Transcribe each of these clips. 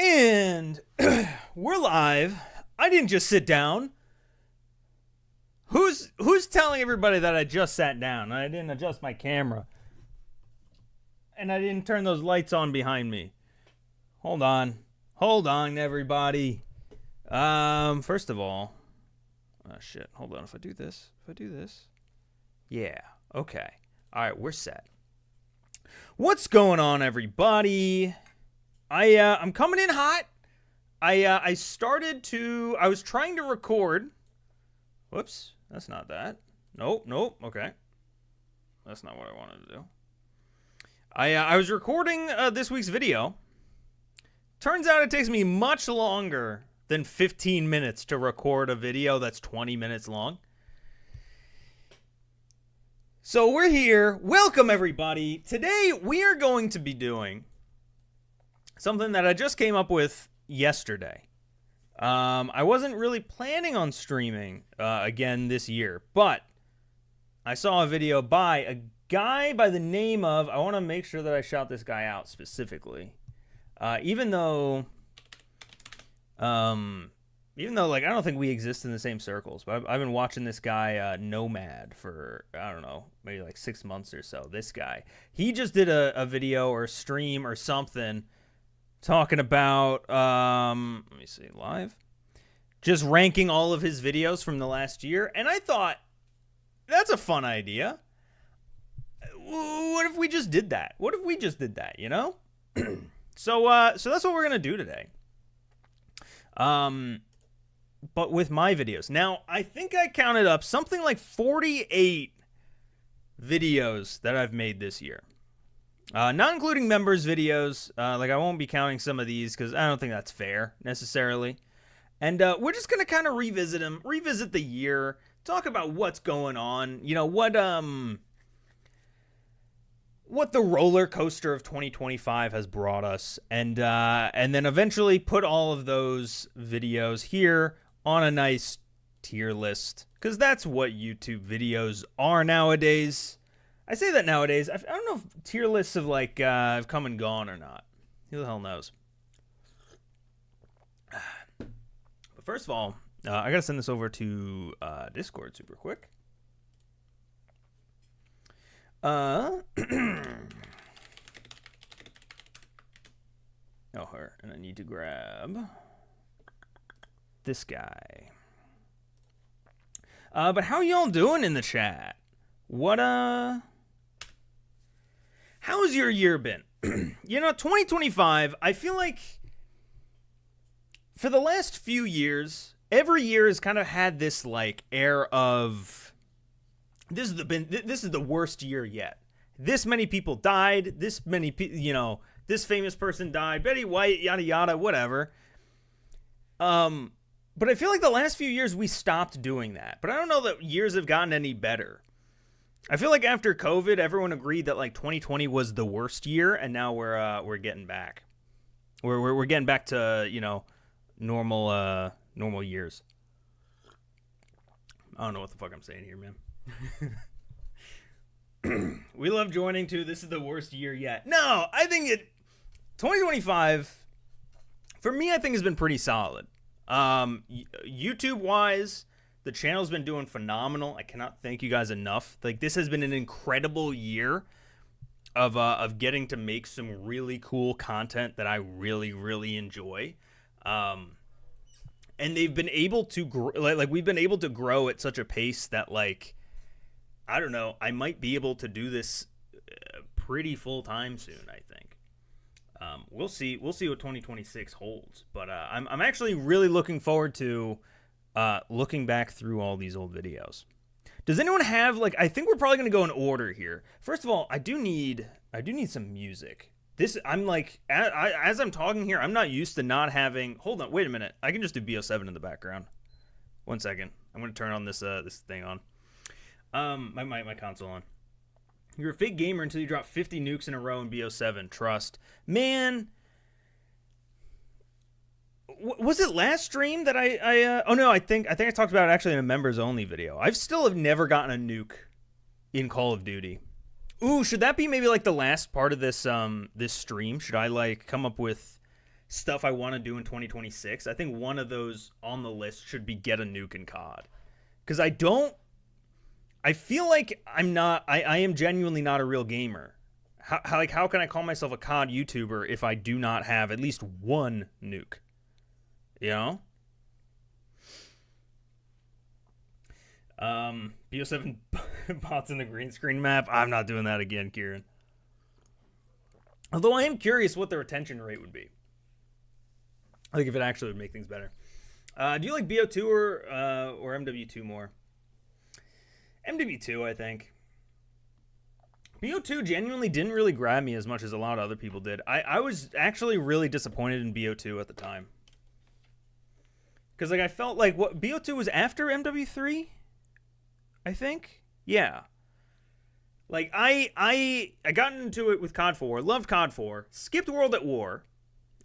And we're live. I didn't just sit down. Who's telling everybody that I just sat down? I didn't adjust my camera. And I didn't turn those lights on behind me. Hold on. Hold on, everybody. First of all. Oh, shit. Hold on. If I do this. Yeah. Okay. All right. We're set. What's going on, everybody? I'm coming in hot. I was trying to record. Whoops. That's not that. Nope. Okay. That's not what I wanted to do. I was recording this week's video. Turns out it takes me much longer than 15 minutes to record a video that's 20 minutes long. So we're here. Welcome, everybody. Today we are going to be doing something that I just came up with yesterday. I wasn't really planning on streaming again this year, but I saw a video by a guy by the name of, I want to make sure that I shout this guy out specifically. Even though like I don't think we exist in the same circles, but I've been watching this guy Nomad for, I don't know, maybe like 6 months or so. This guy, he just did a video or stream or something talking about, let me see, live, just ranking all of his videos from the last year. And I thought, that's a fun idea. What if we just did that? You know? So that's what we're going to do today. But with my videos. Now, I think I counted up something like 48 videos that I've made this year. Not including members' videos. Like, I won't be counting some of these because I don't think that's fair, necessarily. And we're just going to kind of revisit them, revisit the year, talk about what's going on, you know, what the roller coaster of 2025 has brought us, and then eventually put all of those videos here on a nice tier list, because that's what YouTube videos are nowadays. I say that nowadays. I don't know if tier lists have come and gone or not. Who the hell knows? But first of all, I gotta send this over to Discord super quick. Oh, her, and I need to grab this guy. But how y'all doing in the chat? How's your year been? 2025, I feel like for the last few years, every year has kind of had this like air of this is the worst year yet. This many people died, this famous person died, Betty White, yada yada, whatever. But I feel like the last few years we stopped doing that. But I don't know that years have gotten any better. I feel like after COVID, everyone agreed that like 2020 was the worst year, and now we're getting back. We're getting back to normal years. I don't know what the fuck I'm saying here, man. We love joining too. This is the worst year yet. No, I think 2025 for me, I think has been pretty solid. YouTube wise, the channel's been doing phenomenal. I cannot thank you guys enough. Like, this has been an incredible year of getting to make some really cool content that I really, really enjoy. And they've been able to we've been able to grow at such a pace that, like, I don't know, I might be able to do this pretty full time soon, I think. We'll see what 2026 holds, but I'm actually really looking forward to looking back through all these old videos. Does anyone have, like, I think we're probably going to go in order here. First of all, I do need some music. I'm like, as I'm talking here, I'm not used to not having, hold on, wait a minute. I can just do BO7 in the background. 1 second. I'm going to turn on this thing on. My console on. You're a fake gamer until you drop 50 nukes in a row in BO7. Trust. Man. Was it last stream that I think I talked about it actually in a members only video. I've still have never gotten a nuke in Call of Duty. Ooh, should that be maybe like the last part of this this stream? Should I like come up with stuff I want to do in 2026, I think one of those on the list should be get a nuke in COD. Because I feel like I am genuinely not a real gamer. How can I call myself a COD YouTuber if I do not have at least one nuke? You know? BO7 bots in the green screen map. I'm not doing that again, Kieran. Although I am curious what the retention rate would be. I think if it actually would make things better. Do you like BO2 or MW2 more? MW2, I think. BO2 genuinely didn't really grab me as much as a lot of other people did. I was actually really disappointed in BO2 at the time. Because like I felt like what BO2 was after MW3, I think. Yeah. Like I got into it with COD 4, loved COD 4, skipped World at War.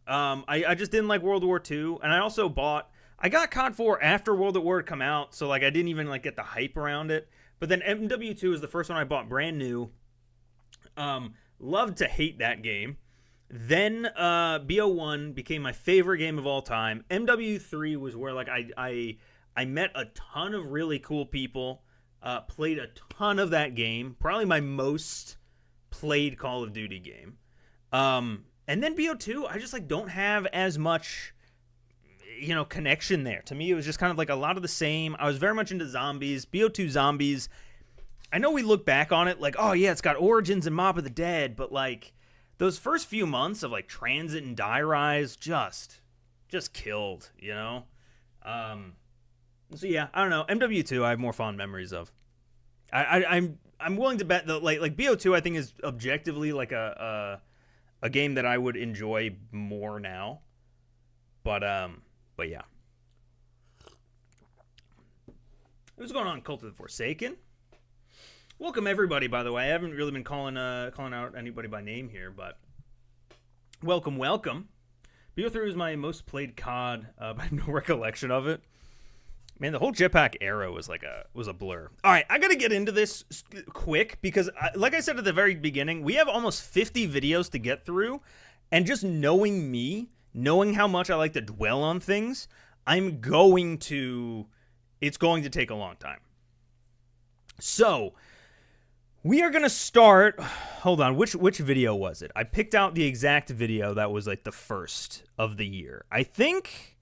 I just didn't like World War II, and I got COD 4 after World at War had come out, so like I didn't even like get the hype around it. But then MW2 is the first one I bought brand new. Loved to hate that game. Then BO1 became my favorite game of all time. MW3 was where like I met a ton of really cool people. Played a ton of that game. Probably my most played Call of Duty game. And then BO2, I just like don't have as much, connection there. To me, it was just kind of like a lot of the same. I was very much into zombies. BO2 zombies. I know we look back on it like, oh yeah, it's got Origins and Mob of the Dead, but like those first few months of like Transit and Die Rise just killed, So yeah, I don't know. MW2 I have more fond memories of. I'm willing to bet that like BO2 I think is objectively like a game that I would enjoy more now. But yeah. What's going on, Cult of the Forsaken? Welcome everybody, by the way. I haven't really been calling out anybody by name here, but welcome. BO3 was my most played COD, but I have no recollection of it. Man, the whole jetpack era was a blur. All right, I got to get into this quick because, like I said at the very beginning, we have almost 50 videos to get through, and just knowing me, knowing how much I like to dwell on things, it's going to take a long time. So, we are going to start, hold on, which video was it? I picked out the exact video that was like the first of the year. I think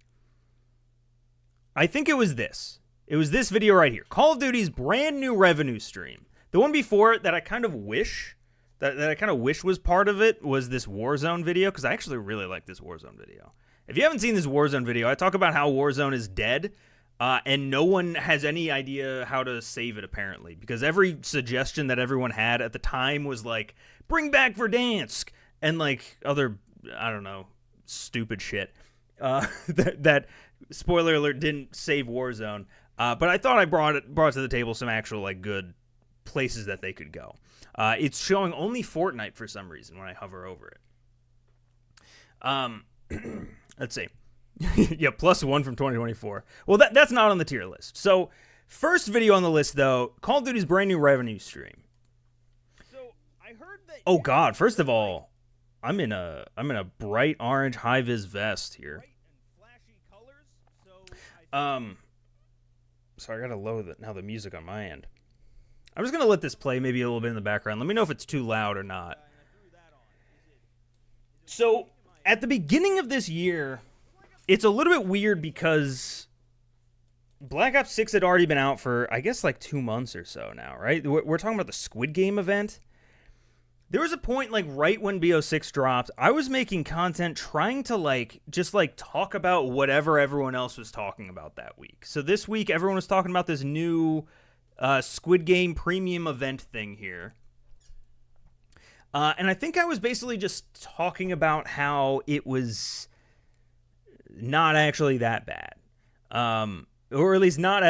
it was this. It was this video right here. Call of Duty's brand new revenue stream. The one before it that I kind of wish was part of it was this Warzone video, because I actually really like this Warzone video. If you haven't seen this Warzone video, I talk about how Warzone is dead, and no one has any idea how to save it, apparently, because every suggestion that everyone had at the time was like, bring back Verdansk, and like other, I don't know, stupid shit. That spoiler alert, didn't save Warzone, but I thought I brought to the table some actual like good places that they could go. It's showing only Fortnite for some reason when I hover over it. Let's see. Yeah, +1 from 2024. Well, that's not on the tier list. So, first video on the list though, Call of Duty's brand new revenue stream. So I heard that. Oh God! First of all, I'm in a bright orange high vis vest here. So I gotta load the music on my end. I'm just gonna let this play maybe a little bit in the background. Let me know if it's too loud or not. So at the beginning of this year, it's a little bit weird because Black Ops 6 had already been out for, I guess, like 2 months or so now, right? We're talking about the Squid Game event. There was a point, like, right when BO6 dropped, I was making content trying to, just talk about whatever everyone else was talking about that week. So this week, everyone was talking about this new Squid Game premium event thing here. And I think I was basically just talking about how it was not actually that bad. Or at least not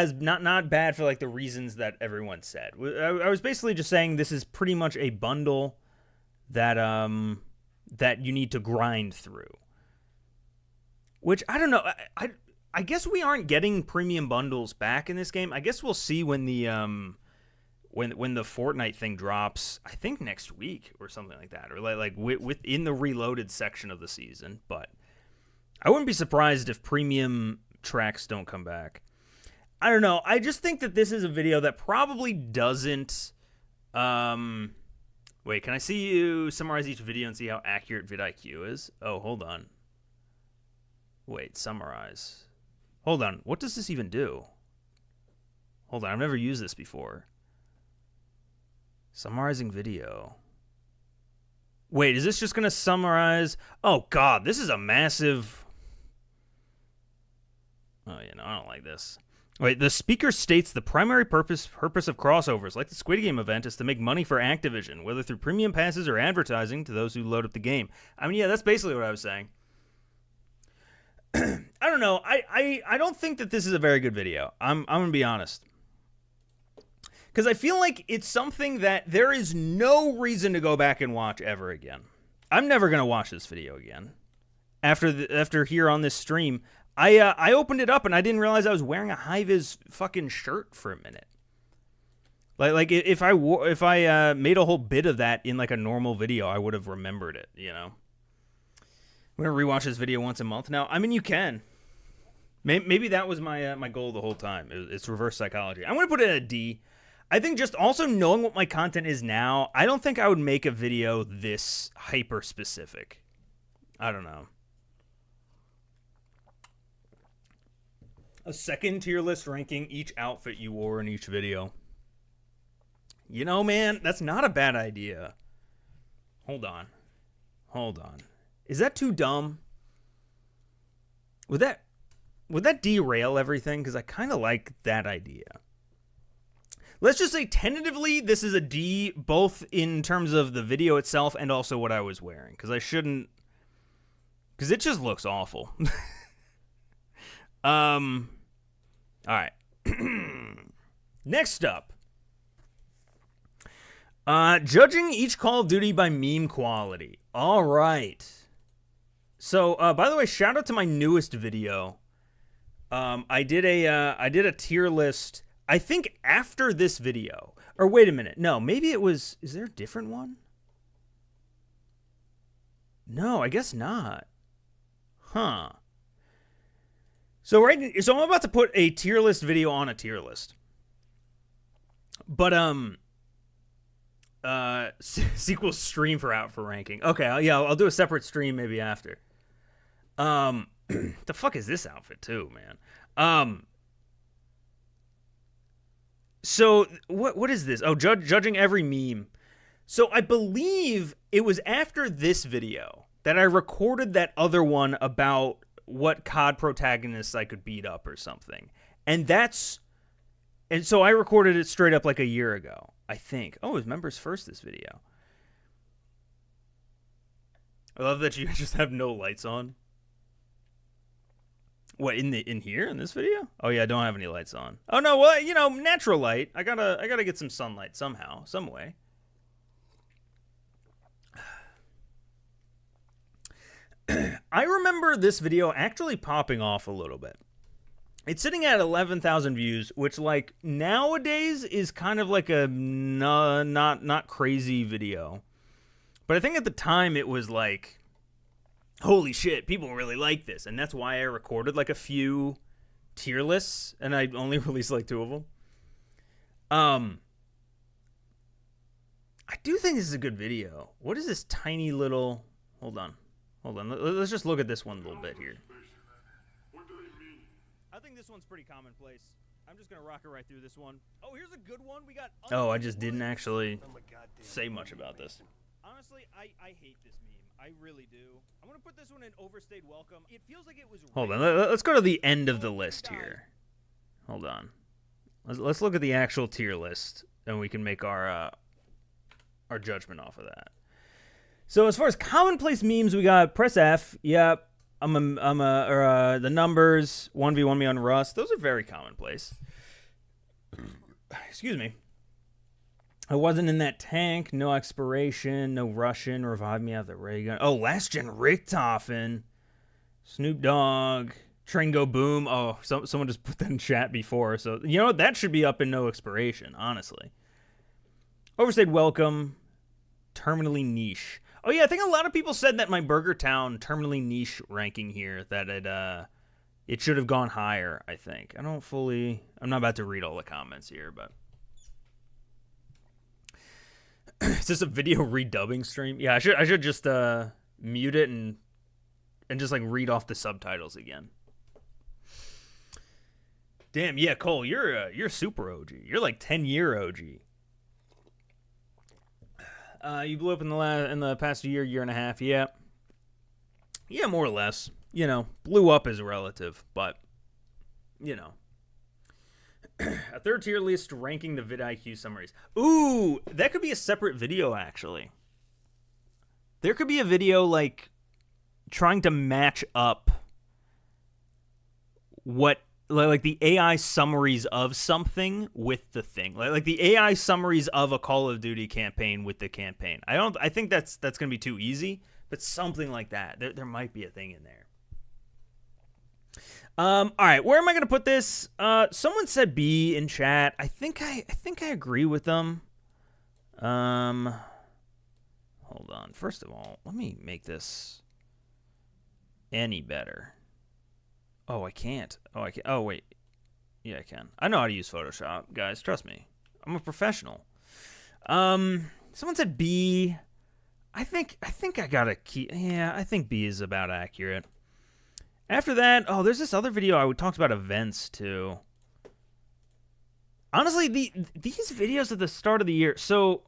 bad for, the reasons that everyone said. I was basically just saying this is pretty much a bundle that you need to grind through. Which, I don't know, I guess we aren't getting premium bundles back in this game. I guess we'll see when the when the Fortnite thing drops, I think next week or something like that, or within the Reloaded section of the season. But I wouldn't be surprised if premium tracks don't come back. I don't know. I just think that this is a video that probably doesn't... Wait, can I see you summarize each video and see how accurate vidIQ is? Oh, hold on. Wait, summarize. Hold on. What does this even do? Hold on. I've never used this before. Summarizing video. Wait, is this just going to summarize? Oh, God. This is a massive... Oh, yeah, no, I don't like this. Wait, the speaker states the primary purpose of crossovers, like the Squid Game event, is to make money for Activision, whether through premium passes or advertising to those who load up the game. I mean, yeah, that's basically what I was saying. I don't know. I don't think that this is a very good video. I'm going to be honest. Because I feel like it's something that there is no reason to go back and watch ever again. I'm never going to watch this video again. After here on this stream, I opened it up and I didn't realize I was wearing a High-Vis fucking shirt for a minute. Like if I made a whole bit of that in like a normal video, I would have remembered it, you know. I'm gonna rewatch this video once a month now. I mean, you can. Maybe that was my goal the whole time. It's reverse psychology. I'm gonna put it at a D. I think just also knowing what my content is now, I don't think I would make a video this hyper specific. I don't know. A second tier list ranking each outfit you wore in each video. You know, man, that's not a bad idea. Hold on. Is that too dumb? Would that derail everything? Because I kind of like that idea. Let's just say tentatively this is a D, both in terms of the video itself and also what I was wearing. Because I shouldn't... Because it just looks awful. All right. Next up. Judging each Call of Duty by meme quality. All right. So, by the way, shout out to my newest video. I did a tier list, I think after this video. Or wait a minute. No, maybe it was... Is there a different one? No, I guess not. Huh. So I'm about to put a tier list video on a tier list. But sequel stream for ranking. Okay, yeah, I'll do a separate stream maybe after. The fuck is this outfit too, man? So what is this? Oh, judging every meme. So I believe it was after this video that I recorded that other one about what COD protagonists I could beat up or something. And so I recorded it straight up like a year ago, I think. Oh, it was members first, this video. I love that you just have no lights on. What, in here in this video? Oh yeah, I don't have any lights on. Oh no, well, you know, natural light. I gotta get some sunlight somehow, some way. I remember this video actually popping off a little bit. It's sitting at 11,000 views, which like nowadays is kind of like a not crazy video. But I think at the time it was like, holy shit, people really like this. And that's why I recorded like a few tier lists and I only released like 2 of them. I do think this is a good video. What is this tiny little... Hold on. Let's just look at this one a little bit here. I think this one's pretty commonplace. I'm just going to rock it right through this one. Oh, here's a good one. We got... Oh, I just didn't actually say much about this. Honestly, I hate this meme. I really do. I'm going to put this one in overstayed welcome. It feels like it was... Hold on. Let's go to the end of the list here. Hold on. Let's look at the actual tier list, and we can make our judgment off of that. So as far as commonplace memes, we got press F. Yep. The numbers, 1v1 me on Rust. Those are very commonplace. Excuse me. I wasn't in that tank. No expiration. No Russian. Revive me out of the ray gun. Oh, last gen Richtofen. Snoop Dogg. Train go boom. Oh, someone just put that in chat before. So, you know what? That should be up in no expiration, honestly. Overstayed welcome. Terminally niche. Oh yeah, I think a lot of people said that my Burger Town terminally niche ranking here, that it should have gone higher, I think. I'm not about to read all the comments here, but is this a video redubbing stream? Yeah, I should just mute it and just like read off the subtitles again. Damn, yeah, Cole, you're super OG. You're like 10-year OG. You blew up in the past year and a half. Yeah, more or less. You know, blew up is relative, but you know, a third tier list ranking the vidIQ summaries. Ooh, that could be a separate video actually. There could be a video like trying to match up what like the AI summaries of something with the thing, like the AI summaries of a Call of Duty campaign with the campaign. I think that's gonna be too easy, but something like that. There might be a thing in there. All right, where am I gonna put this? Someone said B in chat. I think I agree with them. Hold on. First of all, let me make this any better. Oh, I can't. Oh, I can't. Oh, wait. Yeah, I can. I know how to use Photoshop, guys. Trust me. I'm a professional. Someone said B. I think I gotta keep. Yeah, I think B is about accurate. After that, oh, there's this other video I talked about events too. Honestly, these videos at the start of the year, so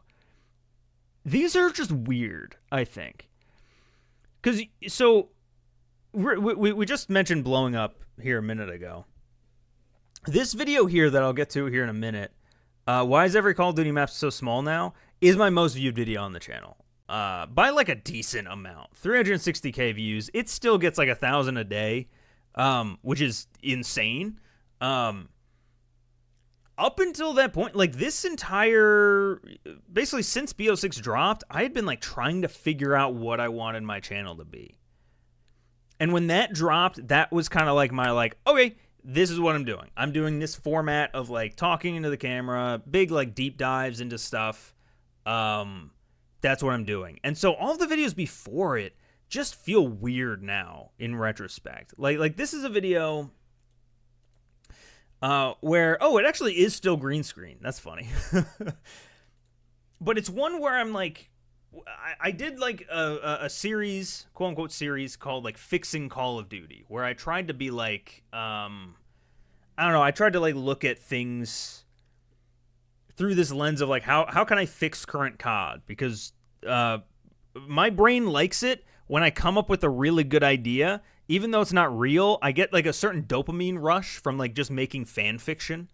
these are just weird, I think. Because, so, we just mentioned blowing up here a minute ago. This video here that I'll get to here in a minute, why is every Call of Duty map so small now, is my most viewed video on the channel. By like a decent amount. 360k views. It still gets like 1,000 a day, which is insane. Up until that point, like this entire, basically since BO6 dropped, I had been like trying to figure out what I wanted my channel to be. And when that dropped, that was kind of like my like, okay, this is what I'm doing. I'm doing this format of like talking into the camera, big like deep dives into stuff. That's what I'm doing. And so all the videos before it just feel weird now in retrospect. Like this is a video where, oh, it actually is still green screen. That's funny. But it's one where I'm like, I did like a series, quote unquote series called like Fixing Call of Duty, where I tried to be like, I don't know, I tried to like look at things through this lens of like, how can I fix current COD? Because my brain likes it when I come up with a really good idea. Even though it's not real, I get like a certain dopamine rush from like just making fan fiction.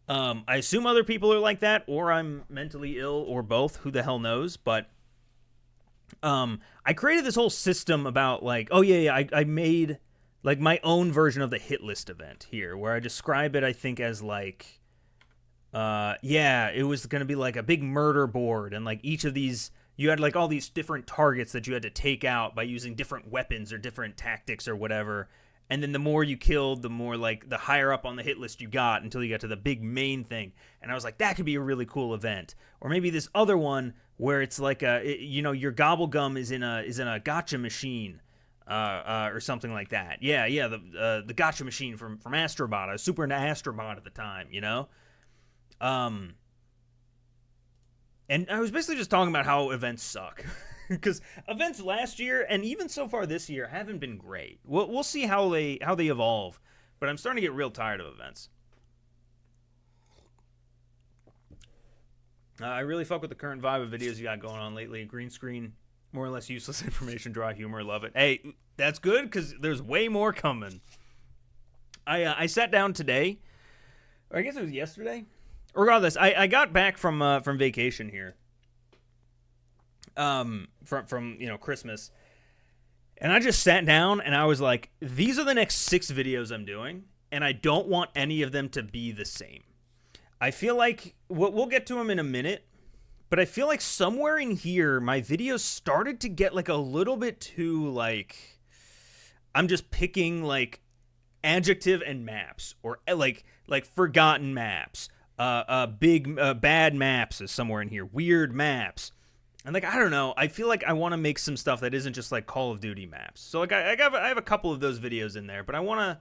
I assume other people are like that, or I'm mentally ill, or both. Who the hell knows? But I created this whole system about like, oh yeah, I made like my own version of the hit list event here, where I describe it, I think, as like, yeah, it was going to be like a big murder board, and like each of these, you had like all these different targets that you had to take out by using different weapons or different tactics or whatever. And then the more you killed, the more like the higher up on the hit list you got until you got to the big main thing. And I was like, that could be a really cool event. Or maybe this other one where it's like your gobble gum is in a gotcha machine, or something like that. Yeah, the gotcha machine from Astrobot. I was super into Astrobot at the time, you know. And I was basically just talking about how events suck. Because events last year, and even so far this year, haven't been great. We'll see how they evolve. But I'm starting to get real tired of events. I really fuck with the current vibe of videos you got going on lately. Green screen, more or less useless information, dry humor, love it. Hey, that's good, because there's way more coming. I sat down today, or I guess it was yesterday. Regardless, I got back from vacation here, from Christmas, and I just sat down and I was like, these are the next 6 videos I'm doing, and I don't want any of them to be the same. I feel like we'll get to them in a minute, but I feel like somewhere in here my videos started to get like a little bit too like, I'm just picking like adjective and maps, or like forgotten maps. Big bad maps is somewhere in here. Weird maps. And like, I don't know, I feel like I want to make some stuff that isn't just like Call of Duty maps. So like I have a couple of those videos in there, but I want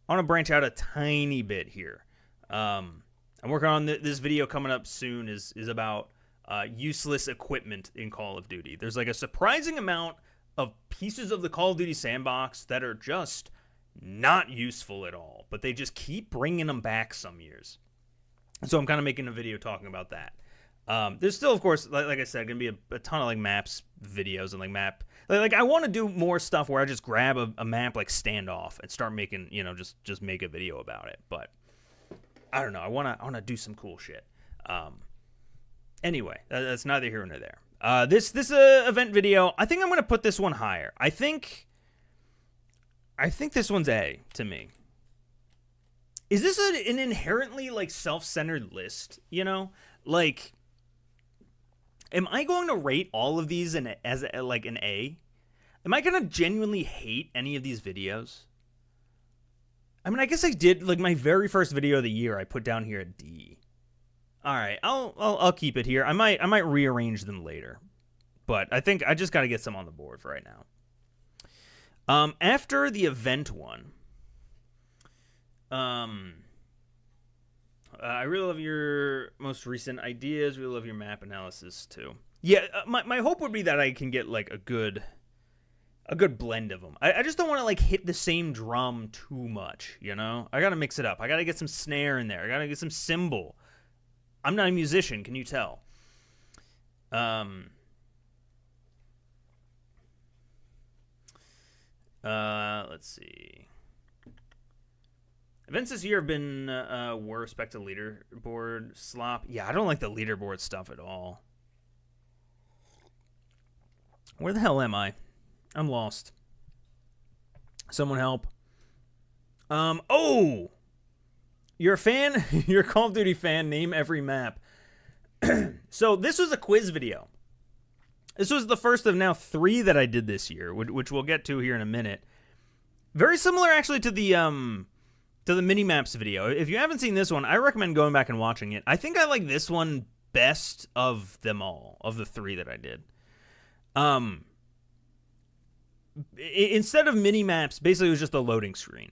to branch out a tiny bit here. I'm working on this video coming up soon is about useless equipment in Call of Duty. There's like a surprising amount of pieces of the Call of Duty sandbox that are just not useful at all, but they just keep bringing them back some years. So I'm kind of making a video talking about that. There's still, of course, like I said, gonna be a ton of like maps videos and like map. Like I want to do more stuff where I just grab a map like Standoff and start making, just make a video about it. But I don't know. I wanna do some cool shit. Anyway, that's neither here nor there. This event video, I think I'm gonna put this one higher. I think this one's A to me. Is this an inherently like self-centered list? Like, am I going to rate all of these as like an A? Am I gonna genuinely hate any of these videos? I mean, I guess I did. Like my very first video of the year, I put down here a D. All right, I'll keep it here. I might rearrange them later, but I think I just got to get some on the board for right now. After the event one, I really love your most recent ideas. Really love your map analysis too. Yeah, my hope would be that I can get like a good blend of them. I just don't want to like hit the same drum too much, I got to mix it up. I got to get some snare in there. I got to get some cymbal. I'm not a musician, can you tell? Let's see. Events this year have been worse. Back to leaderboard slop. Yeah, I don't like the leaderboard stuff at all. Where the hell am I? I'm lost. Someone help. Oh! You're a fan? You're a Call of Duty fan. Name every map. So this was a quiz video. This was the first of now 3 that I did this year, which we'll get to here in a minute. Very similar, actually, to the mini-maps video. If you haven't seen this one, I recommend going back and watching it. I think I like this one best of them all, of the 3 that I did. Instead of mini-maps, basically it was just a loading screen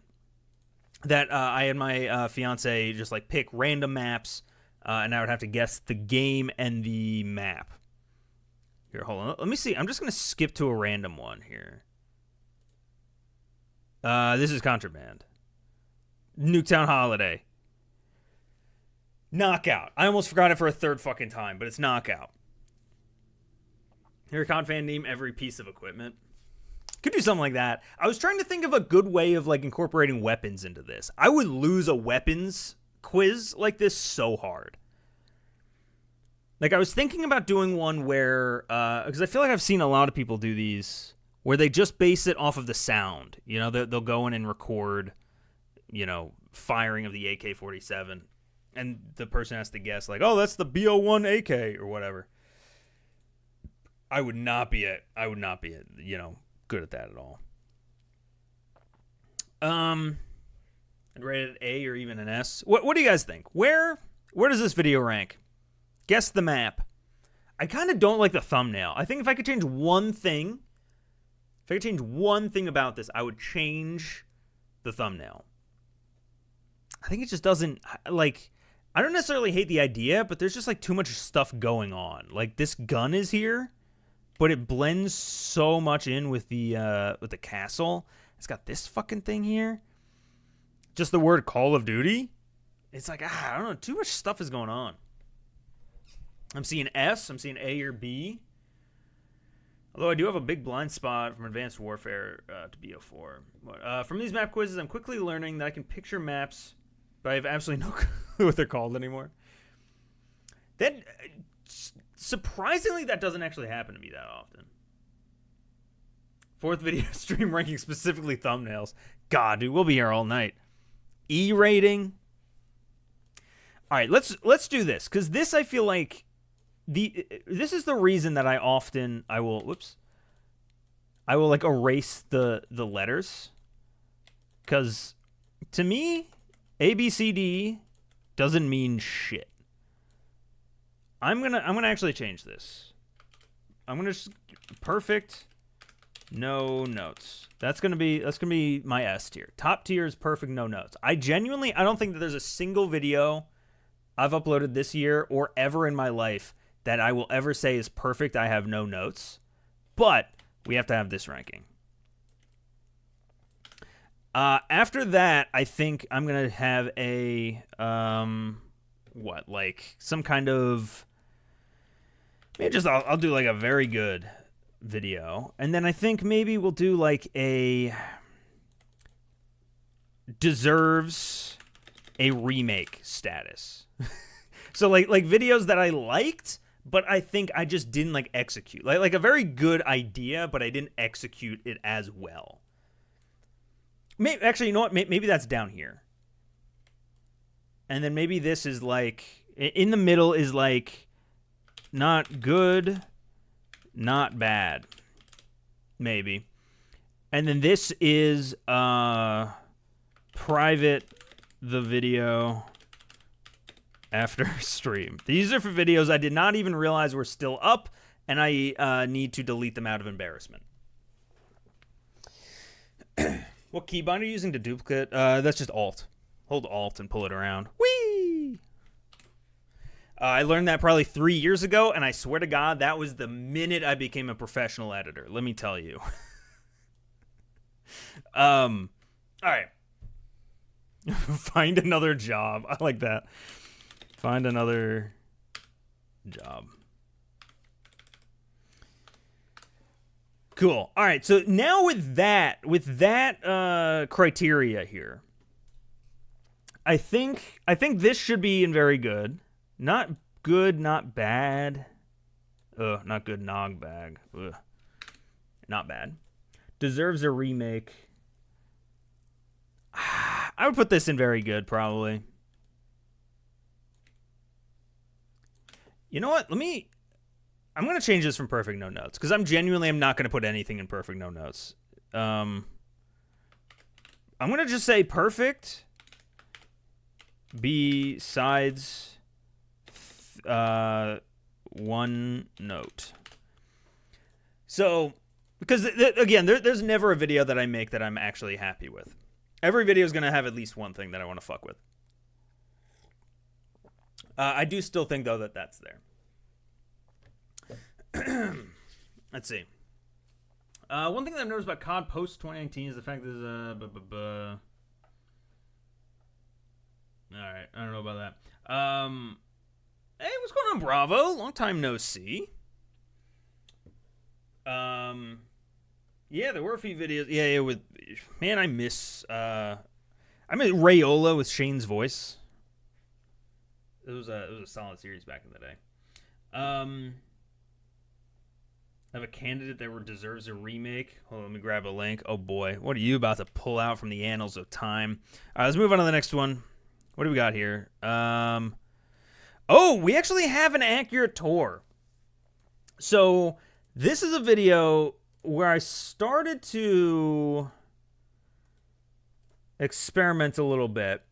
that I had my fiance just like pick random maps, and I would have to guess the game and the map. Here, hold on. Let me see. I'm just going to skip to a random one here. This is Contraband. Nuketown Holiday. Knockout. I almost forgot it for a third fucking time, but it's Knockout. Here, Confan, name every piece of equipment. Could do something like that. I was trying to think of a good way of like incorporating weapons into this. I would lose a weapons quiz like this so hard. Like I was thinking about doing one where, because I feel like I've seen a lot of people do these, where they just base it off of the sound. They'll go in and record, firing of the AK-47, and the person has to guess like, oh, that's the BO1 AK or whatever. I would not be good at that at all. I'd rate it A or even an S. What do you guys think? Where does this video rank? Guess the map. I kind of don't like the thumbnail. I think if I could change one thing, about this, I would change the thumbnail. I think it just doesn't, like, I don't necessarily hate the idea, but there's just like too much stuff going on. Like this gun is here, but it blends so much in with the castle. It's got this fucking thing here. Just the word Call of Duty. It's like, I don't know, too much stuff is going on. I'm seeing S, I'm seeing A or B. Although I do have a big blind spot from Advanced Warfare to BO4. From these map quizzes, I'm quickly learning that I can picture maps, but I have absolutely no clue what they're called anymore. That surprisingly, that doesn't actually happen to me that often. 4th video stream ranking specifically thumbnails. God, dude, we'll be here all night. E rating. All right, let's do this, because this I feel like this is the reason that I will like erase the letters, because to me A B C D doesn't mean shit. I'm gonna actually change this. I'm gonna just perfect, no notes. That's gonna be my S tier. Top tier is perfect, no notes. I don't think that there's a single video I've uploaded this year or ever in my life that I will ever say is perfect. I have no notes, but we have to have this ranking. After that, I think I'm gonna have a some kind of, maybe I'll do like a very good video, and then I think maybe we'll do like a deserves a remake status. So like videos that I liked, but I think I just didn't like execute. Like a very good idea, but I didn't execute it as well. Actually, you know what? Maybe that's down here. And then maybe this is like, in the middle is like, not good, not bad. Maybe. And then this is private the video after stream. These are for videos I did not even realize were still up, and I need to delete them out of embarrassment. What keybind are you using to duplicate? That's just Alt. Hold Alt and pull it around. Whee! I learned that probably 3 years ago, and I swear to God, that was the minute I became a professional editor. Let me tell you. All right. Find another job. I like that. Find another job. Cool. All right. So now with that criteria here, I think this should be in very good. Not good, not bad. Not good, nog bag. Ugh. Not bad. Deserves a remake. I would put this in very good, probably. You know what? I'm going to change this from perfect no notes, because I'm not going to put anything in perfect no notes. I'm going to just say perfect besides one note. So, because again, there's never a video that I make that I'm actually happy with. Every video is going to have at least one thing that I want to fuck with. I do still think, though, that that's there. Let's see. One thing that I've noticed about COD post 2019 is the fact that all right, I don't know about that. Hey, what's going on, Bravo? Long time no see. Yeah, there were a few videos. Yeah, with man, I miss Rayola with Shane's voice. It was a solid series back in the day. I have a candidate that deserves a remake. Hold on, let me grab a link. Oh boy, what are you about to pull out from the annals of time? All right, let's move on to the next one. What do we got here? Oh, we actually have an accurate tour. So this is a video where I started to experiment a little bit.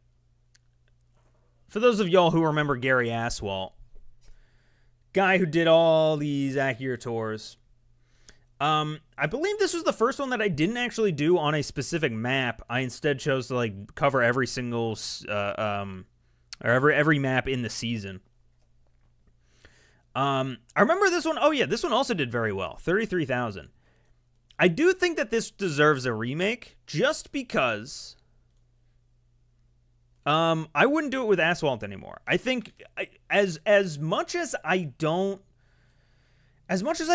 For those of y'all who remember Gary Aswalt, guy who did all these accurate tours. I believe this was the first one that I didn't actually do on a specific map. I instead chose to like cover every single or every map in the season. I remember this one. Oh yeah, this one also did very well. 33,000. I do think that this deserves a remake just because I wouldn't do it with Aswalt anymore. I think as much as I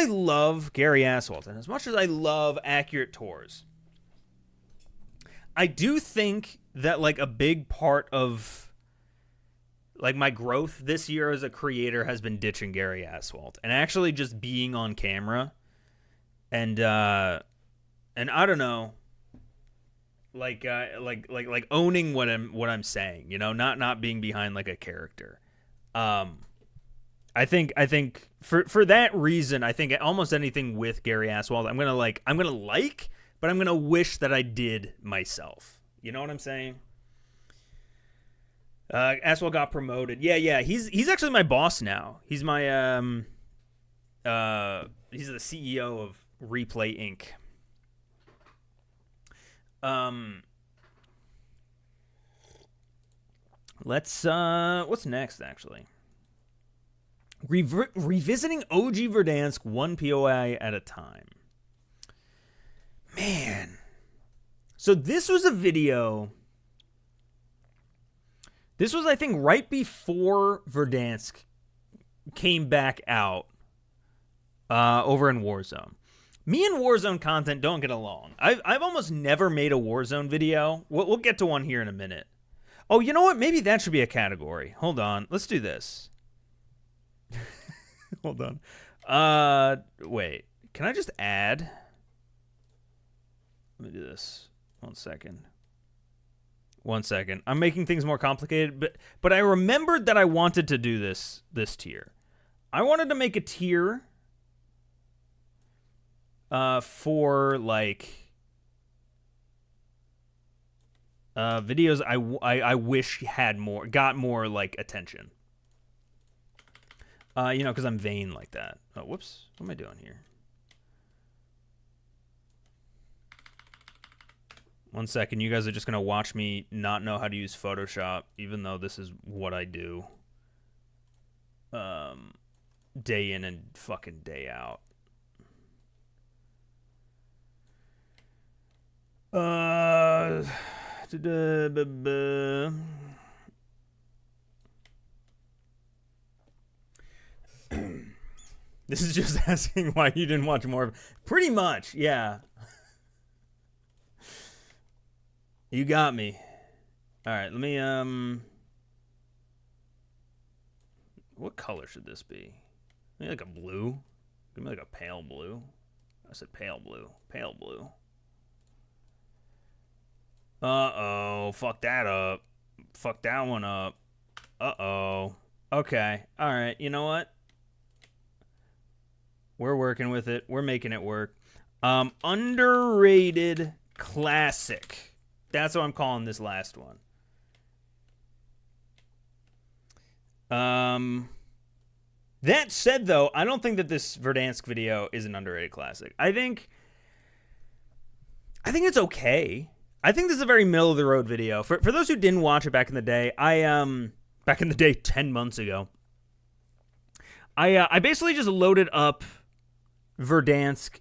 love Gary Aswalt and as much as I love accurate tours, I do think that like a big part of like my growth this year as a creator has been ditching Gary Aswalt and actually just being on camera and I don't know, like owning what I'm saying, you know, not being behind like a character. I think for that reason, I think almost anything with Gary Aswalt, I'm gonna like, but I'm gonna wish that I did myself. You know what I'm saying? Aswalt got promoted. Yeah. He's actually my boss now. He's my He's the CEO of Replay Inc. What's next, actually? Revisiting OG Verdansk one POI at a time. Man. So this was a video. This was, I think, right before Verdansk came back out over in Warzone. Me and Warzone content don't get along. I've almost never made a Warzone video. We'll get to one here in a minute. Oh, you know what? Maybe that should be a category. Hold on. Let's do this. Hold on. Wait. Can I just add? Let me do this. 1 second. 1 second. I'm making things more complicated, but I remembered that I wanted to do this tier. I wanted to make a tier for like videos I wish got more like attention. Because I'm vain like that. Oh, whoops. What am I doing here? 1 second. You guys are just going to watch me not know how to use Photoshop, even though this is what I do. Day in and fucking day out. This is just asking why you didn't watch more of it. Pretty much, yeah. You got me. All right, let me, what color should this be? Maybe like a blue? Give me like a pale blue. I said pale blue. Pale blue. Uh-oh. Fuck that up. Fuck that one up. Uh-oh. Okay. All right. You know what? We're working with it. We're making it work. Underrated classic. That's what I'm calling this last one. That said, though, I don't think that this Verdansk video is an underrated classic. I think it's okay. I think this is a very middle of the road video. For those who didn't watch it back in the day, back in the day 10 months ago, I basically just loaded up Verdansk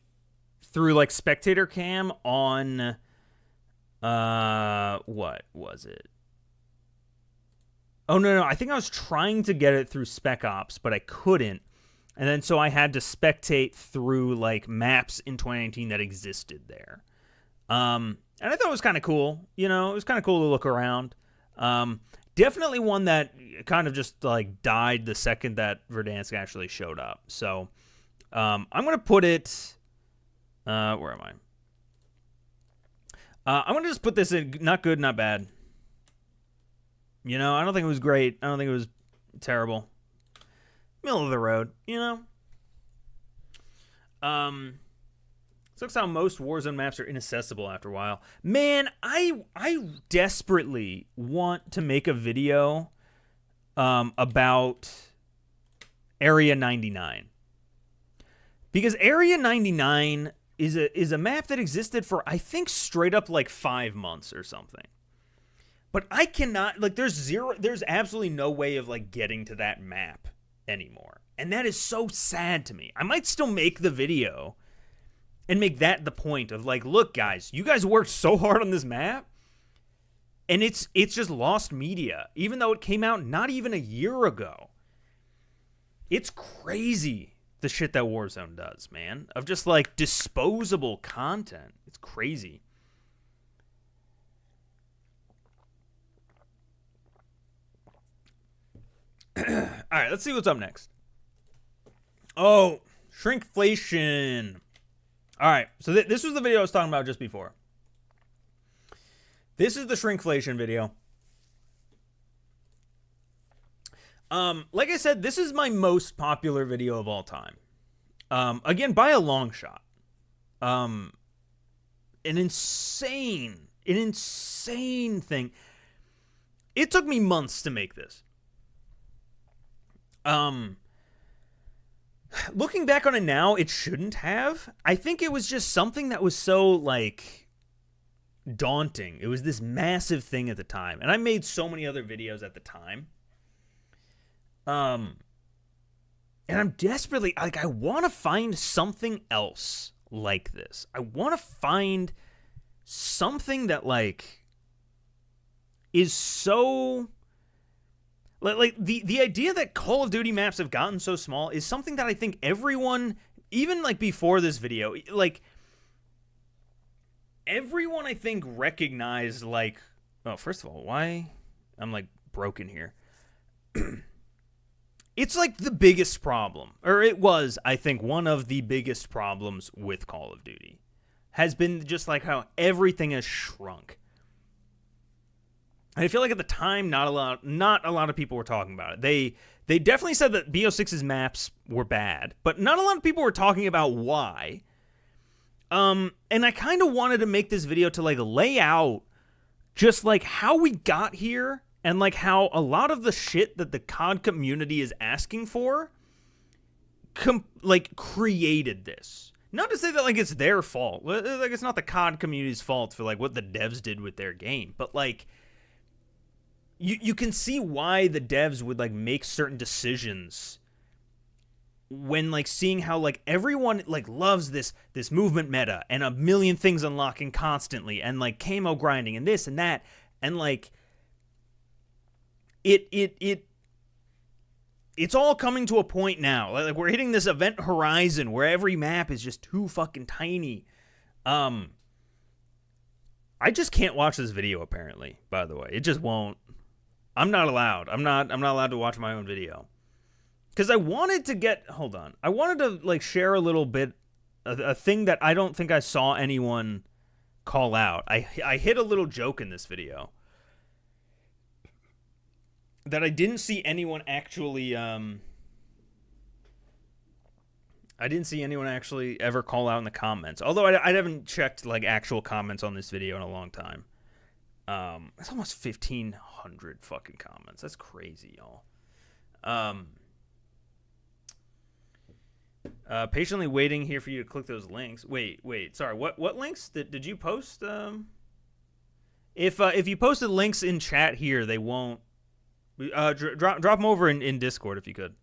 through like spectator cam on what was it? Oh no, I think I was trying to get it through Spec Ops, but I couldn't. And then so I had to spectate through like maps in 2019 that existed there. And I thought it was kind of cool. You know, it was kind of cool to look around. Definitely one that kind of just like died the second that Verdansk actually showed up. So I'm going to put it, where am I? I'm going to just put this in not good, not bad. You know, I don't think it was great. I don't think it was terrible. Middle of the road, you know? Sucks how most Warzone maps are inaccessible after a while. Man, I desperately want to make a video about Area 99. Because Area 99 is a map that existed for, I think, straight up like 5 months or something. But I cannot, like, there's absolutely no way of, like, getting to that map anymore. And that is so sad to me. I might still make the video and make that the point of, like, look, guys, you guys worked so hard on this map, and it's just lost media, even though it came out not even a year ago. It's crazy, the shit that Warzone does, man, of just, like, disposable content. It's crazy. All right, let's see what's up next. Oh, shrinkflation. All right, so this was the video I was talking about just before. This is the shrinkflation video. Like I said, this is my most popular video of all time. Again, by a long shot. An insane thing. It took me months to make this. looking back on it now, it shouldn't have. I think it was just something that was so, like, daunting. It was this massive thing at the time. And I made so many other videos at the time. And I'm desperately, like, I want to find something else like this. I want to find something that, like, is so... Like the idea that Call of Duty maps have gotten so small is something that I think everyone, even like before this video, like everyone I think recognized, like, oh, first of all, why I'm like broken here. It's like the biggest problem, or it was, I think, one of the biggest problems with Call of Duty has been just like how everything has shrunk. And I feel like at the time, not a lot of people were talking about it. They definitely said that BO6's maps were bad, but not a lot of people were talking about why. And I kind of wanted to make this video to like lay out just like how we got here and like how a lot of the shit that the COD community is asking for like created this. Not to say that like it's their fault. Like it's not the COD community's fault for like what the devs did with their game, but like You can see why the devs would like make certain decisions when like seeing how like everyone like loves this movement meta and a million things unlocking constantly and like camo grinding and this and that and like it's all coming to a point now. Like we're hitting this event horizon where every map is just too fucking tiny. I just can't watch this video apparently, by the way. It just won't. I'm not allowed. I'm not allowed to watch my own video. Because I wanted to get... Hold on. I wanted to, like, share a little bit... A thing that I don't think I saw anyone call out. I hit a little joke in this video. That I didn't see anyone actually... I didn't see anyone actually ever call out in the comments. Although I haven't checked, like, actual comments on this video in a long time. It's almost 1,500 fucking comments. That's crazy, y'all. Patiently waiting here for you to click those links. Wait. Sorry. What links did you post? If you posted links in chat here, they won't. Drop them over in Discord if you could.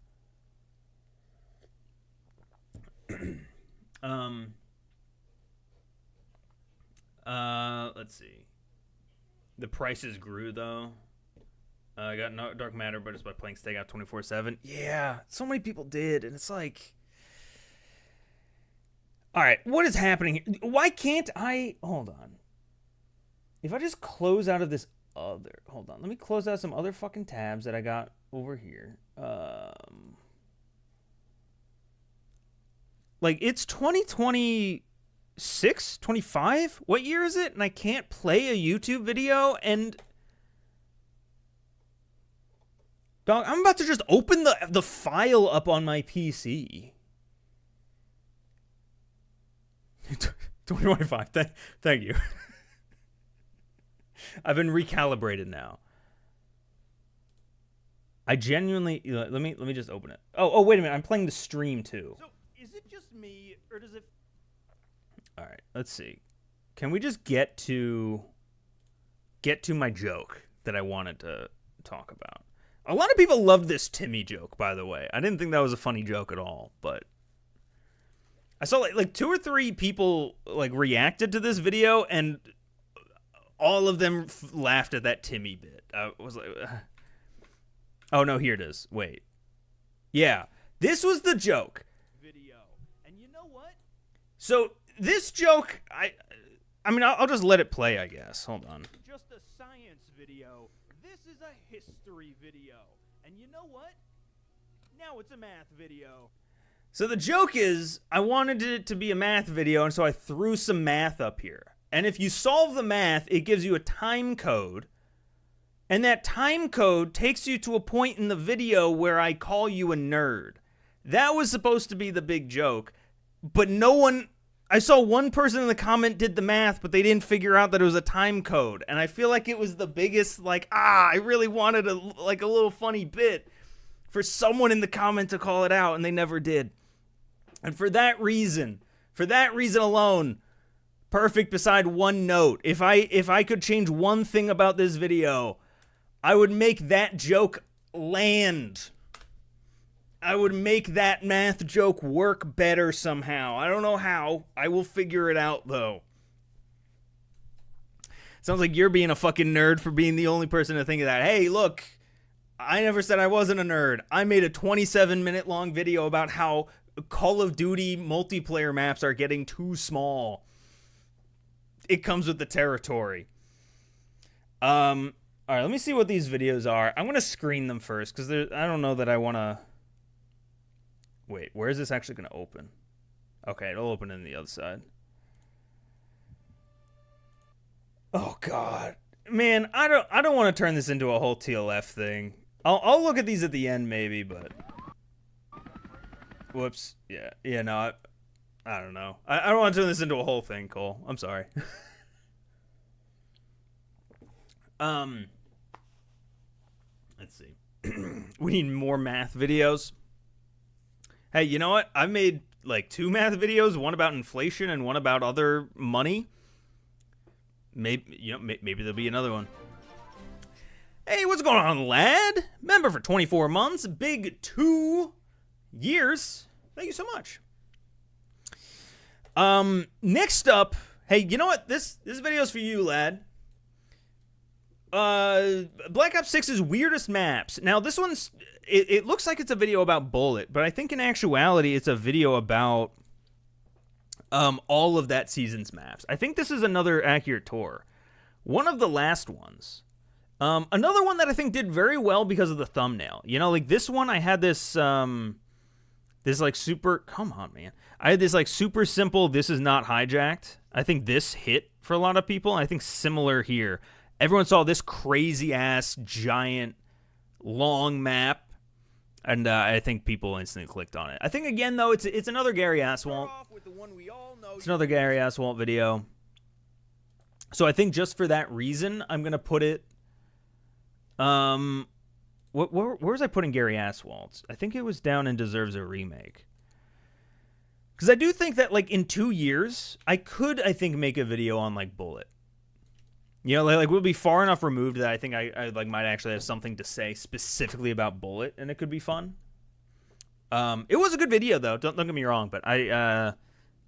Let's see. The prices grew, though. I got no Dark Matter, but it's by playing Stakeout 24/7. Yeah, so many people did, and it's like... Alright, what is happening here? Why can't I... Hold on. If I just close out of this other... Hold on, let me close out some other fucking tabs that I got over here. Like, it's 2020... 25? What year is it? And I can't play a YouTube video and... Dog, I'm about to just open the file up on my PC. 2025. Thank you. I've been recalibrated now. I genuinely... Let me just open it. Oh, wait a minute. I'm playing the stream, too. So, is it just me, or does it... All right, let's see. Can we just get to my joke that I wanted to talk about? A lot of people loved this Timmy joke, by the way. I didn't think that was a funny joke at all, but I saw like 2 or 3 people like reacted to this video, and all of them laughed at that Timmy bit. I was like, oh no, here it is. Wait, yeah, this was the joke. Video, and you know what? So. This joke, I mean, I'll just let it play, I guess. Hold on. Just a science video. This is a history video. And you know what? Now it's a math video. So the joke is, I wanted it to be a math video, and so I threw some math up here. And if you solve the math, it gives you a time code. And that time code takes you to a point in the video where I call you a nerd. That was supposed to be the big joke, but no one... I saw one person in the comment did the math, but they didn't figure out that it was a time code. And I feel like it was the biggest, like, I really wanted a little funny bit for someone in the comment to call it out, and they never did. And for that reason alone, perfect beside one note. If I could change one thing about this video, I would make that joke land. I would make that math joke work better somehow. I don't know how. I will figure it out, though. Sounds like you're being a fucking nerd for being the only person to think of that. Hey, look, I never said I wasn't a nerd. I made a 27-minute long video about how Call of Duty multiplayer maps are getting too small. It comes with the territory. All right, let me see what these videos are. I'm going to screen them first because I don't know that I want to... Wait, where is this actually going to open? Okay, it'll open on the other side. Oh, God. Man, I don't want to turn this into a whole TLF thing. I'll look at these at the end maybe, but... Whoops. Yeah, no, I don't know. I don't want to turn this into a whole thing, Cole. I'm sorry. Let's see. We need more math videos. Hey, you know what? I've made like 2 math videos, one about inflation and one about other money. Maybe there'll be another one. Hey, what's going on, lad? Member for 24 months, big 2 years. Thank you so much. Next up, hey, you know what? This video's for you, lad. Black Ops 6's weirdest maps. Now, this one's it looks like it's a video about Bullet, but I think in actuality it's a video about all of that season's maps. I think this is another accurate tour. One of the last ones. Another one that I think did very well because of the thumbnail. You know, like this one I had this this like super, come on, man. I had this like super simple, this is not hijacked. I think this hit for a lot of people. I think similar here. Everyone saw this crazy ass giant long map, and I think people instantly clicked on it. I think again though, it's another Gary Aswalt. It's another Gary Aswalt video. So I think just for that reason, I'm gonna put it. Where was I putting Gary Aswalt? I think it was down in Deserves a Remake. Because I do think that, like, in 2 years, I think, make a video on, like, Bullet. You know, like we'll be far enough removed that I think I like might actually have something to say specifically about Bullet, and it could be fun. It was a good video, though. Don't get me wrong, but I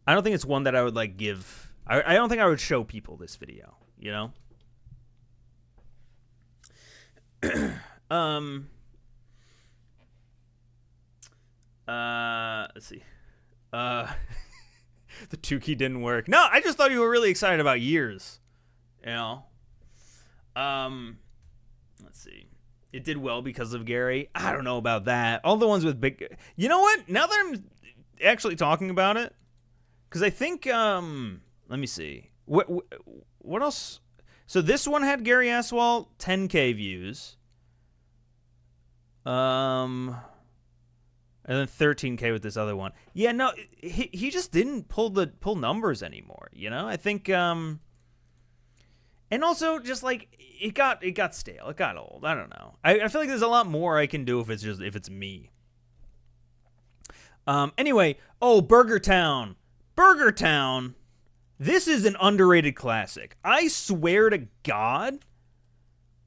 don't think it's one that I would, like, give... I don't think I would show people this video, you know? Let's see. The 2 key didn't work. No, I just thought you were really excited about years. You know? Let's see. It did well because of Gary. I don't know about that. All the ones with big... You know what? Now that I'm actually talking about it, because I think, let me see. What else? So this one had Gary Aswalt, 10K views. And then 13K with this other one. Yeah, no, he just didn't pull numbers anymore, you know? I think and also just like it got stale. It got old. I don't know. I feel like there's a lot more I can do if it's me. Anyway, Burger Town. Burger Town. This is an underrated classic. I swear to God,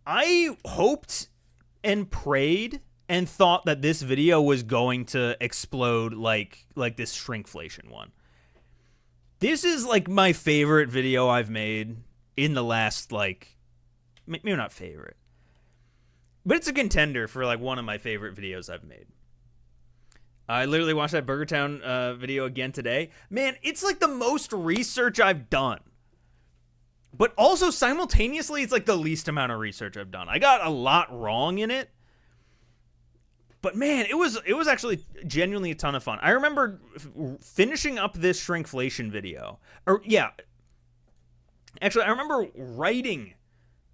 I hoped and prayed and thought that this video was going to explode like this shrinkflation one. This is like my favorite video I've made in the last, like, maybe not favorite, but it's a contender for like one of my favorite videos I've made. I literally watched that Burger Town video again today. Man, it's like the most research I've done. But also simultaneously, it's like the least amount of research I've done. I got a lot wrong in it. But man, it was actually genuinely a ton of fun. I remember finishing up this shrinkflation video. Actually, I remember writing,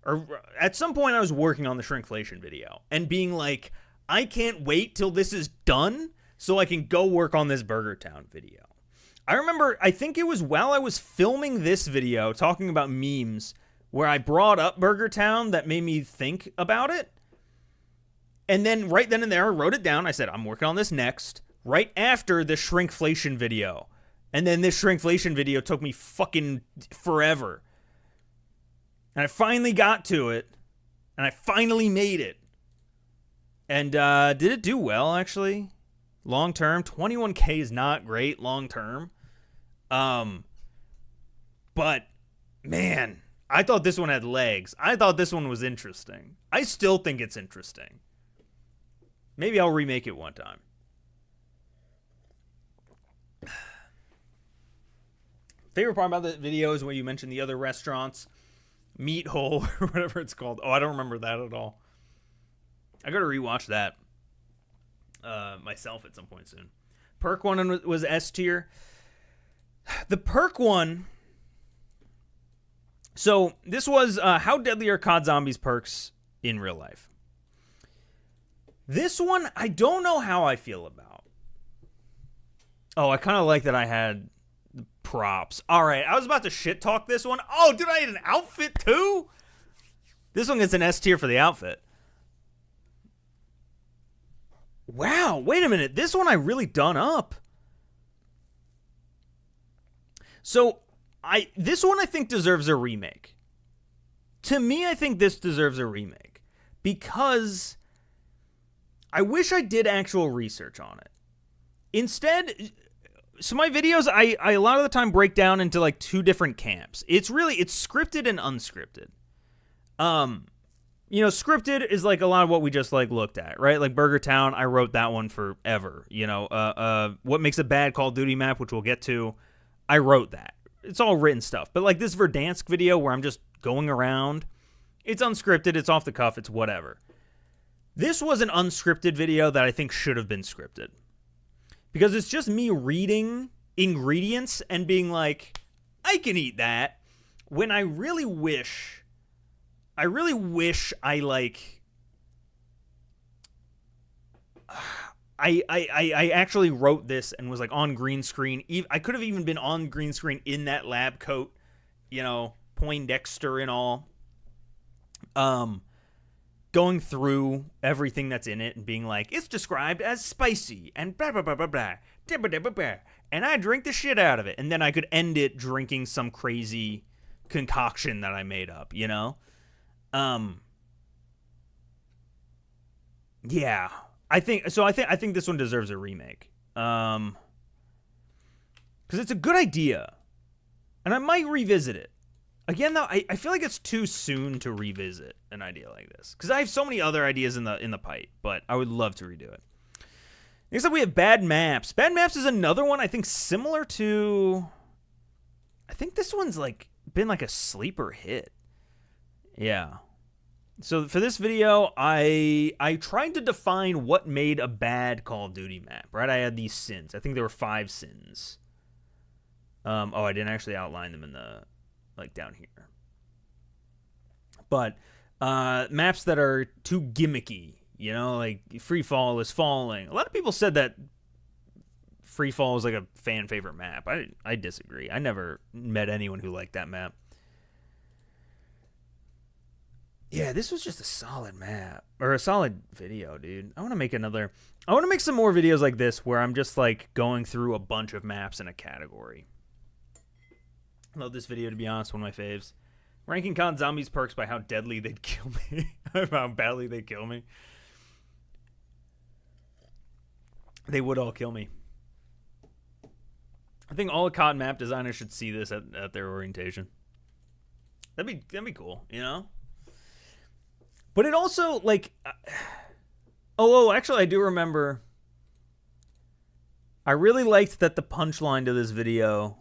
or at some point I was working on the shrinkflation video and being like, I can't wait till this is done so I can go work on this Burger Town video. I remember, I think it was while I was filming this video talking about memes where I brought up Burger Town that made me think about it. And then right then and there, I wrote it down. I said, I'm working on this next. right after the shrinkflation video. And then this shrinkflation video took me fucking forever. And I finally got to it. And I finally made it. And did it do well, actually? Long term. 21K is not great long term. But, man, I thought this one had legs. I thought this one was interesting. I still think it's interesting. Maybe I'll remake it one time. Favorite part about the video is when you mentioned the other restaurants. Meat Hole, or whatever it's called. Oh, I don't remember that at all. I gotta rewatch that myself at some point soon. Perk one was S tier. The perk one. So this was how deadly are COD Zombies perks in real life. This one, I don't know how I feel about. Oh, I kind of like that I had props. All right, I was about to shit talk this one. Oh, dude, I had an outfit too? This one gets an S tier for the outfit. Wow, wait a minute. This one I really done up. So, this one I think deserves a remake. To me, I think this deserves a remake. Because I wish I did actual research on it. Instead, so my videos, I a lot of the time break down into like two different camps. It's scripted and unscripted. You know, scripted is like a lot of what we just like looked at, right? Like Burger Town, I wrote that one forever. You know, what makes a bad Call of Duty map, which we'll get to, I wrote that. It's all written stuff. But like this Verdansk video where I'm just going around, it's unscripted, it's off the cuff, it's whatever. This was an unscripted video that I think should have been scripted. Because it's just me reading ingredients and being like, I can eat that. When I really wish I like, I actually wrote this and was like on green screen. I could have even been on green screen in that lab coat, you know, Poindexter and all. Going through everything that's in it and being like, it's described as spicy and blah, blah, blah, blah, blah, blah, blah, blah, blah, and I drink the shit out of it. And then I could end it drinking some crazy concoction that I made up, you know? Yeah. I think this one deserves a remake. Because it's a good idea. And I might revisit it. Again, though, I feel like it's too soon to revisit an idea like this. Because I have so many other ideas in the pipe, but I would love to redo it. Next up, we have Bad Maps. Bad Maps is another one, I think, similar to... I think this one's like been like a sleeper hit. Yeah. So for this video, I tried to define what made a bad Call of Duty map, right? I had these sins. I think there were 5 sins. I didn't actually outline them in the... like down here. But maps that are too gimmicky, you know, like Free Fall is Falling. A lot of people said that Free Fall was like a fan favorite map. I disagree. I never met anyone who liked that map. Yeah, this was just a solid map. Or a solid video, dude. I want to make some more videos like this where I'm just like going through a bunch of maps in a category. Love this video, to be honest, one of my faves. Ranking COD Zombies perks by how deadly they'd kill me. How badly they'd kill me. They would all kill me. I think all COD map designers should see this at their orientation. That'd be cool, you know? But it also, like... actually, I do remember... I really liked that the punchline to this video...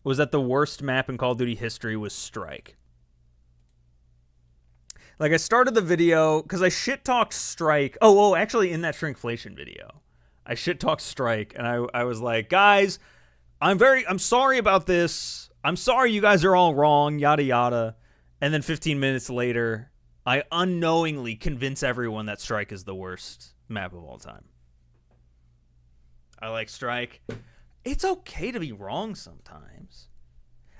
was that the worst map in Call of Duty history was Strike. Like, I started the video, because I shit-talked Strike. Actually, in that Shrinkflation video, I shit-talked Strike, and I was like, guys, I'm sorry about this. I'm sorry you guys are all wrong, yada yada. And then 15 minutes later, I unknowingly convince everyone that Strike is the worst map of all time. I like Strike. It's okay to be wrong sometimes.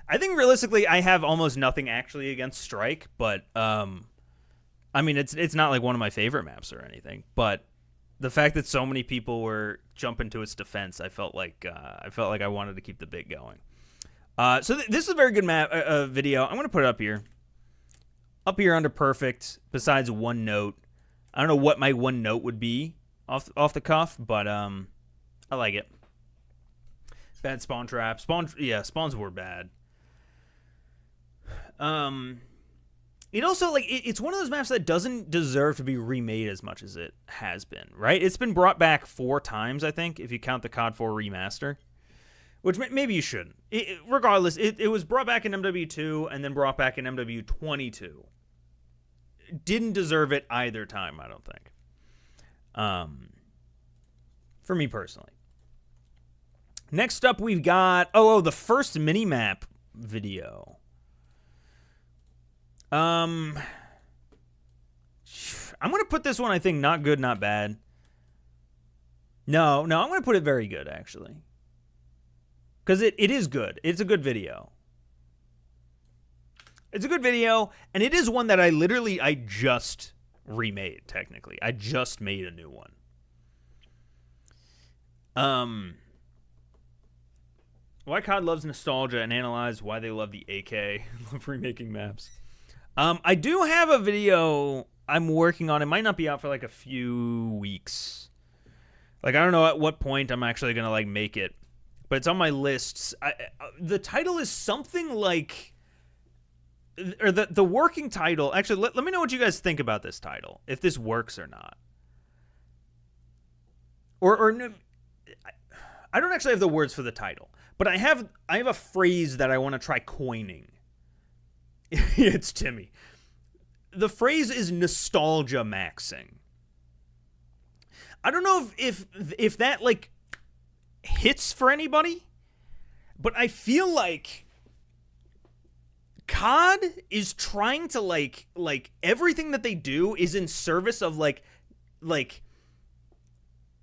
I think realistically, I have almost nothing actually against Strike, but I mean, it's not like one of my favorite maps or anything. But the fact that so many people were jumping to its defense, I felt like I wanted to keep the bit going. So this is a very good video. I'm gonna put it up here under perfect. Besides one note, I don't know what my one note would be off the cuff, but I like it. Bad spawn trap. Spawns were bad. It also, like, it's one of those maps that doesn't deserve to be remade as much as it has been, right? It's been brought back 4 times, I think, if you count the COD 4 remaster, which maybe you shouldn't. Regardless, it was brought back in MW2 and then brought back in MW22. Didn't deserve it either time, I don't think. For me personally. Next up, we've got the first mini-map video. I'm gonna put this one, I think, not good, not bad. No, I'm gonna put it very good, actually. Because it is good. It's a good video. It's a good video, and it is one that I just remade, technically. I just made a new one. Why COD loves nostalgia and analyze why they love the AK. Love remaking maps. I do have a video I'm working on. It might not be out for like a few weeks. Like, I don't know at what point I'm actually going to like make it, but it's on my lists. The title is something like, or the working title. Actually, let me know what you guys think about this title, if this works or not. Or no, I don't actually have the words for the title, but I have a phrase that I want to try coining. It's Timmy. The phrase is nostalgia maxing. I don't know if that like hits for anybody, but I feel like COD is trying to like everything that they do is in service of like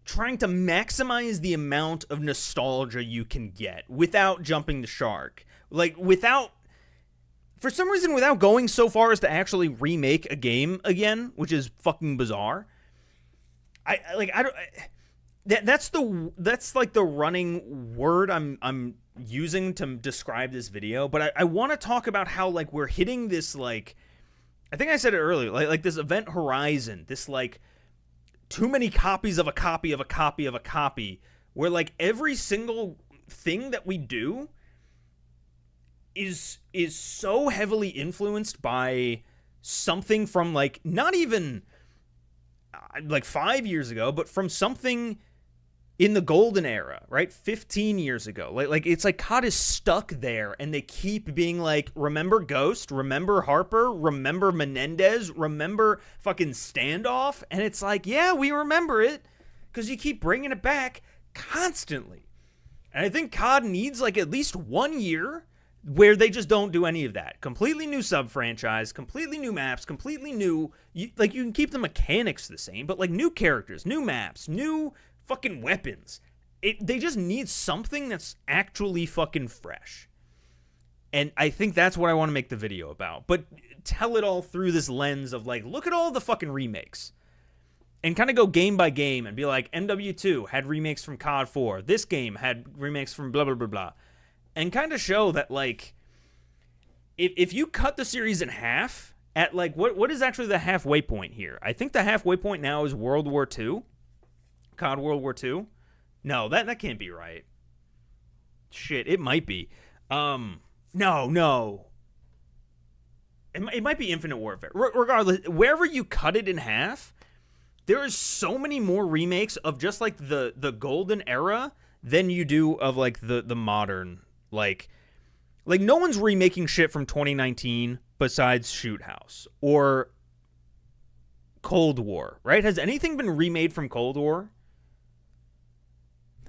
trying to maximize the amount of nostalgia you can get without jumping the shark. Like, for some reason, without going so far as to actually remake a game, which is fucking bizarre. That's like the running word I'm using to describe this video. But I want to talk about how like we're hitting this, like, I think I said it earlier, like this event horizon, this like too many copies of a copy of a copy of a copy, where like every single thing that we do is so heavily influenced by something from like not even like 5 years ago, but from something in the golden era, right? 15 years ago. Like it's like COD is stuck there, and they keep being like, remember Ghost, remember Harper, remember Menendez, remember fucking Standoff, and it's like, yeah, we remember it, because you keep bringing it back constantly. And I think COD needs like at least 1 year where they just don't do any of that. Completely new sub-franchise, completely new maps, completely new... you can keep the mechanics the same, but, like, new characters, new maps, new fucking weapons. They just need something that's actually fucking fresh. And I think that's what I want to make the video about. But tell it all through this lens of, like, look at all the fucking remakes. And kind of go game by game and be like, MW2 had remakes from COD 4. This game had remakes from blah, blah, blah, blah. And kind of show that, like, if you cut the series in half, at, like, what is actually the halfway point here? I think the halfway point now is World War II. COD World War II. No, that can't be right. Shit, it might be. No. It might be Infinite Warfare. Regardless, wherever you cut it in half, there is so many more remakes of just, like, the golden era than you do of, like, the modern... Like no one's remaking shit from 2019 besides Shoot House or Cold War, right? Has anything been remade from Cold War?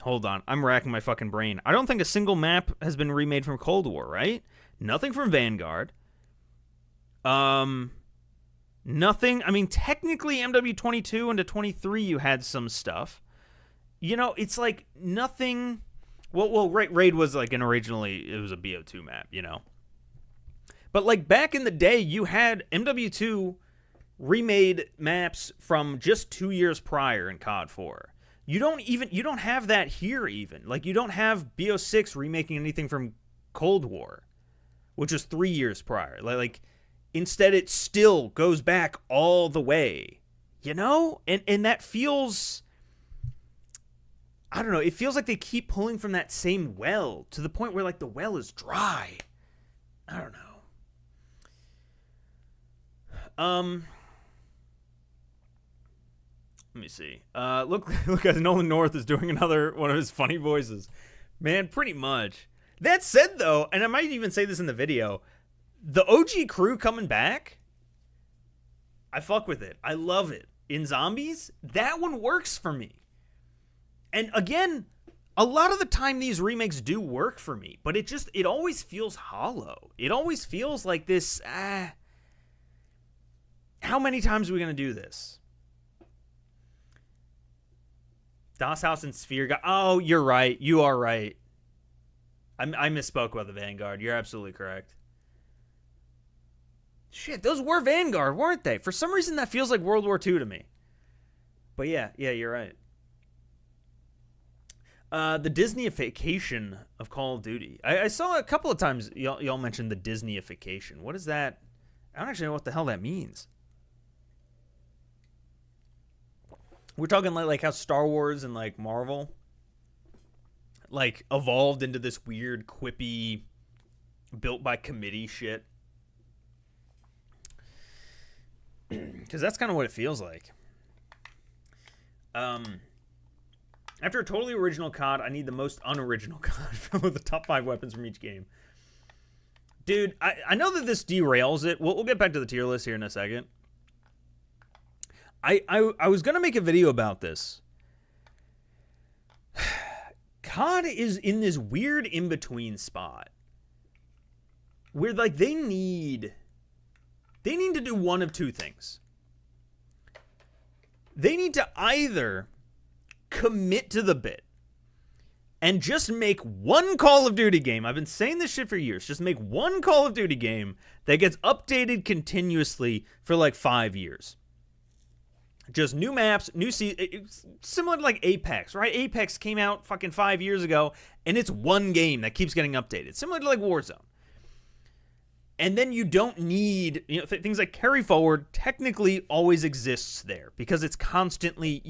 Hold on, I'm racking my fucking brain. I don't think a single map has been remade from Cold War, right? Nothing from Vanguard. Nothing. I mean, technically MW22 into 23 you had some stuff. You know, it's like nothing... Well, Raid was like originally, it was a BO2 map, you know. But like back in the day, you had MW2 remade maps from just 2 years prior in COD 4. You don't have that here even. Like, you don't have BO6 remaking anything from Cold War, which was 3 years prior. Like instead it still goes back all the way, you know? And that feels, I don't know, it feels like they keep pulling from that same well to the point where like the well is dry. I don't know. Let me see. Look, guys, Nolan North is doing another one of his funny voices. Man, pretty much. That said, though, and I might even say this in the video, the OG crew coming back, I fuck with it. I love it. In Zombies, that one works for me. And again, a lot of the time these remakes do work for me, but it always feels hollow. It always feels like this, how many times are we going to do this? Das House and Sphere got... Oh, you're right. You are right. I misspoke about the Vanguard. You're absolutely correct. Shit, those were Vanguard, weren't they? For some reason, that feels like World War II to me. But yeah, you're right. The Disneyification of Call of Duty. I saw a couple of times y'all mentioned the Disneyification. What is that? I don't actually know what the hell that means. We're talking like how Star Wars and like Marvel like evolved into this weird quippy built by committee shit. Because that's kind of what it feels like. After a totally original COD, I need the most unoriginal COD filled with the top 5 weapons from each game. Dude, I know that this derails it. We'll get back to the tier list here in a second. I was going to make a video about this. COD is in this weird in-between spot where like they need to do one of two things. They need to either commit to the bit and just make one Call of Duty game. I've been saying this shit for years. Just make one Call of Duty game that gets updated continuously for like 5 years. Just new maps, new similar to like Apex, right? Apex came out fucking 5 years ago, and it's one game that keeps getting updated. Similar to like Warzone. And then you don't need, things like Carry Forward technically always exists there because it's constantly,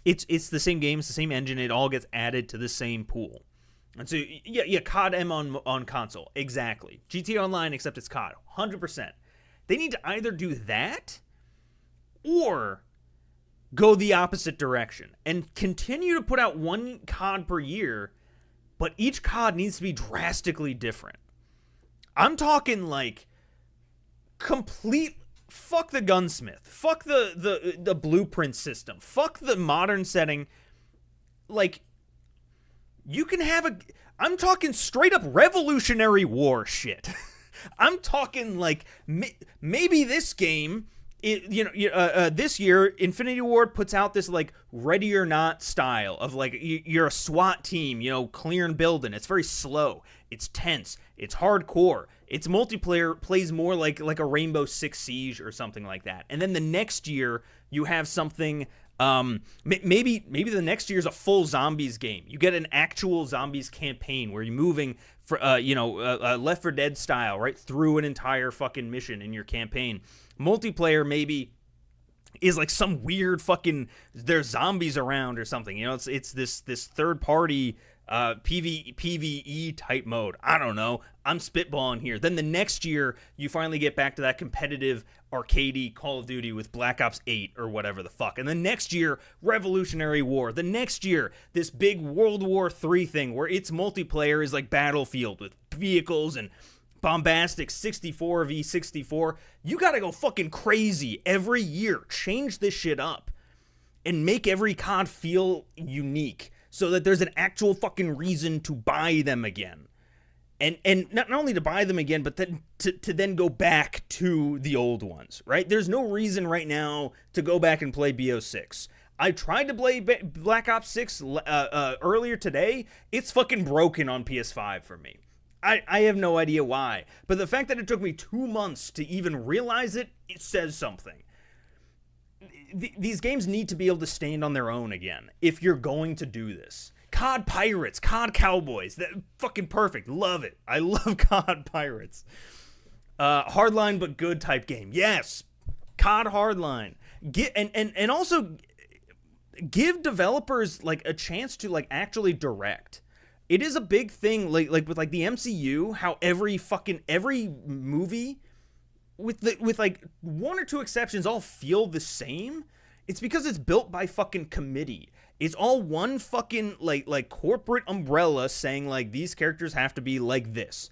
it's the same game, it's the same engine, it all gets added to the same pool. And so, yeah, COD M on console, exactly. GTA Online, except it's COD, 100%. They need to either do that or go the opposite direction and continue to put out one COD per year, but each COD needs to be drastically different. I'm talking like complete fuck the gunsmith, fuck the blueprint system, fuck the modern setting. Like, you can have I'm talking straight up Revolutionary War shit. I'm talking like maybe this game, this year, Infinity Ward puts out this like Ready or Not style of like you're a SWAT team, clearing building. It's very slow. It's tense. It's hardcore. Its multiplayer plays more like a Rainbow Six Siege or something like that. And then the next year you have something. Maybe the next year is a full zombies game. You get an actual zombies campaign where you're moving for Left 4 Dead style right through an entire fucking mission in your campaign. Multiplayer maybe is like some weird fucking there's zombies around or something. It's this third party PvE type mode. I don't know. I'm spitballing here. Then the next year you finally get back to that competitive arcadey Call of Duty with Black Ops 8 or whatever the fuck. And the next year, Revolutionary War. The next year, this big World War III thing where its multiplayer is like Battlefield with vehicles and bombastic 64v64. You gotta go fucking crazy every year. Change this shit up and make every COD feel unique so that there's an actual fucking reason to buy them again. And not only to buy them again, but then to then go back to the old ones, right? There's no reason right now to go back and play BO6. I tried to play Black Ops 6 earlier today. It's fucking broken on PS5 for me. I have no idea why. But the fact that it took me 2 months to even realize it says something. these games need to be able to stand on their own again if you're going to do this. COD Pirates, COD Cowboys, that fucking perfect. Love it. I love COD Pirates. Hardline but good type game. Yes. COD Hardline. And also give developers like a chance to like actually direct. It is a big thing like with like the MCU, how every movie with like one or two exceptions all feel the same. It's because it's built by fucking committee. It's all one fucking like corporate umbrella saying like these characters have to be like this.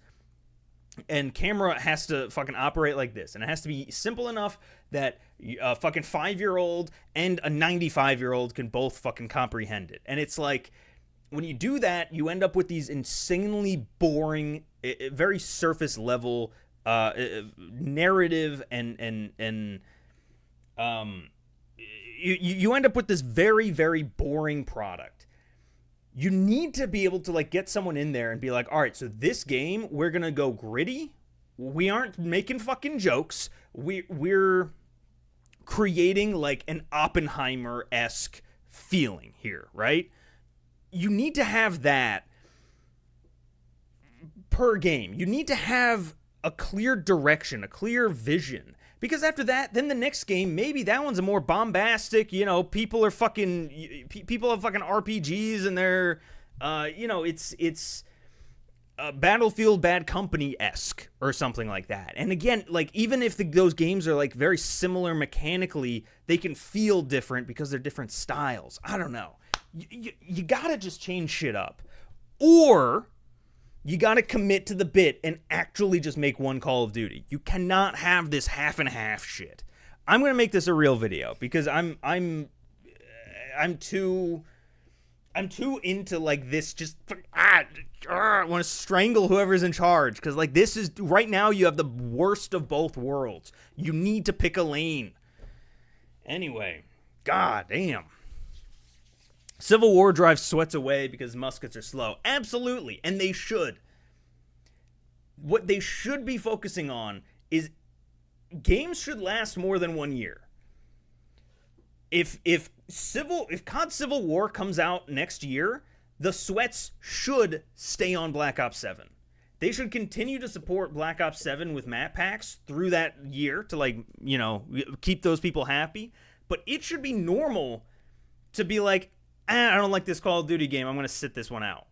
And camera has to fucking operate like this. And it has to be simple enough that a fucking 5-year-old and a 95-year-old can both fucking comprehend it. And it's like, when you do that, you end up with these insanely boring, very surface level narrative and you end up with this very, very boring product. You need to be able to like get someone in there and be like, all right, so this game, we're going to go gritty. We aren't making fucking jokes. We're creating like an Oppenheimer-esque feeling here, right? You need to have that per game. You need to have a clear direction, a clear vision. Because after that, then the next game, maybe that one's a more bombastic, people have fucking RPGs and they're, it's Battlefield Bad Company-esque or something like that. And again, like, even if those games are like very similar mechanically, they can feel different because they're different styles. I don't know. You gotta just change shit up. Or you gotta commit to the bit and actually just make one Call of Duty. You cannot have this half and half shit. I'm gonna make this a real video because I'm too into like this. Just I want to strangle whoever's in charge because like this is right now. You have the worst of both worlds. You need to pick a lane. Anyway, god damn. Civil War drives sweats away because muskets are slow. Absolutely, and they should. What they should be focusing on is games should last more than 1 year. If COD Civil War comes out next year, the sweats should stay on Black Ops 7. They should continue to support Black Ops 7 with map packs through that year to like, keep those people happy. But it should be normal to be like, I don't like this Call of Duty game. I'm going to sit this one out.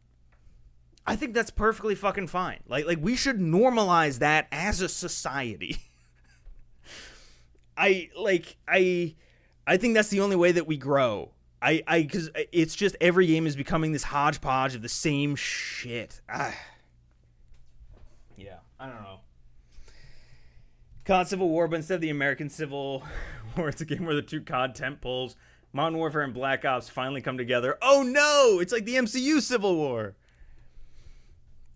I think that's perfectly fucking fine. Like we should normalize that as a society. I think that's the only way that we grow. Because it's just every game is becoming this hodgepodge of the same shit. Yeah, I don't know. COD Civil War, but instead of the American Civil War, it's a game where the two COD tent poles, Modern Warfare and Black Ops, finally come together. Oh no! It's like the MCU Civil War.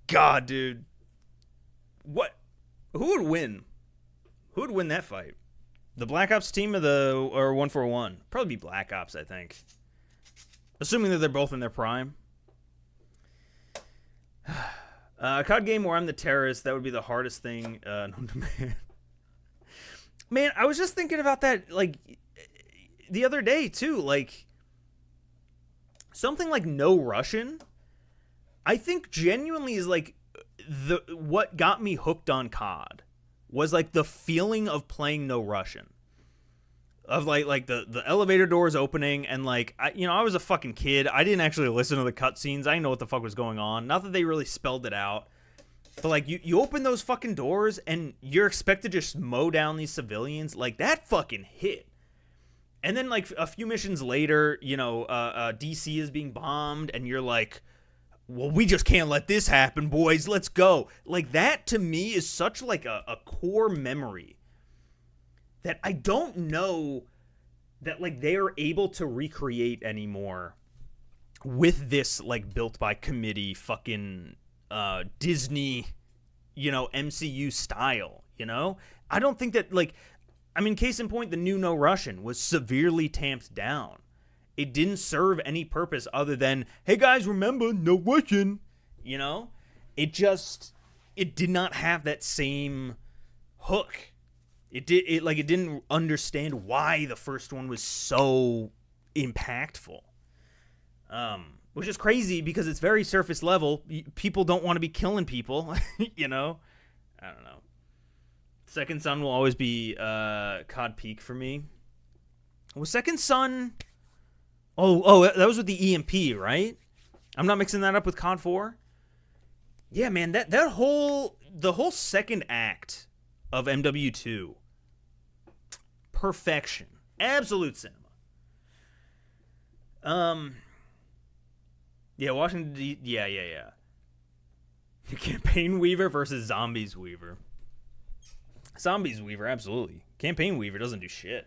God, dude. What? Who would win? Who would win that fight? The Black Ops team or 141? Probably be Black Ops, I think. Assuming that they're both in their prime. A COD game where I'm the terrorist, that would be the hardest thing known to man. Man, I was just thinking about that, like, the other day, too. Like, something like No Russian, I think genuinely is, like, what got me hooked on COD. Was like the feeling of playing No Russian, of like the elevator doors opening and like I was a fucking kid. I didn't actually listen to the cutscenes. I didn't know what the fuck was going on. Not that they really spelled it out, but like you open those fucking doors and you're expected to just mow down these civilians. Like that fucking hit. And then like a few missions later, DC is being bombed and you're like, well, we just can't let this happen, boys. Let's go. Like, that to me is such like a core memory that I don't know that like they are able to recreate anymore with this like built by committee fucking Disney, MCU style, I don't think that like, I mean, case in point, the new No Russian was severely tamped down. It didn't serve any purpose other than, hey guys, remember, no Russian. It did not have that same hook. It didn't understand why the first one was so impactful. Which is crazy because it's very surface level. People don't want to be killing people, you know? I don't know. Second Son will always be COD Peak for me. Was Second Son... Oh, that was with the EMP, right? I'm not mixing that up with COD 4? Yeah, man, the whole second act of MW2, perfection. Absolute cinema. Yeah, Washington, yeah. Campaign Weaver versus Zombies Weaver. Zombies Weaver, absolutely. Campaign Weaver doesn't do shit.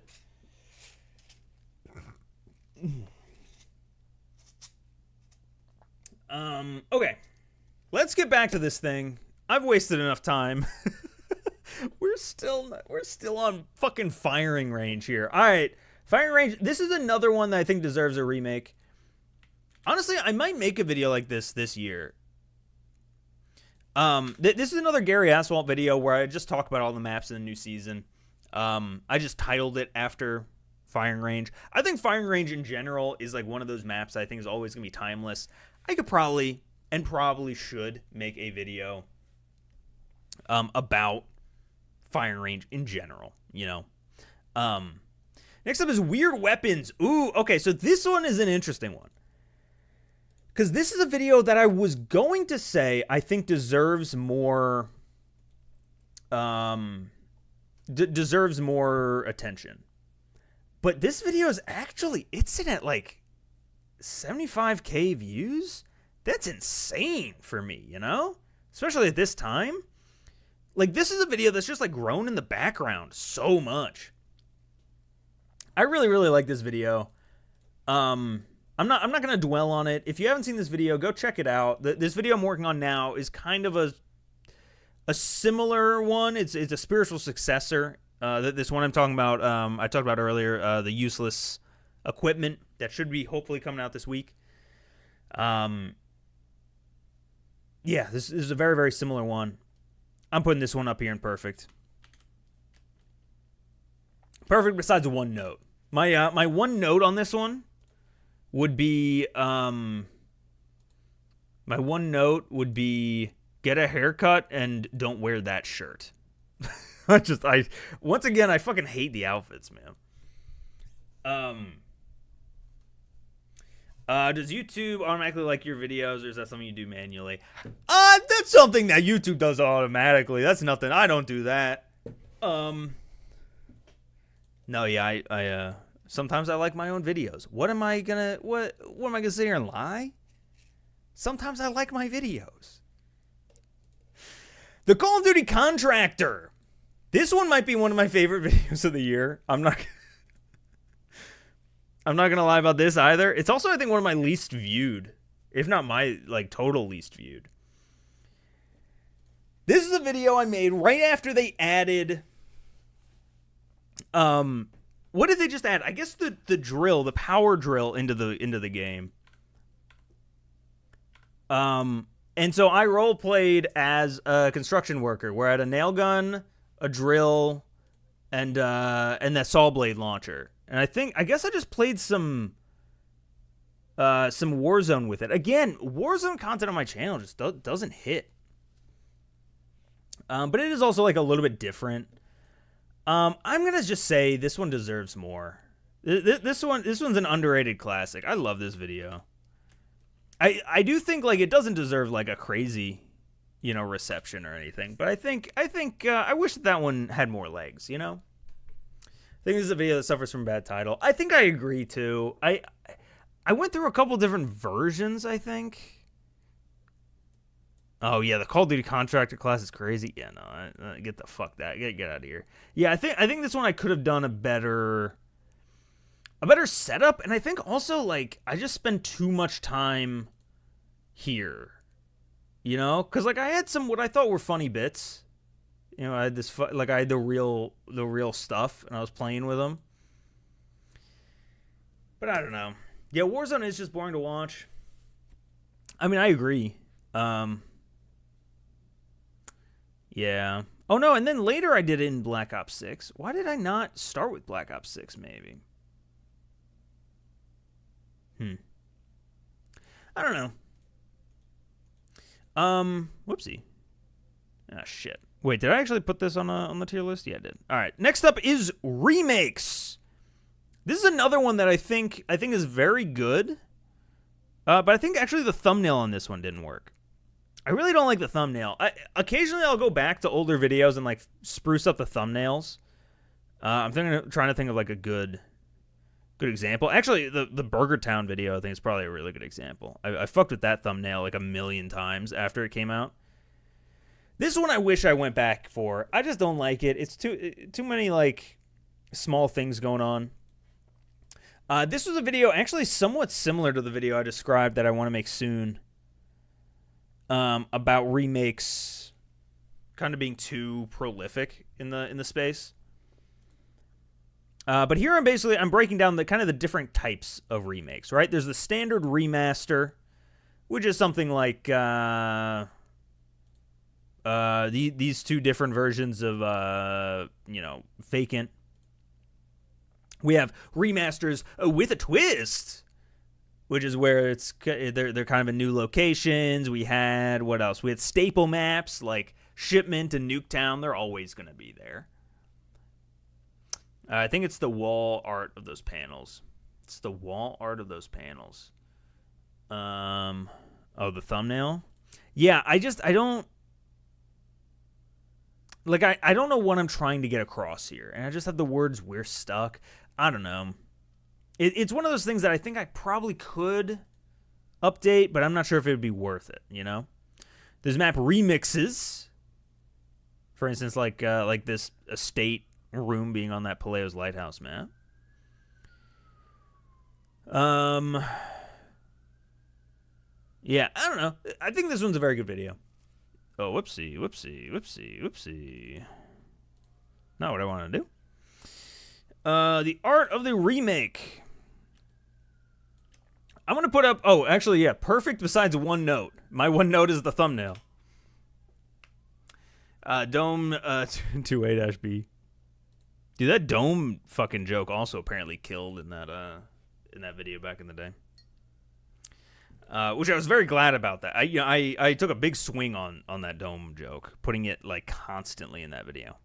Okay. Let's get back to this thing. I've wasted enough time. We're still on fucking Firing Range here. All right. Firing Range, this is another one that I think deserves a remake. Honestly, I might make a video like this year. This is another Gary Asphalt video where I just talk about all the maps in the new season. I just titled it after Firing Range. I think Firing Range in general is like one of those maps that I think is always going to be timeless. I could probably should make a video about Firing Range in general, you know. Next up is Weird Weapons. Ooh, okay, so this one is an interesting one. Because this is a video that I was going to say I think deserves more deserves more attention. But this video is actually, it's in at like 75K views. That's insane for me, you know? Especially at this time. Like, this is a video that's just like grown in the background so much. I really, really like this video. I'm not going to dwell on it. If you haven't seen this video, go check it out. This video I'm working on now is kind of a similar one. It's a spiritual successor. This one I'm talking about, I talked about earlier, the useless equipment that should be hopefully coming out this week. Yeah, this is a very, very similar one. I'm putting this one up here in perfect. Perfect besides one note. My one note on this one would be get a haircut and don't wear that shirt. Once again, I fucking hate the outfits, man. Does YouTube automatically like your videos, or is that something you do manually? That's something that YouTube does automatically. That's nothing. I don't do that. No, yeah, I sometimes I like my own videos. What am I gonna sit here and lie? Sometimes I like my videos. The Call of Duty Contractor. This one might be one of my favorite videos of the year. I'm not gonna lie about this either. It's also, I think, one of my least viewed, if not my like total least viewed. This is a video I made right after they added. What did they just add? I guess the drill, the power drill into the game. And so I role played as a construction worker, where I had a nail gun, a drill, and that saw blade launcher. And I guess I just played some Warzone with it. Again, Warzone content on my channel just doesn't hit. But it is also like a little bit different. I'm gonna just say this one deserves more. This one's an underrated classic. I love this video. I do think like it doesn't deserve like a crazy, you know, reception or anything. But I think I wish that one had more legs. You know. I think this is a video that suffers from bad title. I think I agree too. I went through a couple different versions, I think. Oh yeah, the Call of Duty Contractor class is crazy. Yeah, no, get the fuck that. Get out of here. Yeah, I think this one I could have done a better setup, and I think also like I just spend too much time here. You know, cuz like I had some what I thought were funny bits. You know, I had this I had the real stuff, and I was playing with them. But I don't know. Yeah, Warzone is just boring to watch. I mean, I agree. Yeah, Oh, no, and then later I did it in Black Ops 6. Why did I not start with Black Ops 6, maybe? I don't know. Whoopsie. Ah, shit. Wait, did I actually put this on the tier list? Yeah, I did. All right. Next up is remakes. This is another one that I think is very good. But I think actually the thumbnail on this one didn't work. I really don't like the thumbnail. Occasionally I'll go back to older videos and like spruce up the thumbnails. I'm trying to think of like a good example. Actually, the Burger Town video I think is probably a really good example. I fucked with that thumbnail like a million times after it came out. This one I wish I went back for. I just don't like it. It's too many like small things going on. This was a video actually somewhat similar to the video I described that I want to make soon. About remakes kind of being too prolific in the space. But here I'm breaking down the kind of the different types of remakes, right? There's the standard remaster, which is something like these two different versions of Vacant. We have remasters with a twist, which is where they're kind of in new locations. We had what else? We had staple maps like Shipment and Nuketown. They're always going to be there. I think it's the wall art of those panels. It's the wall art of those panels. Oh, the thumbnail? Yeah, I don't... Like, I don't know what I'm trying to get across here. And I just have the words, "we're stuck." I don't know. It's one of those things that I think I probably could update, but I'm not sure if it would be worth it, you know? There's map remixes. For instance, like this estate room being on that Paleo's Lighthouse map. Yeah, I don't know. I think this one's a very good video. Oh, whoopsie. Not what I wanted to do. The art of the remake. I'm going to put up... Oh, actually, yeah. Perfect besides one note. My one note is the thumbnail. Dome 2A-B. Dude, that dome fucking joke also apparently killed in that video back in the day. Which I was very glad about that. I took a big swing on that dome joke, putting it like constantly in that video.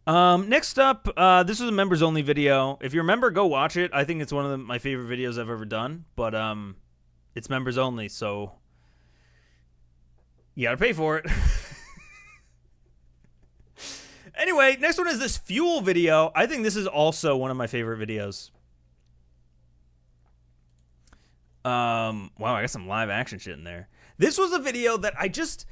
Next up, this was a members only video. If you remember, go watch it. I think it's one of my favorite videos I've ever done, but it's members only, so you gotta pay for it. Anyway, next one is this fuel video. I think this is also one of my favorite videos. Wow, I got some live action shit in there. This was a video that I just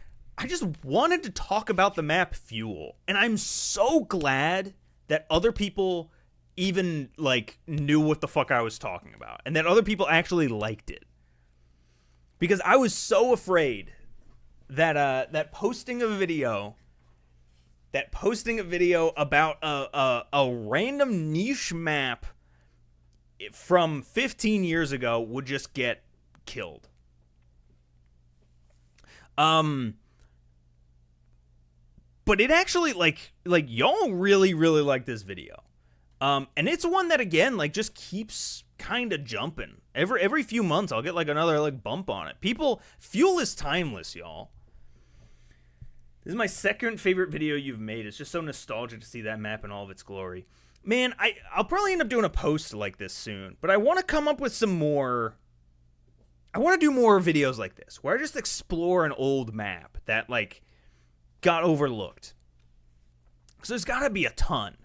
wanted to talk about the map Fuel, and I'm so glad that other people even like knew what the fuck I was talking about, and that other people actually liked it. Because I was so afraid that posting a video about a random niche map from 15 years ago would just get killed. But it actually like y'all really like this video. And it's one that again like just keeps kind of jumping. Every few months I'll get like another like bump on it. Fuel is timeless, y'all. This is my second favorite video you've made. It's just so nostalgic to see that map in all of its glory. Man, I'll probably end up doing a post like this soon, but I want to come up with some more... I want to do more videos like this, where I just explore an old map that, like, got overlooked. Because there's got to be a ton.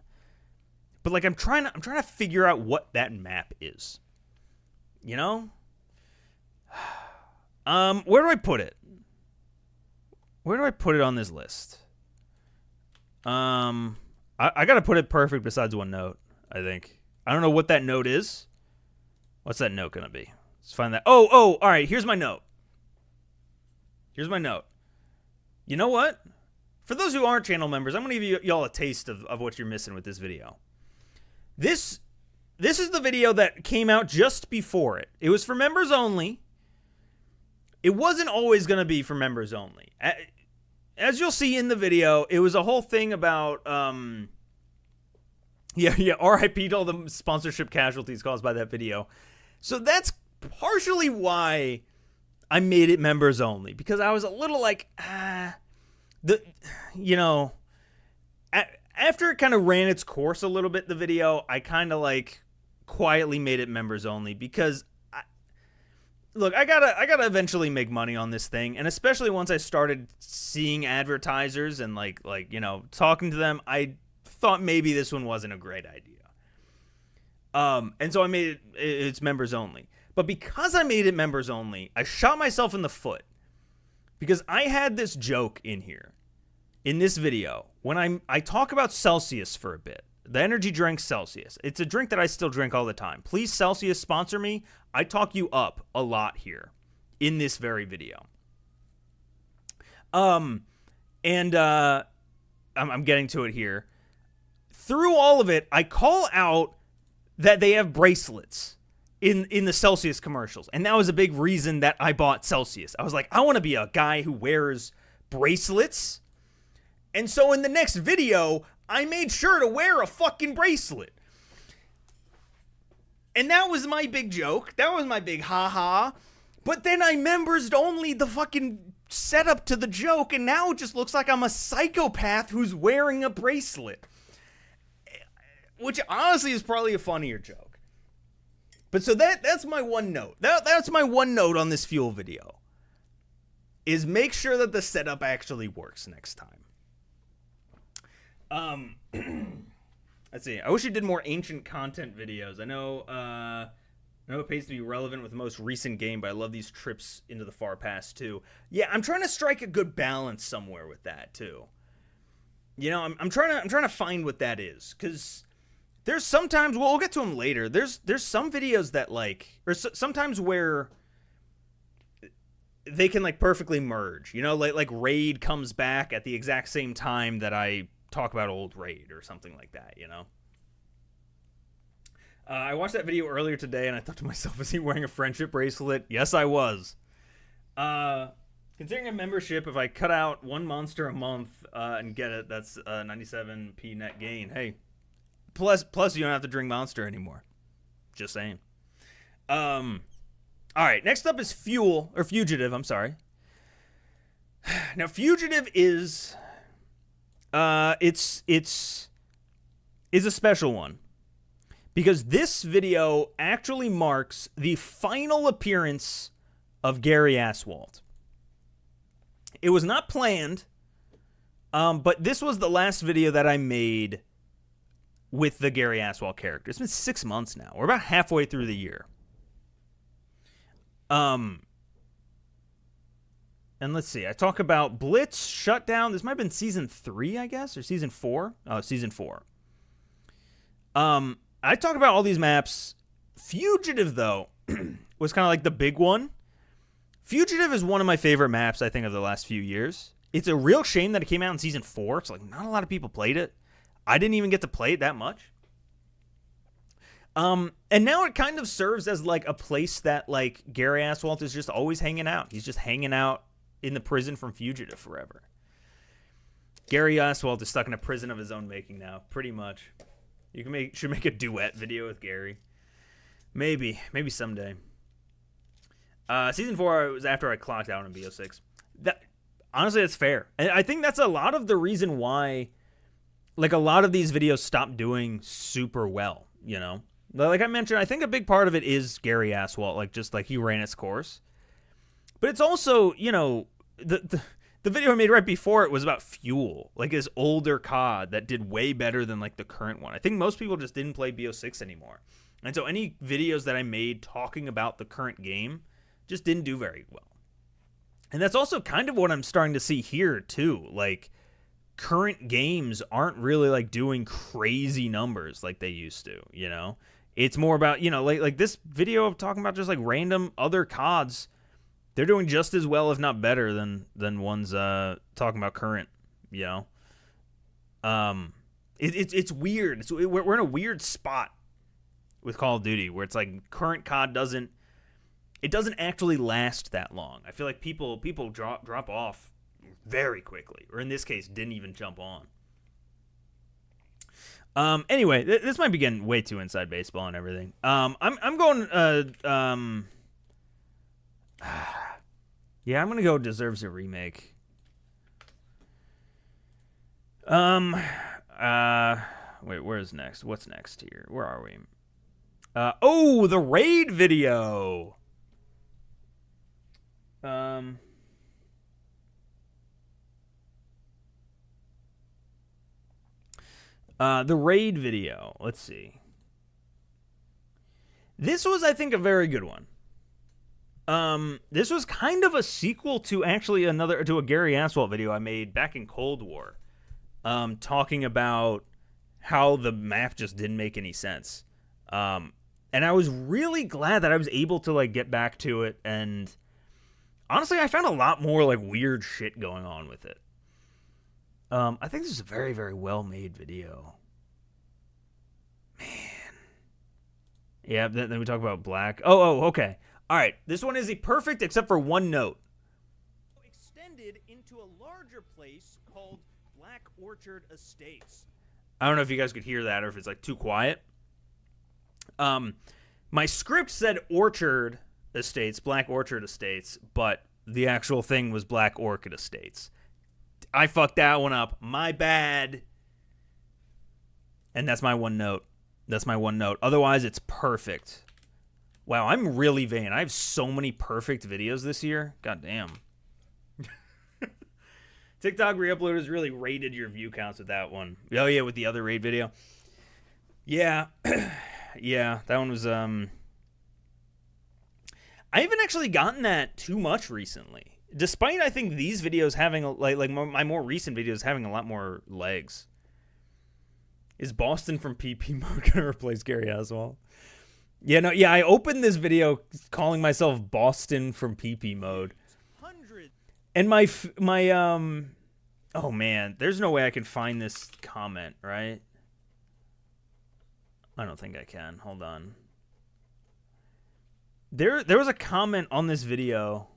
But, like, I'm trying to figure out what that map is. You know? Where do I put it? Where do I put it on this list? I gotta put it perfect besides one note, I think. I don't know what that note is. What's that note gonna be? Let's find that. Oh, all right, here's my note. Here's my note. You know what? For those who aren't channel members, I'm gonna give y'all a taste of what you're missing with this video. This is the video that came out just before it. It was for members only. It wasn't always gonna be for members only. as you'll see in the video, it was a whole thing about, RIP to all the sponsorship casualties caused by that video. So that's partially why I made it members only, because I was a little like, after it kind of ran its course a little bit, the video, I kind of like quietly made it members only because I gotta eventually make money on this thing, and especially once I started seeing advertisers and like talking to them, I thought maybe this one wasn't a great idea. And so I made it's members only. But because I made it members only, I shot myself in the foot because I had this joke in here in this video when I talk about Celsius for a bit. The energy drink Celsius. It's a drink that I still drink all the time. Please, Celsius, sponsor me. I talk you up a lot here in this very video. I'm getting to it here. Through all of it, I call out that they have bracelets in the Celsius commercials. And that was a big reason that I bought Celsius. I was like, I want to be a guy who wears bracelets. And so in the next video, I made sure to wear a fucking bracelet. And that was my big joke. That was my big ha-ha. But then I members only the fucking setup to the joke, and now it just looks like I'm a psychopath who's wearing a bracelet. Which honestly is probably a funnier joke. But so that's my one note. That's my one note on this fuel video. Is make sure that the setup actually works next time. Let's see. I wish you did more ancient content videos. I know it pays to be relevant with the most recent game, but I love these trips into the far past too. Yeah, I'm trying to strike a good balance somewhere with that too. You know, I'm trying to find what that is, because there's sometimes, well, we'll get to them later. There's some videos that sometimes where they can like perfectly merge. You know, like Raid comes back at the exact same time that I talk about old Raid or something like that, you know? I watched that video earlier today and I thought to myself, is he wearing a friendship bracelet? Yes, I was. Considering a membership, if I cut out one monster a month and get it, that's 97p net gain. Hey, plus you don't have to drink Monster anymore. Just saying. All right, next up is Fugitive, I'm sorry. Now, Fugitive is... it's a special one because this video actually marks the final appearance of Gary Aswalt. It was not planned, but this was the last video that I made with the Gary Aswalt character. It's been 6 months now. We're about halfway through the year. And let's see, I talk about Blitz, Shutdown. This might have been Season 3, I guess, or Season 4. Oh, Season 4. I talk about all these maps. Fugitive, though, was kind of like the big one. Fugitive is one of my favorite maps, I think, of the last few years. It's a real shame that it came out in Season 4. It's like not a lot of people played it. I didn't even get to play it that much. And now it kind of serves as like a place that like Gary Aswalt is just always hanging out. He's just hanging out in the prison from Fugitive forever. Gary Aswalt is stuck in a prison of his own making now, pretty much. You should make a duet video with Gary. Maybe someday. Season 4 was after I clocked out in BO6. Honestly, that's fair. And I think that's a lot of the reason why like a lot of these videos stopped doing super well, you know? Like I mentioned, I think a big part of it is Gary Aswalt, like just like he ran its course. But it's also, you know, the video I made right before it was about Fuel, like his older COD that did way better than like the current one. I think most people just didn't play BO6 anymore. And so any videos that I made talking about the current game just didn't do very well. And that's also kind of what I'm starting to see here too. Like current games aren't really like doing crazy numbers like they used to, you know? It's more about, you know, like this video of talking about just like random other CODs. They're doing just as well, if not better, than ones talking about current, you know? It's weird. We're in a weird spot with Call of Duty where it's like current COD doesn't actually last that long. I feel like people drop off very quickly, or in this case, didn't even jump on. Anyway, this might be getting way too inside baseball and everything. I'm going. Yeah, I'm gonna go. Deserves a remake. Wait, where's next? What's next here? Where are we? Oh, the raid video. The raid video. Let's see. This was, I think, a very good one. This was kind of a sequel to actually to a Gary Aswalt video I made back in Cold War, talking about how the map just didn't make any sense. And I was really glad that I was able to like get back to it, and honestly, I found a lot more like weird shit going on with it. I think this is a very, very well-made video. Man. Yeah, then we talk about black. Oh, okay. All right, this one is a perfect except for one note. Extended into a larger place called Black Orchard Estates. I don't know if you guys could hear that or if it's like too quiet. My script said Orchard Estates, Black Orchard Estates, but the actual thing was Black Orchid Estates. I fucked that one up. My bad. And that's my one note. Otherwise, it's perfect. Wow, I'm really vain. I have so many perfect videos this year. God damn. TikTok re-uploaders really rated your view counts with that one. Oh, yeah, with the other raid video. Yeah. Yeah, that one was... I haven't actually gotten that too much recently. Despite, I think, these videos having, like my more recent videos having a lot more legs. Is Boston from PP mode going to replace Gary Aswalt? Yeah, I opened this video calling myself Boston from PP mode. And oh man, there's no way I can find this comment, right? I don't think I can. Hold on. There was a comment on this video.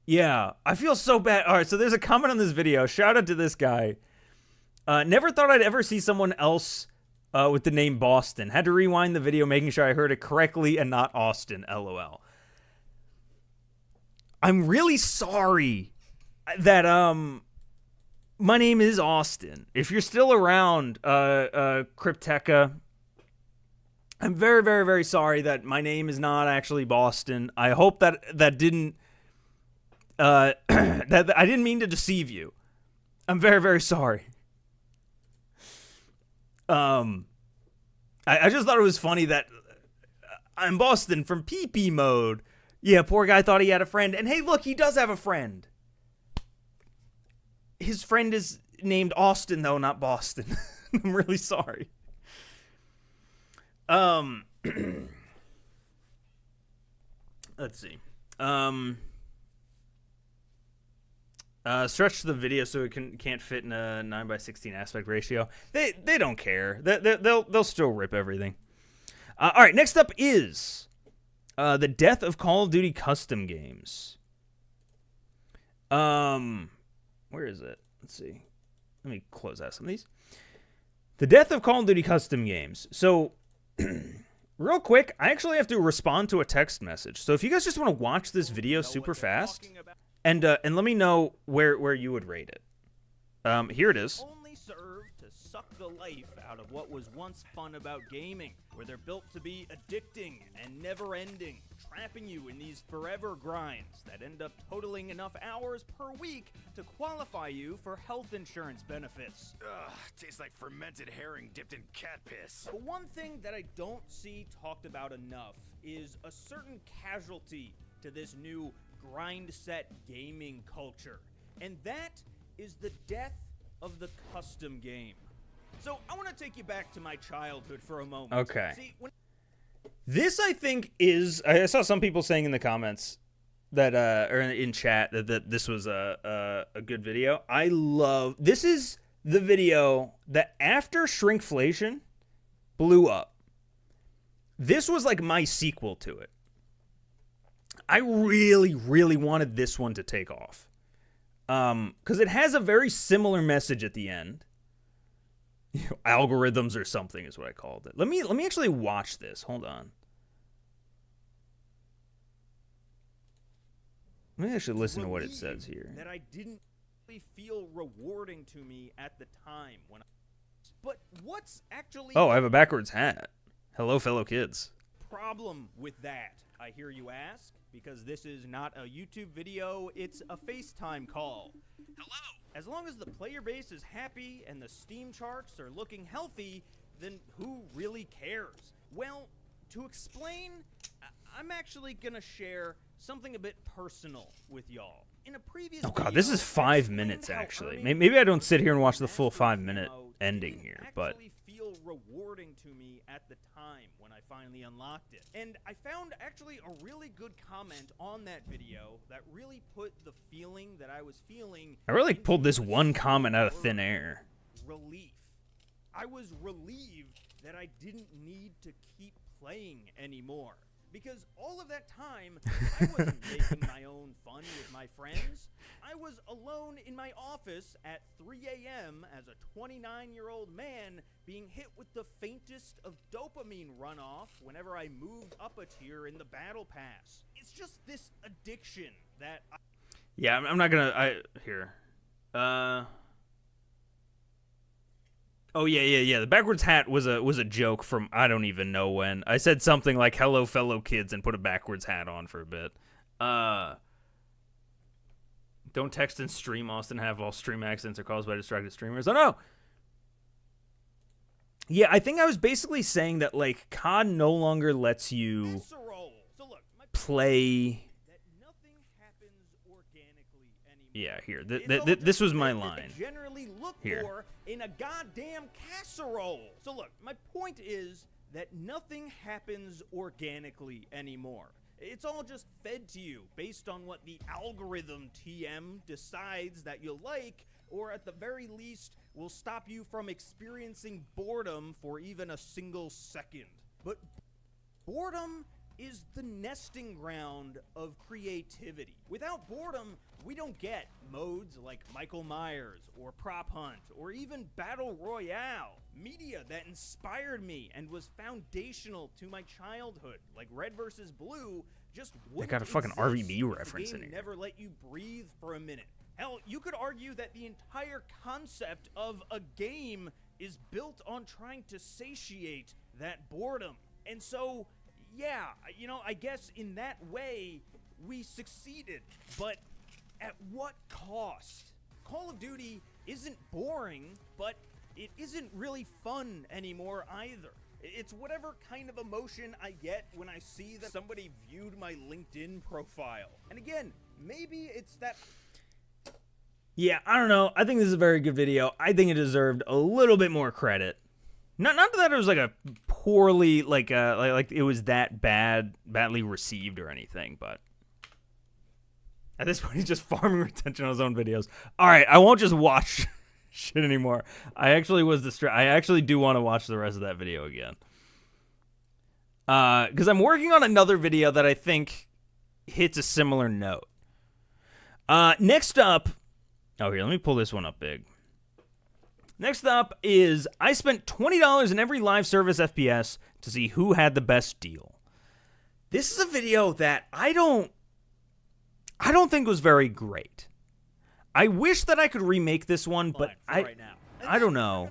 Yeah, I feel so bad. All right, so there's a comment on this video. Shout out to this guy. Never thought I'd ever see someone else with the name Boston. Had to rewind the video, making sure I heard it correctly and not Austin. LOL. I'm really sorry that my name is Austin. If you're still around, Crypteca, I'm very, very, very sorry that my name is not actually Boston. I hope that didn't that I didn't mean to deceive you. I'm very, very sorry. I just thought it was funny that I'm Boston from PP mode. Yeah, poor guy thought he had a friend. And hey, look, he does have a friend. His friend is named Austin, though, not Boston. I'm really sorry. Let's see. Stretch the video so it can't fit in a 9:16 aspect ratio. They don't care. They'll still rip everything. All right, next up is the death of Call of Duty custom games. Where is it? Let's see. Let me close out some of these. The death of Call of Duty custom games. So, real quick, I actually have to respond to a text message. So if you guys just want to watch this video super fast, and let me know where you would rate it. Here it is. Only serve to suck the life out of what was once fun about gaming, where they're built to be addicting and never-ending, trapping you in these forever grinds that end up totaling enough hours per week to qualify you for health insurance benefits. Ugh, tastes like fermented herring dipped in cat piss. But one thing that I don't see talked about enough is a certain casualty to this new grind set gaming culture, and that is the death of the custom game. So I want to take you back to my childhood for a moment. Okay. See, This, I think, is... I saw some people saying in the comments that, or in chat, that this was a good video. I love... This is the video that after Shrinkflation blew up. This was like my sequel to it. I really, really wanted this one to take off. Because it has a very similar message at the end. Algorithms or something is what I called it. Let me actually watch this. Hold on. Let me actually listen to what it says here. That I didn't really feel rewarding to me at the time when but what's actually Oh, I have a backwards hat. Hello, fellow kids. Problem with that, I hear you ask, because this is not a YouTube video, it's a FaceTime call. Hello. As long as the player base is happy and the Steam charts are looking healthy, then who really cares? Well, to explain, I'm actually gonna share something a bit personal with y'all. In a previous Oh god, video, this is 5 minutes actually. Maybe I don't sit here and watch the full 5-minute ending here, but actually feel rewarding to me at the time when I finally unlocked it. And I found actually a really good comment on that video that really put the feeling that I was feeling. I really pulled this one comment out of thin air. Relief. I was relieved that I didn't need to keep playing anymore. Because all of that time, I wasn't making my own fun with my friends. I was alone in my office at 3 a.m. as a 29-year-old man being hit with the faintest of dopamine runoff whenever I moved up a tier in the battle pass. It's just this addiction that Yeah, I'm not gonna. Here. Oh yeah. The backwards hat was a joke from I don't even know when. I said something like "Hello, fellow kids" and put a backwards hat on for a bit. Don't text and stream, Austin. Have all stream accidents are caused by distracted streamers. Oh no. Yeah, I think I was basically saying that like COD no longer lets you play. Yeah, here. This was my line. Generally look here. For in a goddamn casserole. So look, my point is that nothing happens organically anymore. It's all just fed to you based on what the algorithm TM decides that you'll like, or at the very least will stop you from experiencing boredom for even a single second. But boredom is the nesting ground of creativity. Without boredom, we don't get modes like Michael Myers or Prop Hunt or even Battle Royale. Media that inspired me and was foundational to my childhood, like Red vs. Blue, just wouldn't got a fucking exist RVB if reference the in game here. never let you breathe for a minute. Hell, you could argue that the entire concept of a game is built on trying to satiate that boredom. And so, yeah, you know, I guess in that way, we succeeded. But at what cost? Call of Duty isn't boring, but it isn't really fun anymore either. It's whatever kind of emotion I get when I see that somebody viewed my LinkedIn profile. And again, maybe it's that... Yeah, I don't know. I think this is a very good video. I think it deserved a little bit more credit. Not that it was like a poorly, like it was that badly received or anything, but at this point he's just farming retention on his own videos. All right, I won't just watch shit anymore. I actually do want to watch the rest of that video again. Because I'm working on another video that I think hits a similar note. Next up, oh here, let me pull this one up big. Next up is I spent $20 in every live service FPS to see who had the best deal. This is a video that I don't think was very great. I wish that I could remake this one, but I don't know.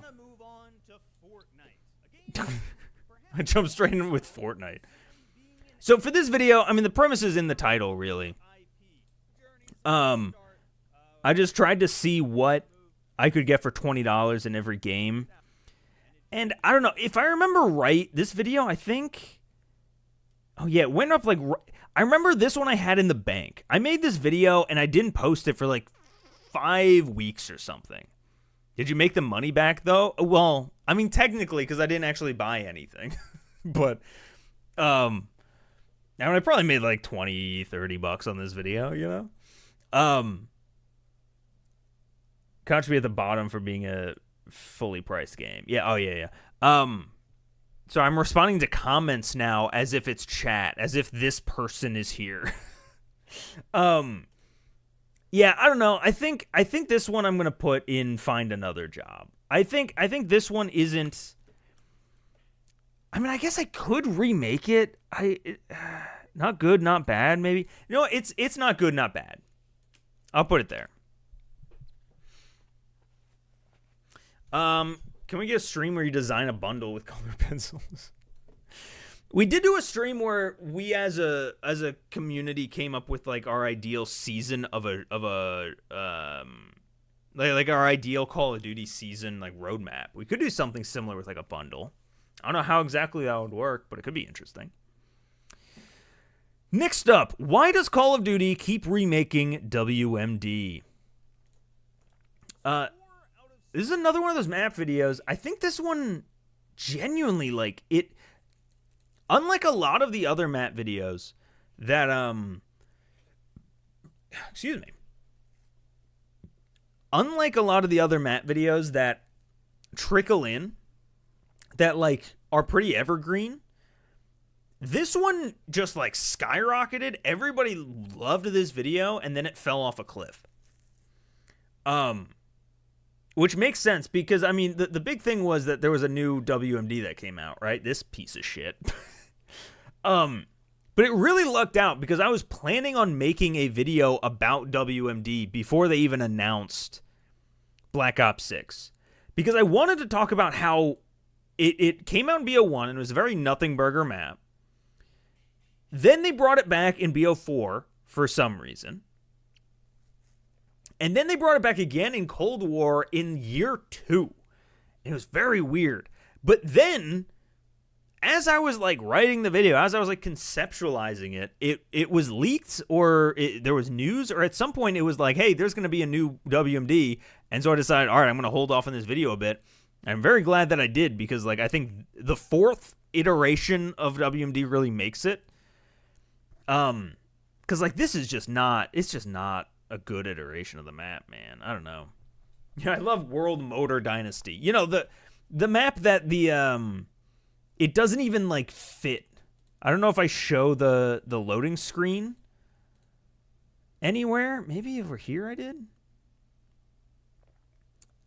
I jumped straight in with Fortnite. So for this video, I mean the premise is in the title really. I just tried to see what I could get for $20 in every game. And I don't know, if I remember right, this video, I think... Oh yeah, it went up like... I remember this one I had in the bank. I made this video and I didn't post it for like 5 weeks or something. Did you make the money back though? Well, I mean technically because I didn't actually buy anything. But, I mean, I probably made like 20, 30 bucks on this video, you know? Contra be at the bottom for being a fully priced game. Yeah, oh yeah. So I'm responding to comments now as if it's chat, as if this person is here. Yeah, I don't know. I think this one I'm gonna put in find another job. I think this one isn't. I mean, I guess I could remake it. Not good, not bad. Maybe it's not good, not bad. I'll put it there. Can we get a stream where you design a bundle with colored pencils? We did do a stream where we as a community came up with like our ideal season of a like our ideal Call of Duty season like roadmap. We could do something similar with like a bundle. I don't know how exactly that would work, but it could be interesting. Next up, why does Call of Duty keep remaking WMD? This is another one of those map videos. I think this one genuinely like it. Unlike a lot of the other map videos that, excuse me. Unlike a lot of the other map videos that trickle in, that, like, are pretty evergreen, this one just, like, skyrocketed. Everybody loved this video, and then it fell off a cliff. Which makes sense, because, I mean, the big thing was that there was a new WMD that came out, right? This piece of shit. But it really lucked out because I was planning on making a video about WMD before they even announced Black Ops 6. Because I wanted to talk about how it came out in BO1 and it was a very nothing burger map. Then they brought it back in BO4 for some reason. And then they brought it back again in Cold War in year 2. It was very weird. But then, as I was like writing the video, as I was like conceptualizing it, it was leaked or there was news, or at some point it was like, hey, there's going to be a new WMD. And so I decided, all right, I'm going to hold off on this video a bit. And I'm very glad that I did, because like I think the 4th iteration of WMD really makes it. Because like this is just not, it's just not a good iteration of the map, man. I don't know. Yeah, I love World Motor Dynasty. You know, the map that it doesn't even like fit. I don't know if I show the loading screen anywhere. Maybe over here I did.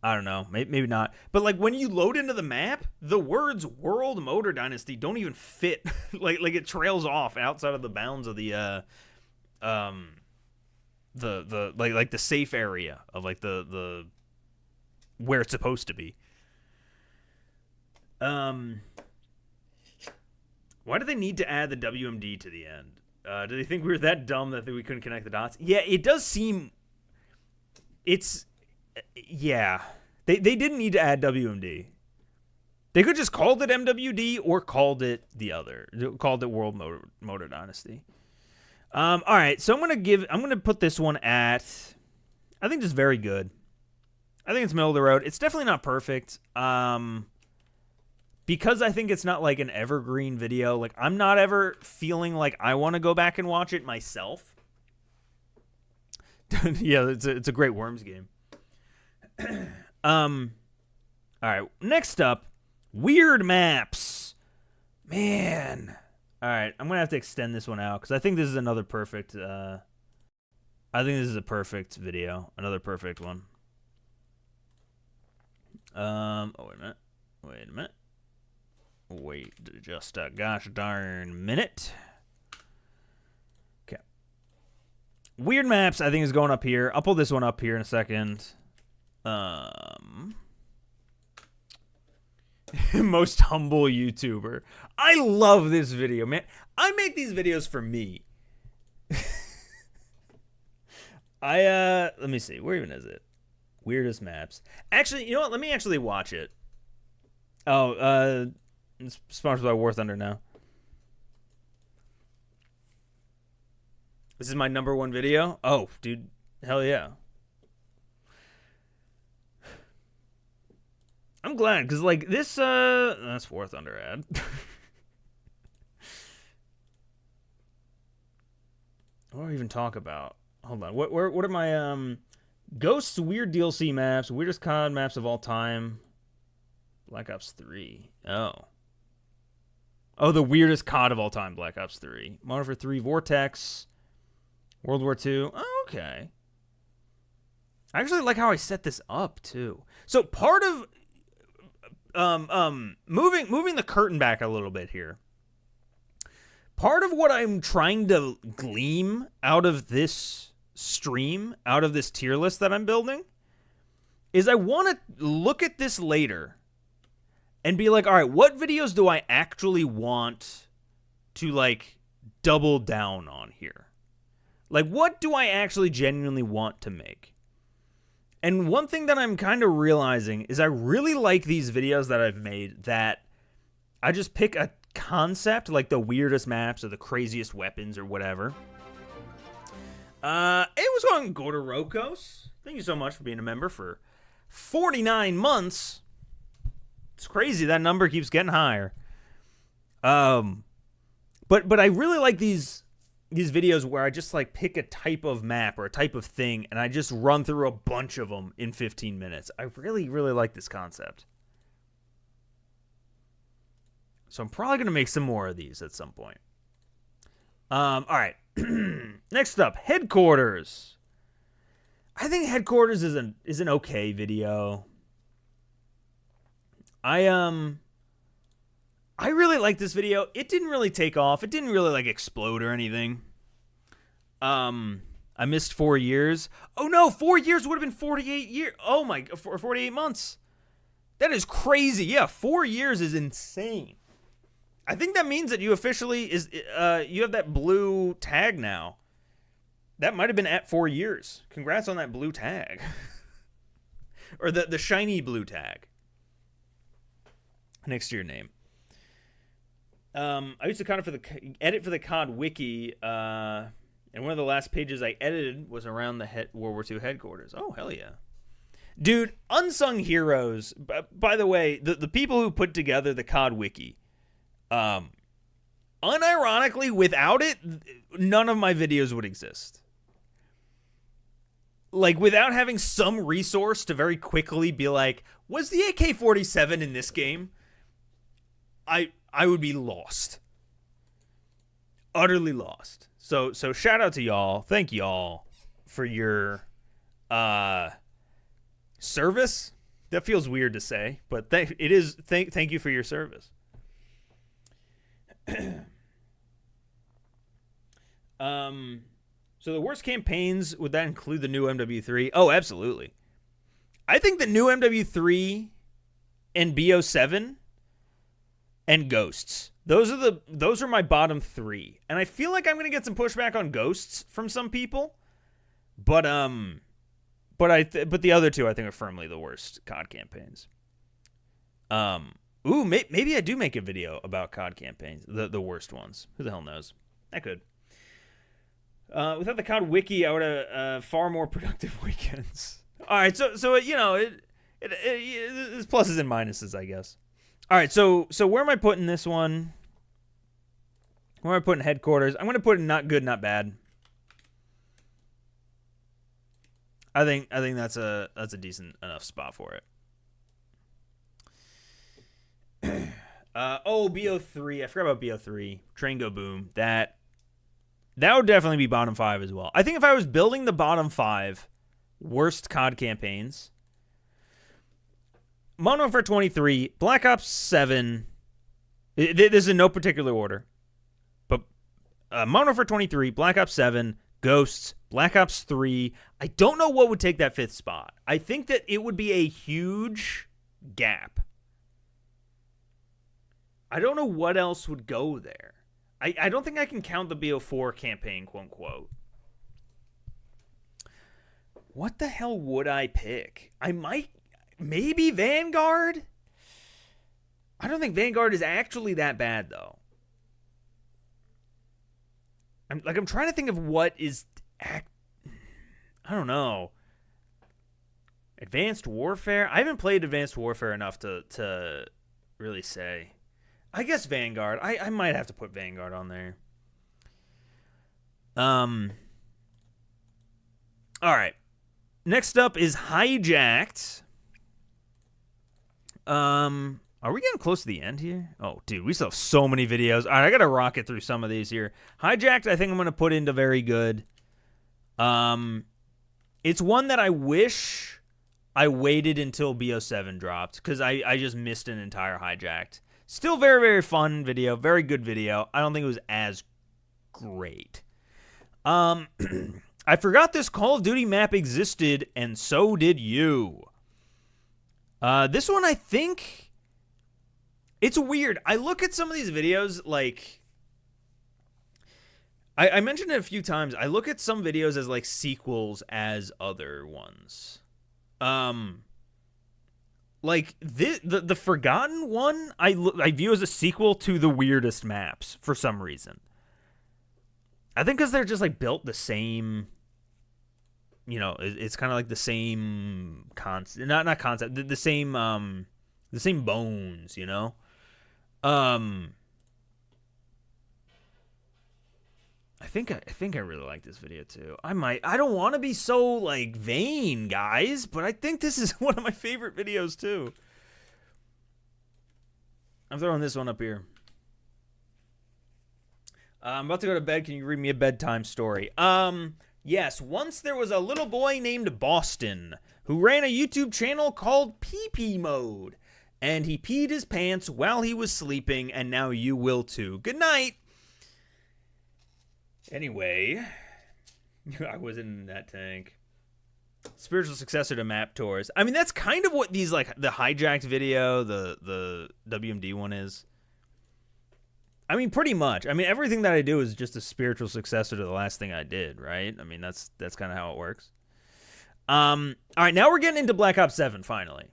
I don't know. Maybe not. But like when you load into the map, the words World Motor Dynasty don't even fit. like it trails off outside of the bounds of the like the safe area of like the where it's supposed to be. Why do they need to add the WMD to the end? Do they think we were that dumb that we couldn't connect the dots? Yeah, it does seem. Yeah. They didn't need to add WMD. They could just called it MWD or called it the other. Called it World Motor Dynasty. All right, so I'm gonna put this one at, I think just very good. I think it's middle of the road. It's definitely not perfect. Because I think it's not like an evergreen video. Like I'm not ever feeling like I want to go back and watch it myself. Yeah, it's a great Worms game. All right, next up, weird maps. Man. All right, I'm going to have to extend this one out because I think this is another perfect, I think this is a perfect video. Another perfect one. Oh, wait a minute. Wait just a gosh darn minute. Okay. Weird maps, I think, is going up here. I'll pull this one up here in a second. Most humble YouTuber. I love this video, man. I make these videos for me. Let me see. Where even is it? Weirdest maps. Actually, you know what? Let me actually watch it. Oh, it's sponsored by War Thunder now. This is my #1 video? Oh, dude. Hell yeah. I'm glad, because, like, this, that's War Thunder ad. What do I even talk about? Hold on. What are my, Ghosts, weird DLC maps, weirdest COD maps of all time. Black Ops 3. Oh, the weirdest COD of all time, Black Ops 3. Modern Warfare 3, Vortex. World War II. Oh, okay. I actually like how I set this up too. So part of moving the curtain back a little bit here. Part of what I'm trying to glean out of this stream, out of this tier list that I'm building, is I want to look at this later and be like, all right, what videos do I actually want to like double down on here? Like, what do I actually genuinely want to make? And one thing that I'm kind of realizing is I really like these videos that I've made that I just pick a concept, like the weirdest maps or the craziest weapons or whatever. It was on Gordorokos. Thank you so much for being a member for 49 months. It's crazy. That number keeps getting higher. But I really like these videos where I just like pick a type of map or a type of thing and I just run through a bunch of them in 15 minutes. I really, really like this concept. So I'm probably going to make some more of these at some point. All right. Next up, Headquarters. I think Headquarters is an okay video. I really like this video. It didn't really take off. It didn't really like explode or anything. I missed 4 years. Oh no, 4 years would have been 48 years. Oh my, 48 months. That is crazy. Yeah, 4 years is insane. I think that means that you officially you have that blue tag now. That might have been at 4 years. Congrats on that blue tag. Or the shiny blue tag next to your name. I used to edit for the COD wiki, and one of the last pages I edited was around the World War II headquarters. Oh, hell yeah. Dude, unsung heroes. By the way, the people who put together the COD wiki, unironically, without it, none of my videos would exist. Like, without having some resource to very quickly be like, was the AK-47 in this game? I would be lost. Utterly lost. So shout out to y'all. Thank y'all for your service. That feels weird to say, but it is. Thank you for your service. So the worst campaigns, would that include the new MW3? Oh, absolutely. I think the new MW3 and BO7 and Ghosts. Those are my bottom three. And I feel like I'm going to get some pushback on Ghosts from some people. But the other two I think are firmly the worst COD campaigns. Maybe I do make a video about COD campaigns, the worst ones. Who the hell knows? I could. Without the COD wiki, I would have far more productive weekends. All right, so you know, it's pluses and minuses, I guess. All right, so where am I putting this one? Where am I putting Headquarters? I'm going to put it not good, not bad. I think that's a decent enough spot for it. BO3. I forgot about BO3. Train Go Boom. That would definitely be bottom 5 as well. I think if I was building the bottom 5 worst COD campaigns, Modern Warfare 23, Black Ops 7, this is in no particular order, but Modern Warfare 23, Black Ops 7, Ghosts, Black Ops 3. I don't know what would take that 5th spot. I think that it would be a huge gap. I don't know what else would go there. I don't think I can count the BO4 campaign, quote unquote. What the hell would I pick? Maybe Vanguard? I don't think Vanguard is actually that bad, though. I'm trying to think of what is... I don't know. Advanced Warfare? I haven't played Advanced Warfare enough to really say. I guess Vanguard. I might have to put Vanguard on there. All right. Next up is Hijacked. Are we getting close to the end here? Oh, dude, we still have so many videos. All right, I got to rocket through some of these here. Hijacked, I think I'm going to put into very good. It's one that I wish I waited until BO7 dropped, because I just missed an entire Hijacked. Still very, very fun video, very good video. I don't think it was as great. I forgot this Call of Duty map existed, and so did you. This one, I think, it's weird. I look at some of these videos, like, I mentioned it a few times. I look at some videos as, like, sequels as other ones. Like, the Forgotten one, I view as a sequel to the weirdest maps, for some reason. I think because they're just, like, built the same... You know, it's kind of like the same concept, not concept, the same bones, you know. I think I really like this video too. I don't want to be so like vain, guys, but I think this is one of my favorite videos too. I'm throwing this one up here. I'm about to go to bed. Can you read me a bedtime story? Yes, once there was a little boy named Boston who ran a YouTube channel called Pee-Pee Mode, and he peed his pants while he was sleeping, and now you will too. Good night. Anyway, I was in that tank. Spiritual successor to Map Tours. I mean, that's kind of what these, like, the Hijacked video, the WMD one is. I mean, pretty much. I mean, everything that I do is just a spiritual successor to the last thing I did, right? I mean, that's kind of how it works. All right, now we're getting into Black Ops 7, finally.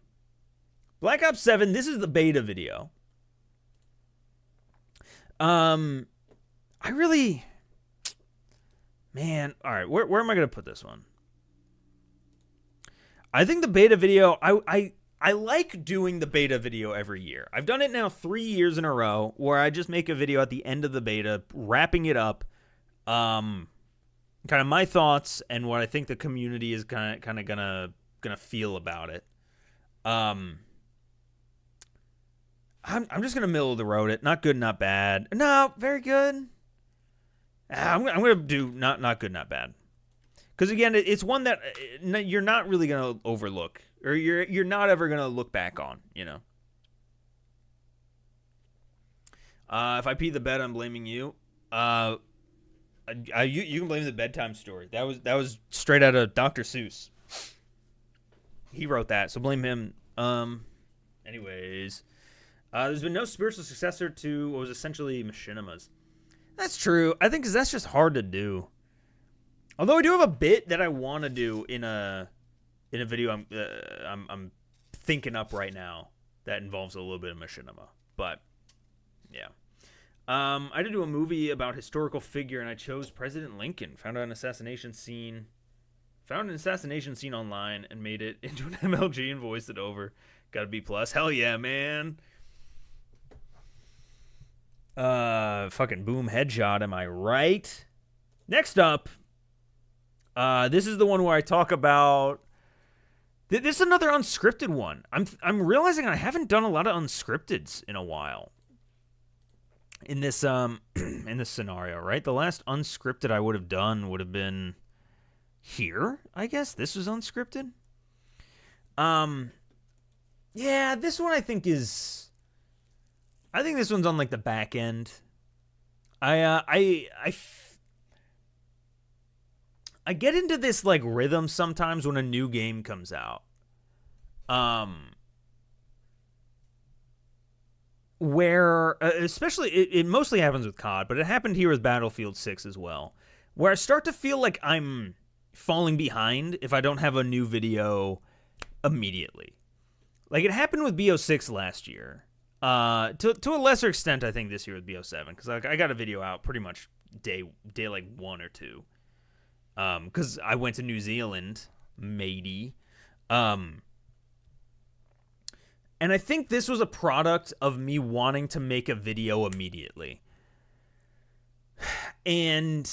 Black Ops 7, this is the beta video. I really... Man, all right, where am I going to put this one? I think the beta video... I like doing the beta video every year. I've done it now 3 years in a row where I just make a video at the end of the beta, wrapping it up, kind of my thoughts and what I think the community is kind of gonna feel about it. I'm just gonna middle of the road it. Not good, not bad. No, very good. I'm gonna do not good, not bad. Because again, it's one that you're not really gonna overlook. Or you're not ever going to look back on, you know. If I pee the bed, I'm blaming you. You can blame the bedtime story. That was straight out of Dr. Seuss. He wrote that, so blame him. Anyways. There's been no spiritual successor to what was essentially Machinima's. That's true. I think because that's just hard to do. Although I do have a bit that I want to do in a video I'm thinking up right now that involves a little bit of Machinima. But, yeah. I did do a movie about historical figure, and I chose President Lincoln. Found an assassination scene online and made it into an MLG and voiced it over. Got a B+. Hell yeah, man. Fucking boom headshot, am I right? Next up, this is the one where I talk about... This is another unscripted one. I'm realizing I haven't done a lot of unscripteds in a while. In this in this scenario, right? The last unscripted I would have done would have been here, I guess. This was unscripted. Yeah, this one I think this one's on like the back end. I get into this like rhythm sometimes when a new game comes out. Where especially it mostly happens with COD, but it happened here with Battlefield 6 as well, where I start to feel like I'm falling behind if I don't have a new video immediately. Like it happened with BO6 last year. To a lesser extent, I think this year with BO7, because I got a video out pretty much day like 1 or 2. Because I went to New Zealand, matey. And I think this was a product of me wanting to make a video immediately. And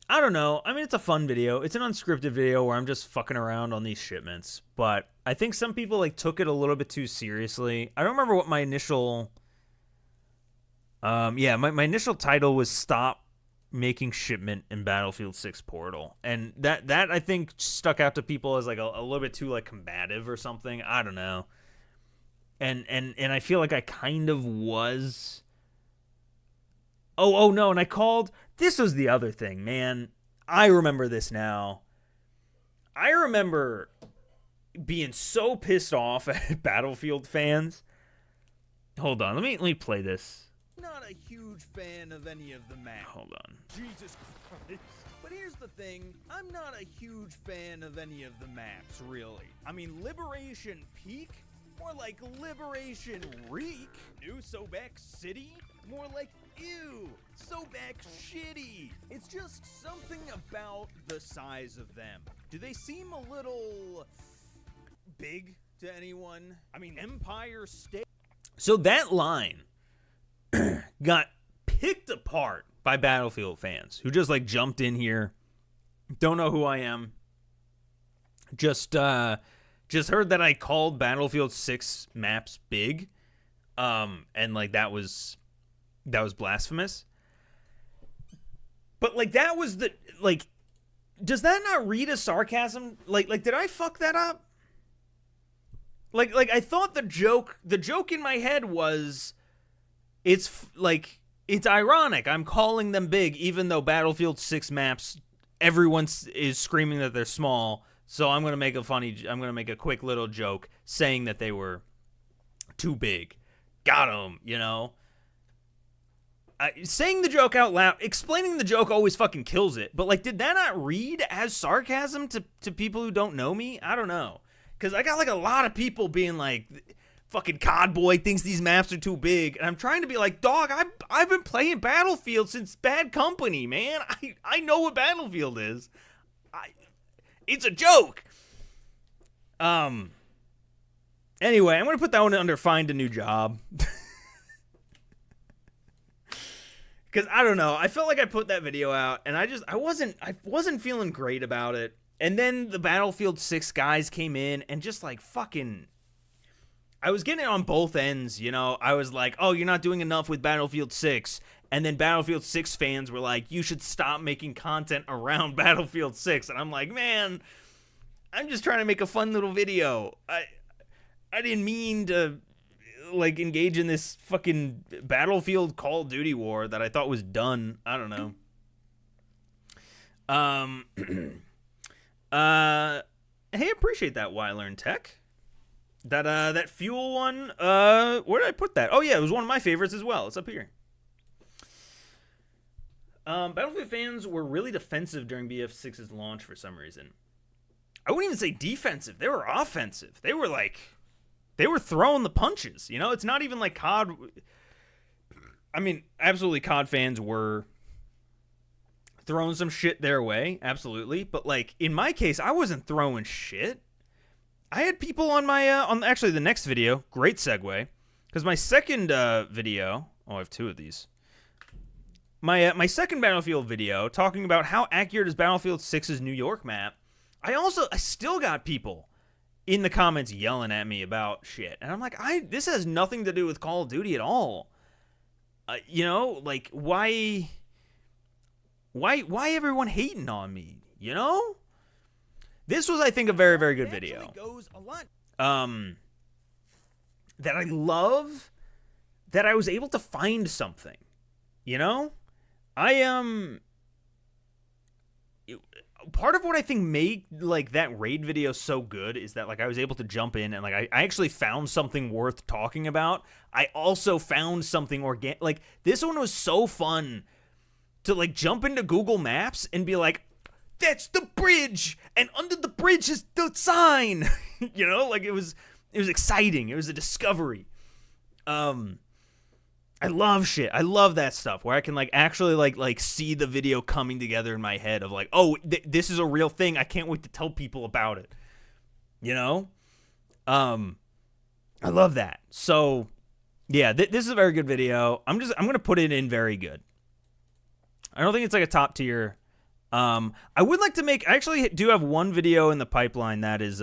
I don't know. I mean, it's a fun video. It's an unscripted video where I'm just fucking around on these shipments. But I think some people like took it a little bit too seriously. I don't remember what my initial... my initial title was Stop making shipment in Battlefield 6 Portal. And that I think stuck out to people as like a little bit too like combative or something. I don't know. And I feel like I kind of was. Oh no, and I called. This was the other thing, man. I remember this now. I remember being so pissed off at Battlefield fans. Hold on, let me play this. Not a huge fan of any of the maps. Hold on. Jesus Christ. But here's the thing, I'm not a huge fan of any of the maps, really. I mean, Liberation Peak? More like Liberation Reek. New Sobek City? More like ew, Sobek shitty. It's just something about the size of them. Do they seem a little big to anyone? I mean, Empire State. So that line got picked apart by Battlefield fans who just like jumped in here, don't know who I am, just heard that I called Battlefield 6 maps big, and like that was blasphemous. But like that was the like, does that not read as sarcasm? Like did I fuck that up? Like I thought the joke in my head was, it's ironic. I'm calling them big, even though Battlefield 6 maps, everyone is screaming that they're small. So I'm gonna make a quick little joke saying that they were too big. Got 'em, you know. Saying the joke out loud, explaining the joke always fucking kills it. But like, did that not read as sarcasm to people who don't know me? I don't know. Because I got like a lot of people being like, fucking Codboy thinks these maps are too big. And I'm trying to be like, dog, I've been playing Battlefield since Bad Company, man. I know what Battlefield is. It's a joke. Anyway, I'm going to put that one under find a new job. Because I don't know. I felt like I put that video out and I wasn't feeling great about it. And then the Battlefield 6 guys came in and just like fucking, I was getting it on both ends, you know. I was like, oh, you're not doing enough with Battlefield 6. And then Battlefield 6 fans were like, you should stop making content around Battlefield 6. And I'm like, man, I'm just trying to make a fun little video. I didn't mean to like engage in this fucking Battlefield Call of Duty war that I thought was done. I don't know. Hey, appreciate that, Wylearn Tech. That fuel one, where did I put that? Oh yeah, it was one of my favorites as well. It's up here. Battlefield fans were really defensive during BF6's launch for some reason. I wouldn't even say defensive. They were offensive. They were throwing the punches. You know, it's not even like COD. I mean, absolutely, COD fans were throwing some shit their way, absolutely. But like in my case, I wasn't throwing shit. I had people on my on actually the next video. Great segue, because my second video. Oh, I have two of these. My second Battlefield video talking about how accurate is Battlefield 6's New York map. I still got people in the comments yelling at me about shit, and I'm like, this has nothing to do with Call of Duty at all. You know, like why everyone hating on me? You know, this was, I think, a very, very good video. Goes a lot. That I love that I was able to find something. You know, part of what I think made like that raid video so good is that like I was able to jump in and like I actually found something worth talking about. I also found something organic. Like this one was so fun to like jump into Google Maps and be like, that's the bridge, and under the bridge is the sign. You know, like it was exciting. It was a discovery. I love shit. I love that stuff where I can like actually like see the video coming together in my head of like, oh, this is a real thing. I can't wait to tell people about it. You know? I love that. So, yeah, this is a very good video. I'm going to put it in very good. I don't think it's like a top tier. I would like to make, I actually do have one video in the pipeline that is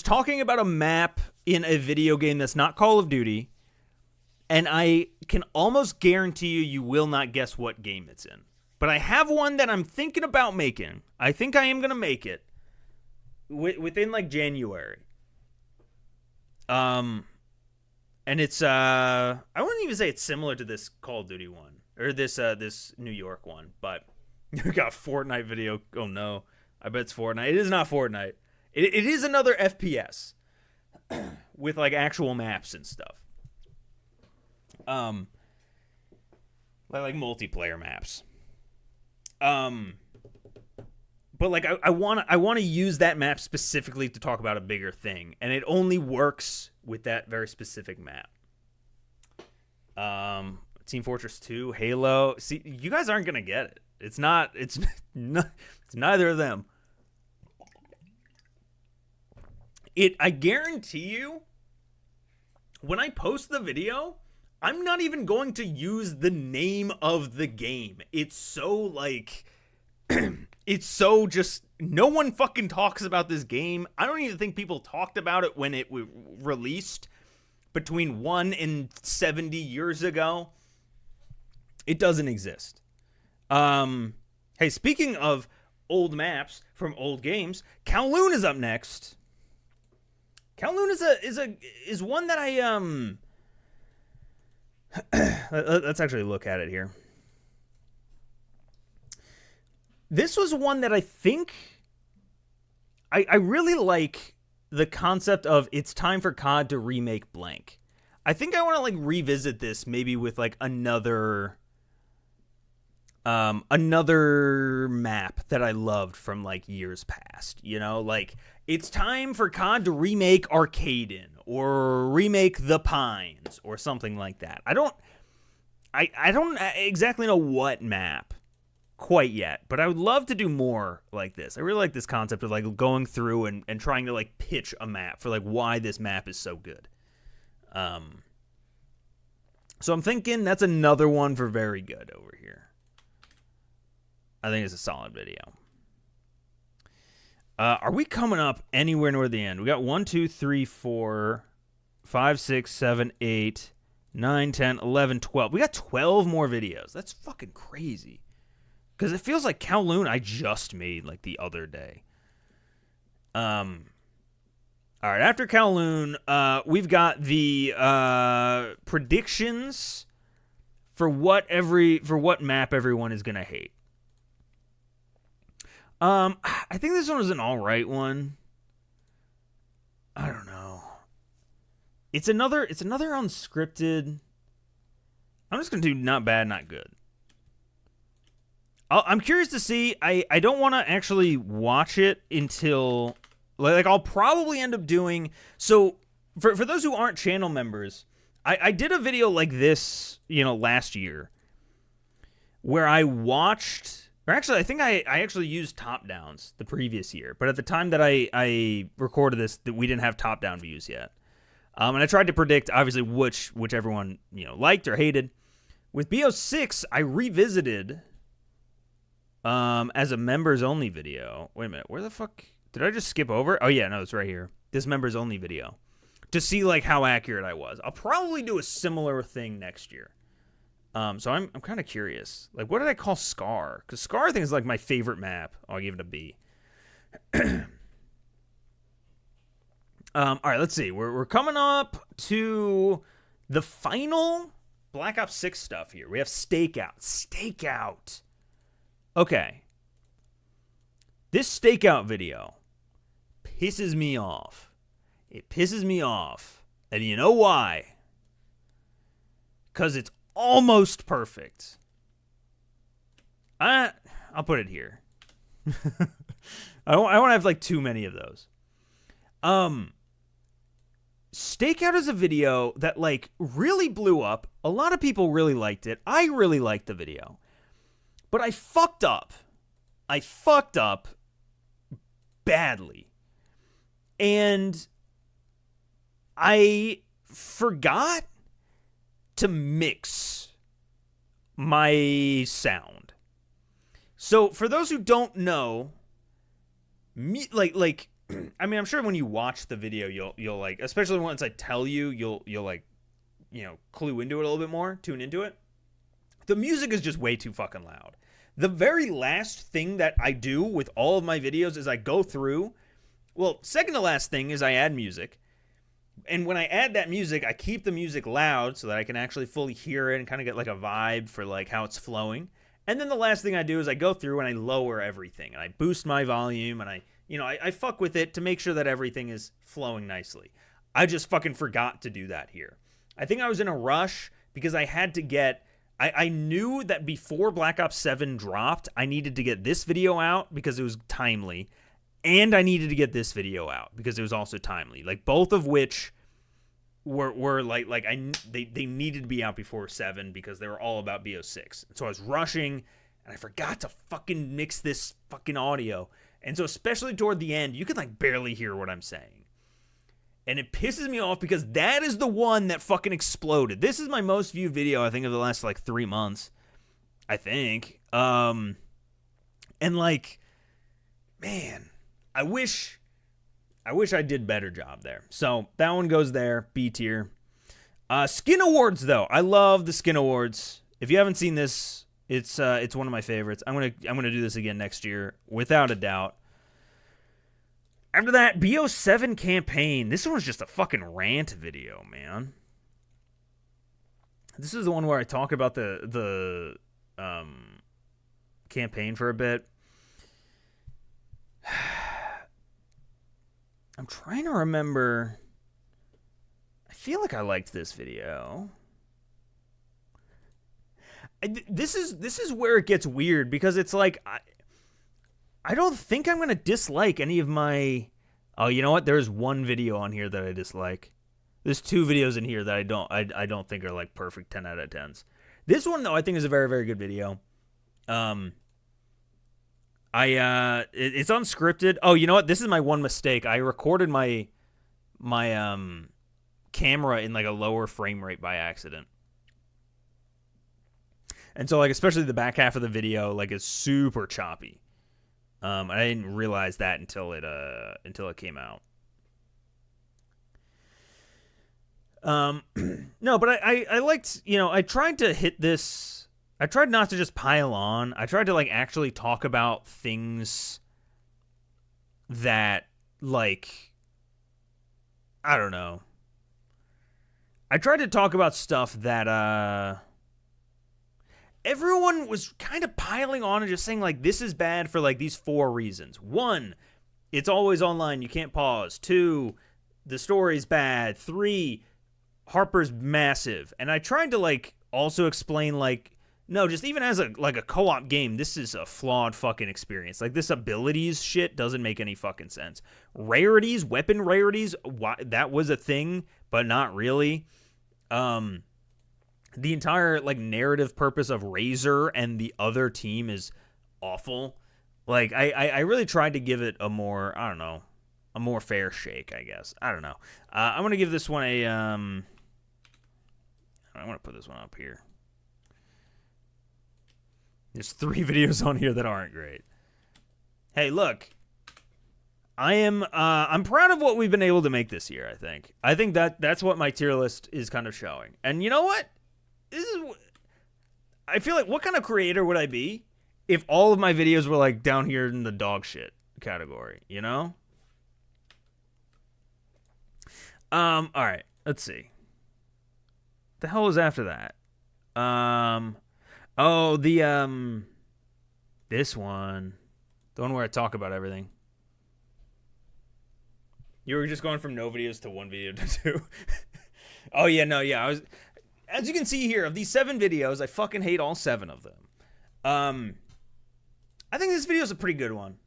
talking about a map in a video game that's not Call of Duty. and I can almost guarantee you will not guess what game it's in. But I have one that I'm thinking about making. I think I am going to make it within like January. And it's I wouldn't even say it's similar to this Call of Duty one or this New York one, but you got a Fortnite video. Oh no, I bet it's Fortnite. It is not Fortnite. It is another FPS with like actual maps and stuff. Like multiplayer maps. But like I want to use that map specifically to talk about a bigger thing, and it only works with that very specific map. Team Fortress 2, Halo. See, you guys aren't gonna get it. It's neither of them. I guarantee you, when I post the video, I'm not even going to use the name of the game. It's so like, it's so just, no one fucking talks about this game. I don't even think people talked about it when it released between 1 and 70 years ago. It doesn't exist. Hey, speaking of old maps from old games, Kowloon is up next. Kowloon is one that I let's actually look at it here. This was one that I think I really like the concept of it's time for COD to remake blank. I think I want to like revisit this maybe with like another map that I loved from like years past, you know, like it's time for COD to remake Arcaden or remake The Pines or something like that. I don't exactly know what map quite yet, but I would love to do more like this. I really like this concept of like going through and trying to like pitch a map for like why this map is so good. So I'm thinking that's another one for very good over here. I think it's a solid video. Are we coming up anywhere near the end? We got 1, 2, 3, 4, 5, 6, 7, 8, 9, 10, 11, 12. We got 12 more videos. That's fucking crazy. Because it feels like Kowloon I just made like the other day. All right, after Kowloon, we've got the predictions for what map everyone is gonna hate. I think this one was an alright one. I don't know. It's another unscripted. I'm just gonna do not bad, not good. I'm curious to see. I don't want to actually watch it until like I'll probably end up doing. So for those who aren't channel members, I did a video like this, you know, last year, where I watched. Or actually, I think I actually used top-downs the previous year. But at the time that I recorded this, that we didn't have top-down views yet. And I tried to predict, obviously, which everyone, you know, liked or hated. With BO6, I revisited as a members-only video. Wait a minute. Where the fuck? Did I just skip over? Oh, yeah. No, it's right here. This members-only video. To see, like, how accurate I was. I'll probably do a similar thing next year. So I'm kind of curious. Like, what did I call Scar? Because Scar, I think, is like my favorite map. I'll give it a B. All right, let's see. We're coming up to the final Black Ops 6 stuff here. We have Stakeout. Stakeout. Okay. This Stakeout video pisses me off. It pisses me off. And you know why? Because it's almost perfect. I'll put it here. I don't want to have like too many of those. Stakeout is a video that like really blew up. A lot of people really liked it. I really liked the video. But I fucked up. I fucked up badly. And I forgot to mix my sound. So for those who don't know, like I mean, I'm sure when you watch the video, you'll like, especially once I tell you, you'll like clue into it a little bit more, tune into it. The music is just way too fucking loud. The very last thing that I do with all of my videos is I go through, well, second to last thing is I add music. And when I add that music, I keep the music loud so that I can actually fully hear it and kind of get like a vibe for like how it's flowing. And then the last thing I do is I go through and I lower everything and I boost my volume and I fuck with it to make sure that everything is flowing nicely. I just fucking forgot to do that here. I think I was in a rush because I had to get, I knew that before Black Ops 7 dropped, I needed to get this video out because it was timely. And I needed to get this video out because it was also timely. Like both of which were they needed to be out before 7 because they were all about BO6. And so I was rushing and I forgot to fucking mix this fucking audio. And so especially toward the end, you can like barely hear what I'm saying. And it pisses me off because that is the one that fucking exploded. This is my most viewed video, I think, of the last like 3 months. I think. And like, man, I wish I did better job there. So that one goes there, B tier. Skin Awards though, I love the Skin Awards. If you haven't seen this, it's one of my favorites. I'm gonna do this again next year, without a doubt. After that, BO7 campaign. This one was just a fucking rant video, man. This is the one where I talk about the campaign for a bit. I'm trying to remember. I feel like I liked this video. This is where it gets weird because it's like I don't think I'm gonna dislike any of my. Oh, you know what? There's one video on here that I dislike. There's 2 videos in here that I don't think are like perfect 10 out of 10s. This one though I think is a very, very good video. It's unscripted. Oh, you know what? This is my one mistake. I recorded my camera in like a lower frame rate by accident. And so like especially the back half of the video like is super choppy. I didn't realize that until it came out. No, but I liked, I tried to hit this. I tried not to just pile on. I tried to like actually talk about things that like, I don't know. I tried to talk about stuff that everyone was kind of piling on and just saying like this is bad for like these 4 reasons. 1, it's always online, you can't pause. 2, the story's bad. 3, Harper's massive. And I tried to like also explain like, no, just even as a co-op game, this is a flawed fucking experience. Like this abilities shit doesn't make any fucking sense. Rarities, weapon rarities, that was a thing, but not really. The entire like narrative purpose of Razor and the other team is awful. Like I really tried to give it a more, I don't know, a more fair shake, I guess. I don't know. I'm gonna give this one a I'm gonna put this one up here. There's 3 videos on here that aren't great. Hey, look. I'm proud of what we've been able to make this year, I think that's what my tier list is kind of showing. And you know what? I feel like what kind of creator would I be if all of my videos were like down here in the dog shit category, you know? All right, let's see. The hell was after that? This one. The one where I talk about everything. You were just going from no videos to 1 video to 2. Oh yeah, no, yeah, I was. As you can see here, of these 7 videos, I fucking hate all 7 of them. I think this video is a pretty good one.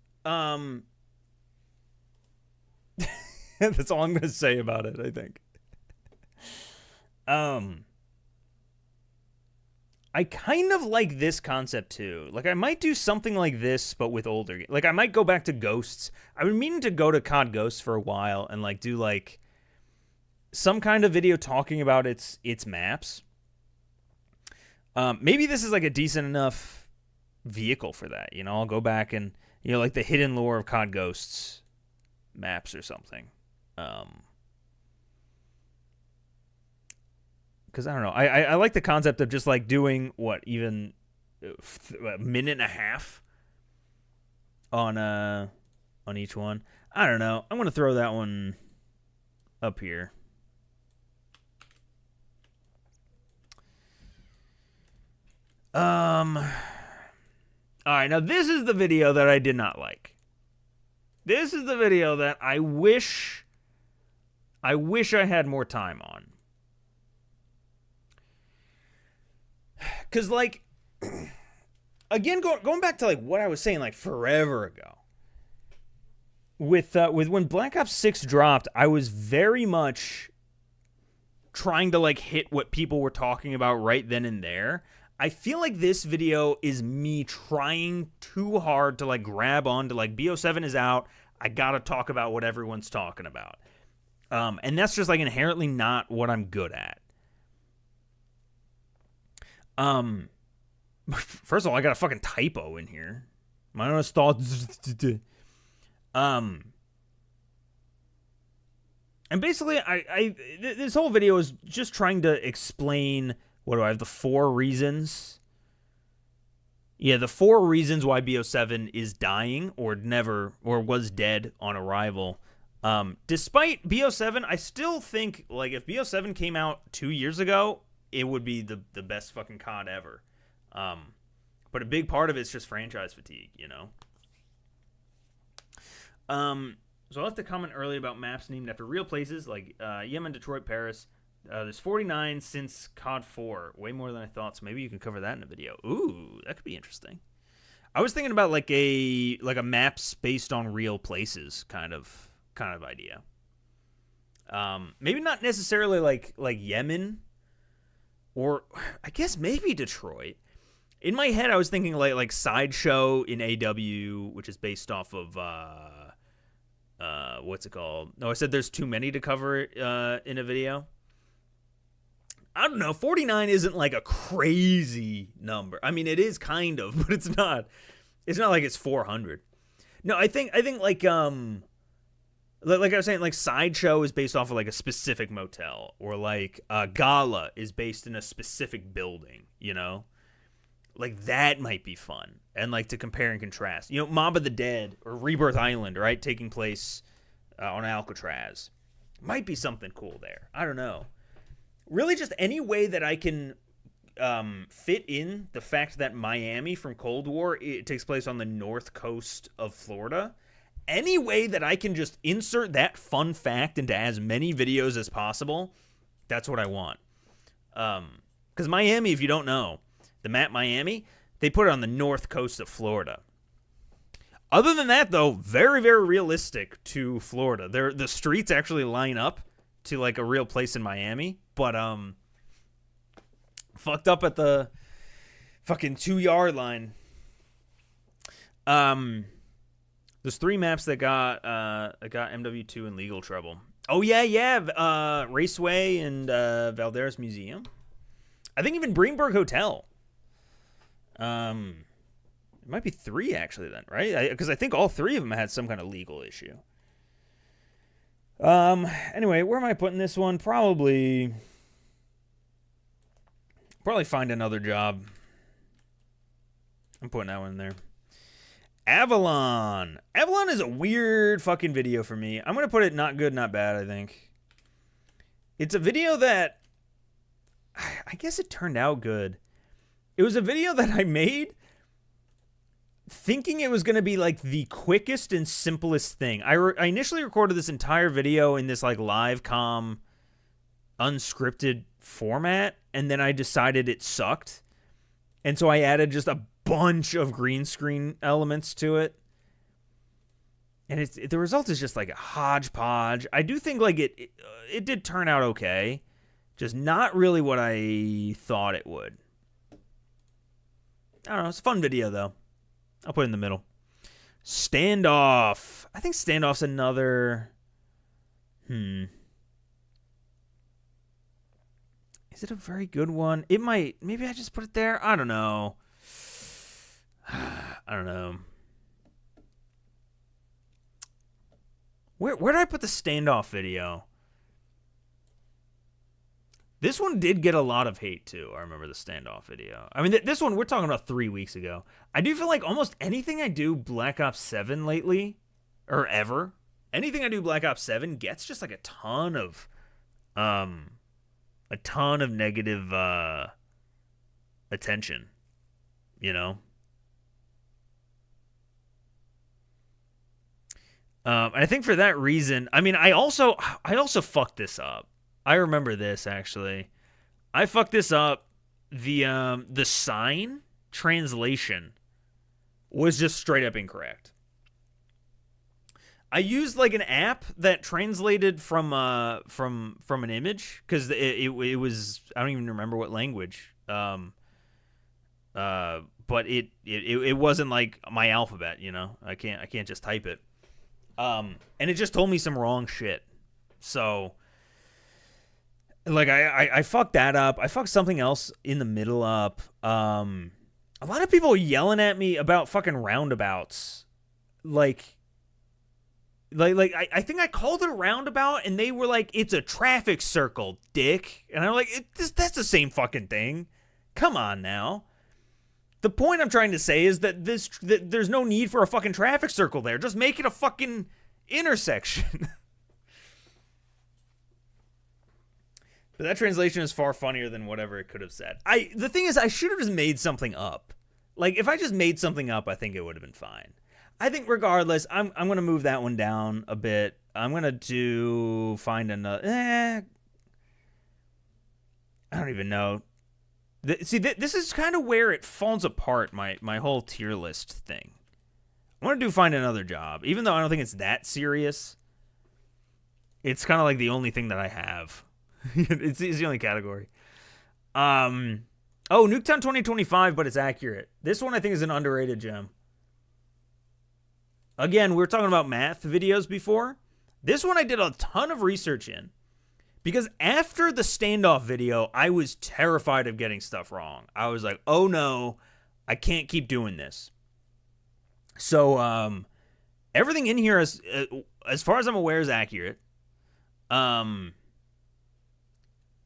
That's all I'm going to say about it, I think. I kind of like this concept too. Like, I might do something like this, but with older. Like, I might go back to Ghosts. I've been meaning to go to COD Ghosts for a while and like do like some kind of video talking about its maps. Maybe this is like a decent enough vehicle for that. You know, I'll go back and like the hidden lore of COD Ghosts maps or something. because I don't know. I like the concept of just like doing even a minute and a half on each one. I don't know. I'm gonna throw that one up here. All right, now this is the video that I did not like. This is the video that I wish I had more time on. Cause like, again, going back to like what I was saying like forever ago. With when Black Ops 6 dropped, I was very much trying to like hit what people were talking about right then and there. I feel like this video is me trying too hard to like grab on to like BO7 is out. I gotta talk about what everyone's talking about. And that's just like inherently not what I'm good at. First of all, I got a fucking typo in here. My honest thoughts. And basically, this whole video is just trying to explain, what do I have, the 4 reasons? Yeah, the 4 reasons why BO7 is dying or was dead on arrival. Despite BO7, I still think, like, if BO7 came out 2 years ago, it would be the best fucking COD ever. But a big part of it's just franchise fatigue, you know? So I left a comment earlier about maps named after real places like Yemen, Detroit, Paris. There's 49 since COD 4, way more than I thought. So maybe you can cover that in a video. Ooh, that could be interesting. I was thinking about like a maps based on real places kind of idea. Maybe not necessarily like Yemen, or I guess maybe Detroit. In my head, I was thinking like Sideshow in AW, which is based off of what's it called? No, I said there's too many to cover in a video. I don't know. 49 isn't like a crazy number. I mean, it is kind of, but it's not. It's not like it's 400. No, I think like I was saying, like Sideshow is based off of like a specific motel, or like Gala is based in a specific building. You know, like that might be fun, and like to compare and contrast. You know, Mob of the Dead or Rebirth Island, right, taking place on Alcatraz, might be something cool there. I don't know. Really, just any way that I can fit in the fact that Miami from Cold War, it takes place on the north coast of Florida. Any way that I can just insert that fun fact into as many videos as possible, that's what I want. Because Miami, if you don't know, the map Miami, they put it on the north coast of Florida. Other than that, though, very, very realistic to Florida. The streets actually line up to like a real place in Miami, but fucked up at the fucking 2-yard line. There's 3 maps that got MW2 in legal trouble. Oh yeah, Raceway and Valderas Museum. I think even Greenberg Hotel. It might be 3 actually then, right? Because I think all 3 of them had some kind of legal issue. Anyway, where am I putting this one? Probably find another job. I'm putting that one in there. Avalon. Avalon is a weird fucking video for me. I'm going to put it not good, not bad, I think. It's a video that I guess it turned out good. It was a video that I made thinking it was going to be like the quickest and simplest thing. I initially recorded this entire video in this like live com unscripted format, and then I decided it sucked. And so I added just a bunch of green screen elements to it. And the result is just like a hodgepodge. I do think like it did turn out okay. Just not really what I thought it would. I don't know. It's a fun video, though. I'll put it in the middle. Standoff. I think Standoff's another... Is it a very good one? It might... Maybe I just put it there? I don't know. I don't know. Where did I put the Standoff video? This one did get a lot of hate, too. I remember the standoff video. I mean, this one, we're talking about 3 weeks ago. I do feel like almost anything I do Black Ops 7 lately, or ever, anything I do Black Ops 7 gets just like a ton of negative attention, you know? And I think for that reason, I mean, I also fucked this up. I remember this, actually. I fucked this up. The sign translation was just straight up incorrect. I used like an app that translated from an image because it was, I don't even remember what language. But it wasn't like my alphabet, you know. I can't just type it. And it just told me some wrong shit. So, like, I fucked that up. I fucked something else in the middle up. A lot of people are yelling at me about fucking roundabouts. I think I called it a roundabout, and they were like, it's a traffic circle, dick. And I'm like, that's the same fucking thing. Come on now. The point I'm trying to say is that there's no need for a fucking traffic circle there. Just make it a fucking intersection. But that translation is far funnier than whatever it could have said. The thing is, I should have just made something up. Like, if I just made something up, I think it would have been fine. I think regardless, I'm going to move that one down a bit. I'm going to find another... I don't even know. This is kind of where it falls apart, my whole tier list thing. I want to find another job. Even though I don't think it's that serious, it's kind of like the only thing that I have. It's the only category. Nuketown 2025, but it's accurate. This one I think is an underrated gem. Again, we were talking about math videos before. This one I did a ton of research in. Because after the standoff video, I was terrified of getting stuff wrong. I was like, oh no, I can't keep doing this. So, everything in here, as far as I'm aware, is accurate.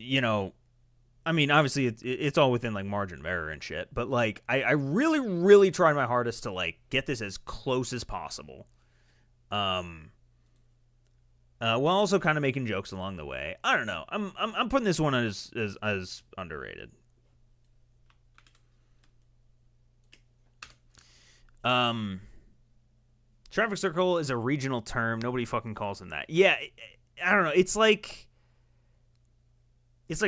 You know, I mean, obviously it's all within like margin of error and shit, but like I really, really tried my hardest to like get this as close as possible. While also kind of making jokes along the way. I don't know. I'm putting this one as underrated. Traffic circle is a regional term. Nobody fucking calls them that. Yeah, I don't know. It's like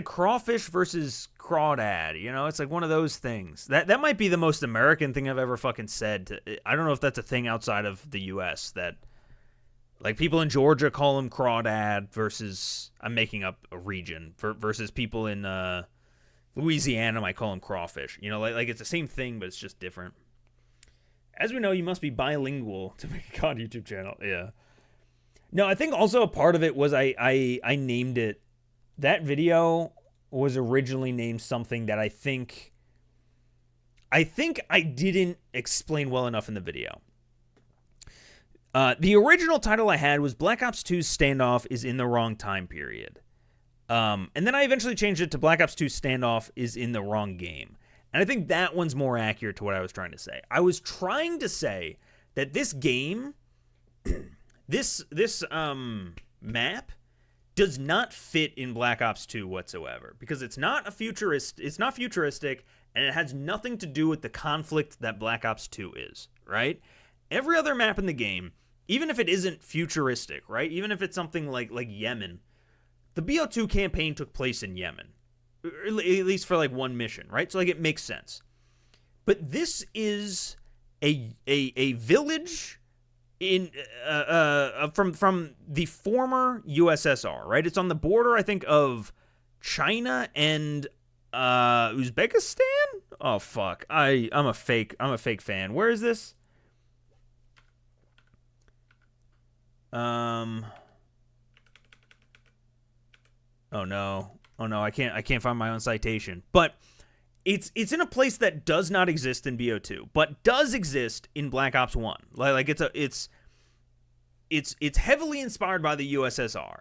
crawfish versus crawdad, you know? It's like one of those things. That might be the most American thing I've ever fucking said. I don't know if that's a thing outside of the U.S. that, like, people in Georgia call them crawdad versus, I'm making up a region, versus people in Louisiana might call them crawfish. You know, like it's the same thing, but it's just different. As we know, you must be bilingual to make a COD YouTube channel. Yeah. No, I think also a part of it was I named it. That video was originally named something that I think I didn't explain well enough in the video. The original title I had was Black Ops 2's Standoff is in the wrong time period. And then I eventually changed it to Black Ops 2 Standoff is in the wrong game. And I think that one's more accurate to what I was trying to say. I was trying to say that this game, this map, does not fit in Black Ops 2 whatsoever, because it's not futuristic, and it has nothing to do with the conflict that Black Ops 2 is, right? Every other map in the game, even if it isn't futuristic, right? Even if it's something like Yemen, the BO2 campaign took place in Yemen, at least for like one mission, right? So like it makes sense. But this is a village in from the former USSR, right? It's on the border, I think, of China and Uzbekistan. Oh fuck! I'm a fake fan. Where is this? Oh no! I can't find my own citation. But it's in a place that does not exist in BO2, but does exist in Black Ops 1. Like it's heavily inspired by the USSR.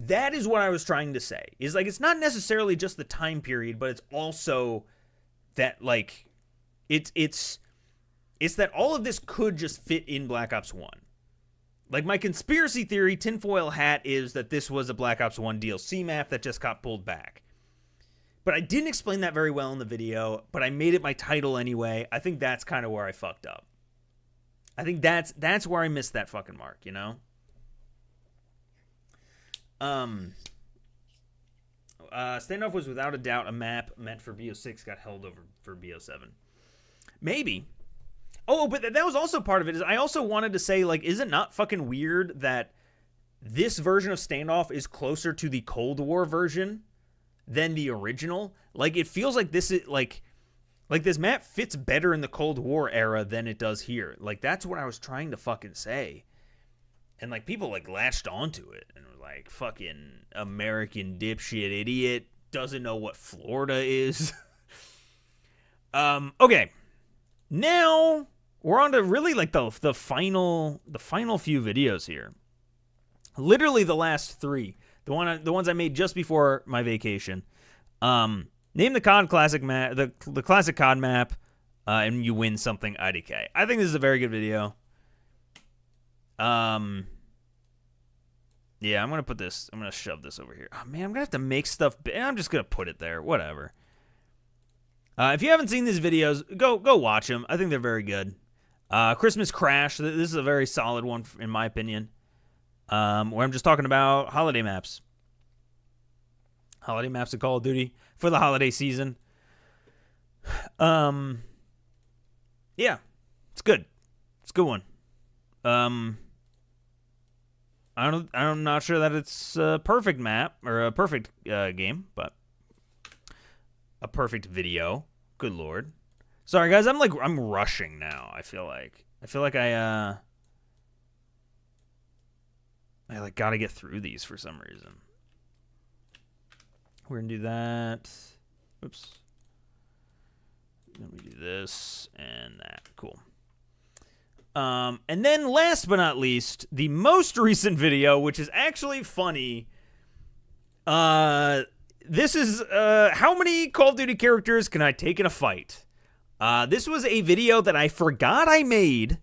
That is what I was trying to say. Is like, it's not necessarily just the time period, but it's also that, like, it's that all of this could just fit in Black Ops 1. Like, my conspiracy theory, tinfoil hat, is that this was a Black Ops 1 DLC map that just got pulled back. But I didn't explain that very well in the video, but I made it my title anyway. I think that's kind of where I fucked up. I think that's where I missed that fucking mark, you know? Standoff was without a doubt a map meant for BO6, got held over for BO7. Maybe. Oh, but that was also part of it. Is I also wanted to say, like, is it not fucking weird that this version of Standoff is closer to the Cold War version than the original? Like, it feels like this is, like this map fits better in the Cold War era than it does here. Like, that's what I was trying to fucking say. And, like, people, like, latched onto it and were like, fucking American dipshit idiot, doesn't know what Florida is. Okay. Now we're on to really, like, the final few videos here. Literally the last three. The ones I made just before my vacation. Name the COD classic map, the classic COD map, and you win something IDK. I think this is a very good video. Yeah, I'm gonna shove this over here. Oh man, I'm gonna have to make stuff. I'm just gonna put it there. Whatever. If you haven't seen these videos, go watch them. I think they're very good. Christmas Crash. This is a very solid one in my opinion. Where I'm just talking about holiday maps. Holiday maps of Call of Duty for the holiday season. Yeah, it's good. It's a good one. I'm not sure that it's a perfect map or a perfect game, but a perfect video. Good lord. Sorry guys, I'm rushing now. I feel like I like gotta get through these for some reason. We're gonna do that. Oops. Then we do this and that. Cool. And then last but not least, the most recent video, which is actually funny. This is how many Call of Duty characters can I take in a fight? This was a video that I forgot I made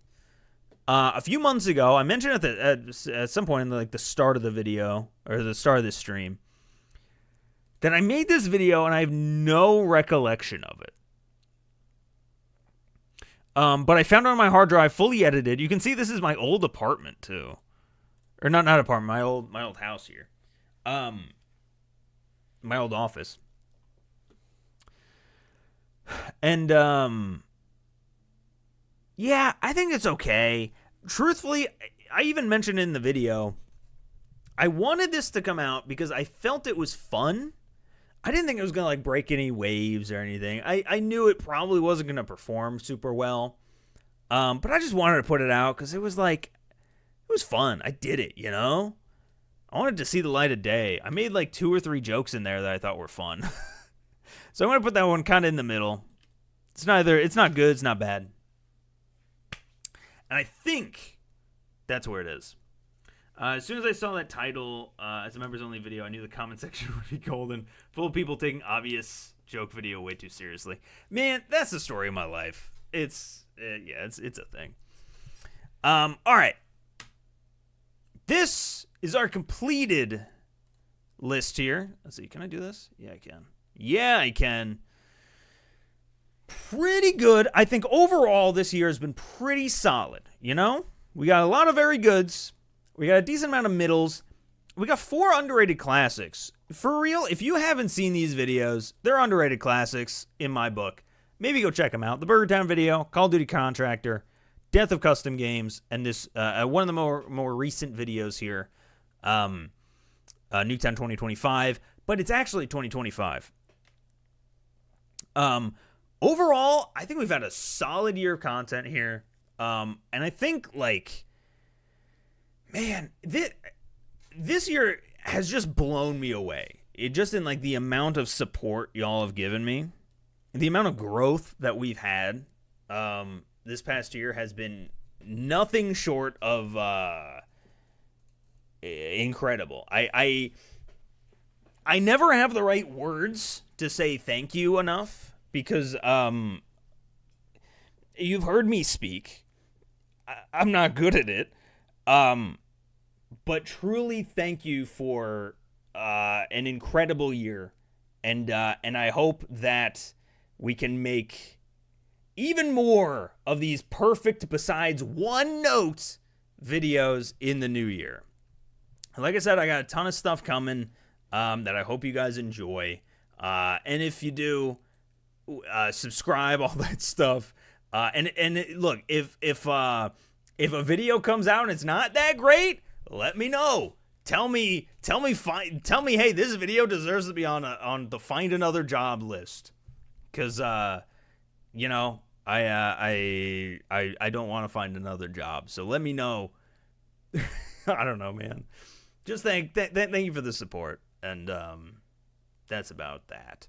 a few months ago. I mentioned at some point in the start of the video or the start of this stream that I made this video and I have no recollection of it. But I found it on my hard drive, fully edited. You can see this is my old apartment too, or not apartment, my old house here, my old office, and yeah, I think it's okay. Truthfully, I even mentioned in the video, I wanted this to come out because I felt it was fun. I didn't think it was going to like break any waves or anything. I knew it probably wasn't going to perform super well. But I just wanted to put it out because it was fun. I did it, you know? I wanted to see the light of day. I made like 2 or 3 jokes in there that I thought were fun. So I'm going to put that one kind of in the middle. It's not good, it's not bad. And I think that's where it is. As soon as I saw that title as a members-only video, I knew the comment section would be golden, full of people taking obvious joke video way too seriously. Man, that's the story of my life. It's a thing. All right. This is our completed list here. Let's see. Can I do this? Yeah, I can. Yeah, I can. Pretty good. I think overall this year has been pretty solid. You know, we got a lot of very goods. We got a decent amount of middles. We got 4 underrated classics. For real, if you haven't seen these videos, they're underrated classics in my book. Maybe go check them out. The Burger Town video, Call of Duty Contractor, Death of Custom Games, and this one of the more recent videos here, Nuketown 2025, but it's actually 2025. Overall, I think we've had a solid year of content here, and I think like, man, this year has just blown me away. It just in like the amount of support y'all have given me. The amount of growth that we've had this past year has been nothing short of incredible. I never have the right words to say thank you enough because you've heard me speak. I'm not good at it. But truly thank you for an incredible year. And I hope that we can make even more of these perfect besides one note videos in the new year. Like I said, I got a ton of stuff coming that I hope you guys enjoy. And if you do, subscribe, all that stuff. And look, if a video comes out and it's not that great, let me know. Tell me, hey, this video deserves to be on the find another job list. Cause you know, I don't want to find another job. So let me know. I don't know, man. Just thank you for the support. And that's about that.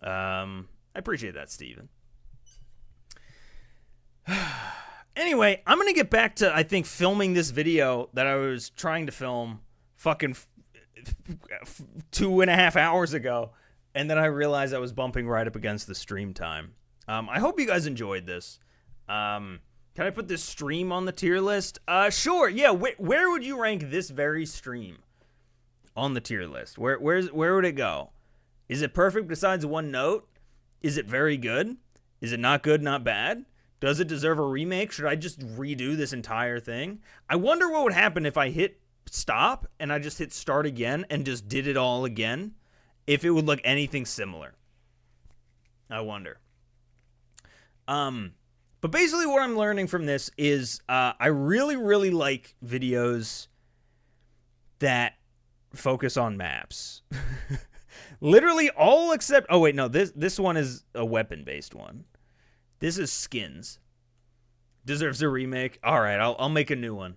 I appreciate that, Steven. Anyway, I'm going to get back to, I think, filming this video that I was trying to film fucking 2.5 hours ago. And then I realized I was bumping right up against the stream time. I hope you guys enjoyed this. Can I put this stream on the tier list? Sure. Yeah. Where would you rank this very stream on the tier list? Where would it go? Is it perfect besides one note? Is it very good? Is it not good, not bad? Does it deserve a remake? Should I just redo this entire thing? I wonder what would happen if I hit stop and I just hit start again and just did it all again. If it would look anything similar. I wonder. But basically what I'm learning from this is I really, really like videos that focus on maps. Literally all except... Oh, wait, no. This one is a weapon-based one. This is skins. Deserves a remake. All right, I'll make a new one.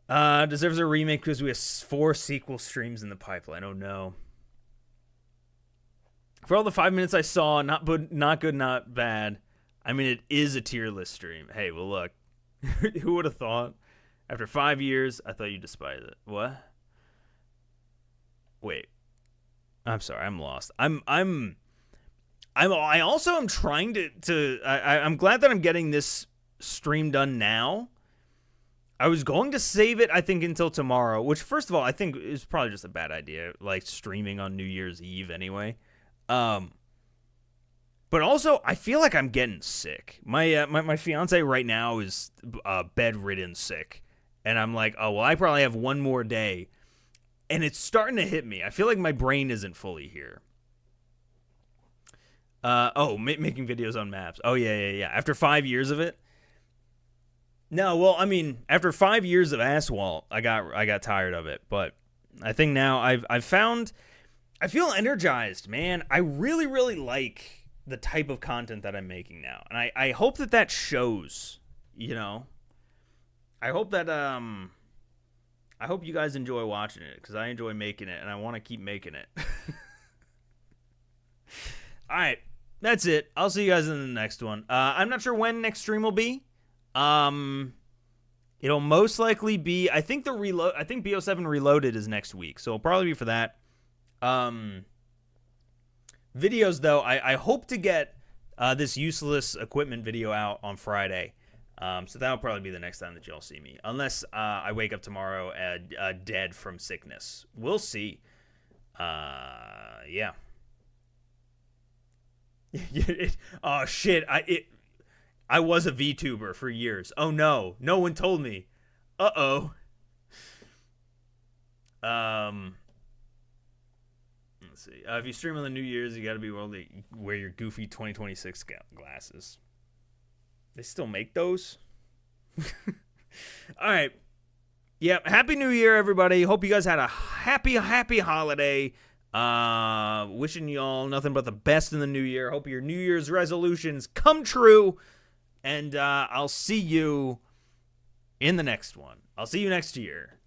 Deserves a remake because we have 4 sequel streams in the pipeline. Oh, no. For all the 5 minutes I saw, not good, not bad. I mean, it is a tier list stream. Hey, well, look. Who would have thought? After 5 years, I thought you despised it. What? Wait. I'm sorry. I'm lost. I also am trying I'm glad that I'm getting this stream done now. I was going to save it, I think, until tomorrow, which, first of all, I think is probably just a bad idea, like streaming on New Year's Eve anyway. But also, I feel like I'm getting sick. My fiance right now is bedridden sick, and I'm like, oh, well, I probably have one more day, and it's starting to hit me. I feel like my brain isn't fully here. Making videos on maps. Oh, yeah. After 5 years of it. No, well, I mean, after 5 years of Aswalt, I got tired of it. But I think now I've found, I feel energized, man. I really, really like the type of content that I'm making now, and I hope that shows. You know, I hope that I hope you guys enjoy watching it because I enjoy making it, and I want to keep making it. All right, that's it. I'll see you guys in the next one. I'm not sure when next stream will be. It'll most likely be, I think BO7 Reloaded is next week, so it'll probably be for that. Videos though, I hope to get this useless equipment video out on Friday. So that'll probably be the next time that y'all see me, unless I wake up tomorrow dead from sickness. We'll see. Yeah. Oh shit! I was a VTuber for years. Oh no, no one told me. Uh-oh. Let's see. If you stream on the New Year's, you gotta be able to wear your goofy 2026 glasses. They still make those? All right. Yeah, Happy New Year, everybody. Hope you guys had a happy holiday. Wishing y'all nothing but the best in the new year. Hope your New Year's resolutions come true. And I'll see you in the next one. I'll see you next year.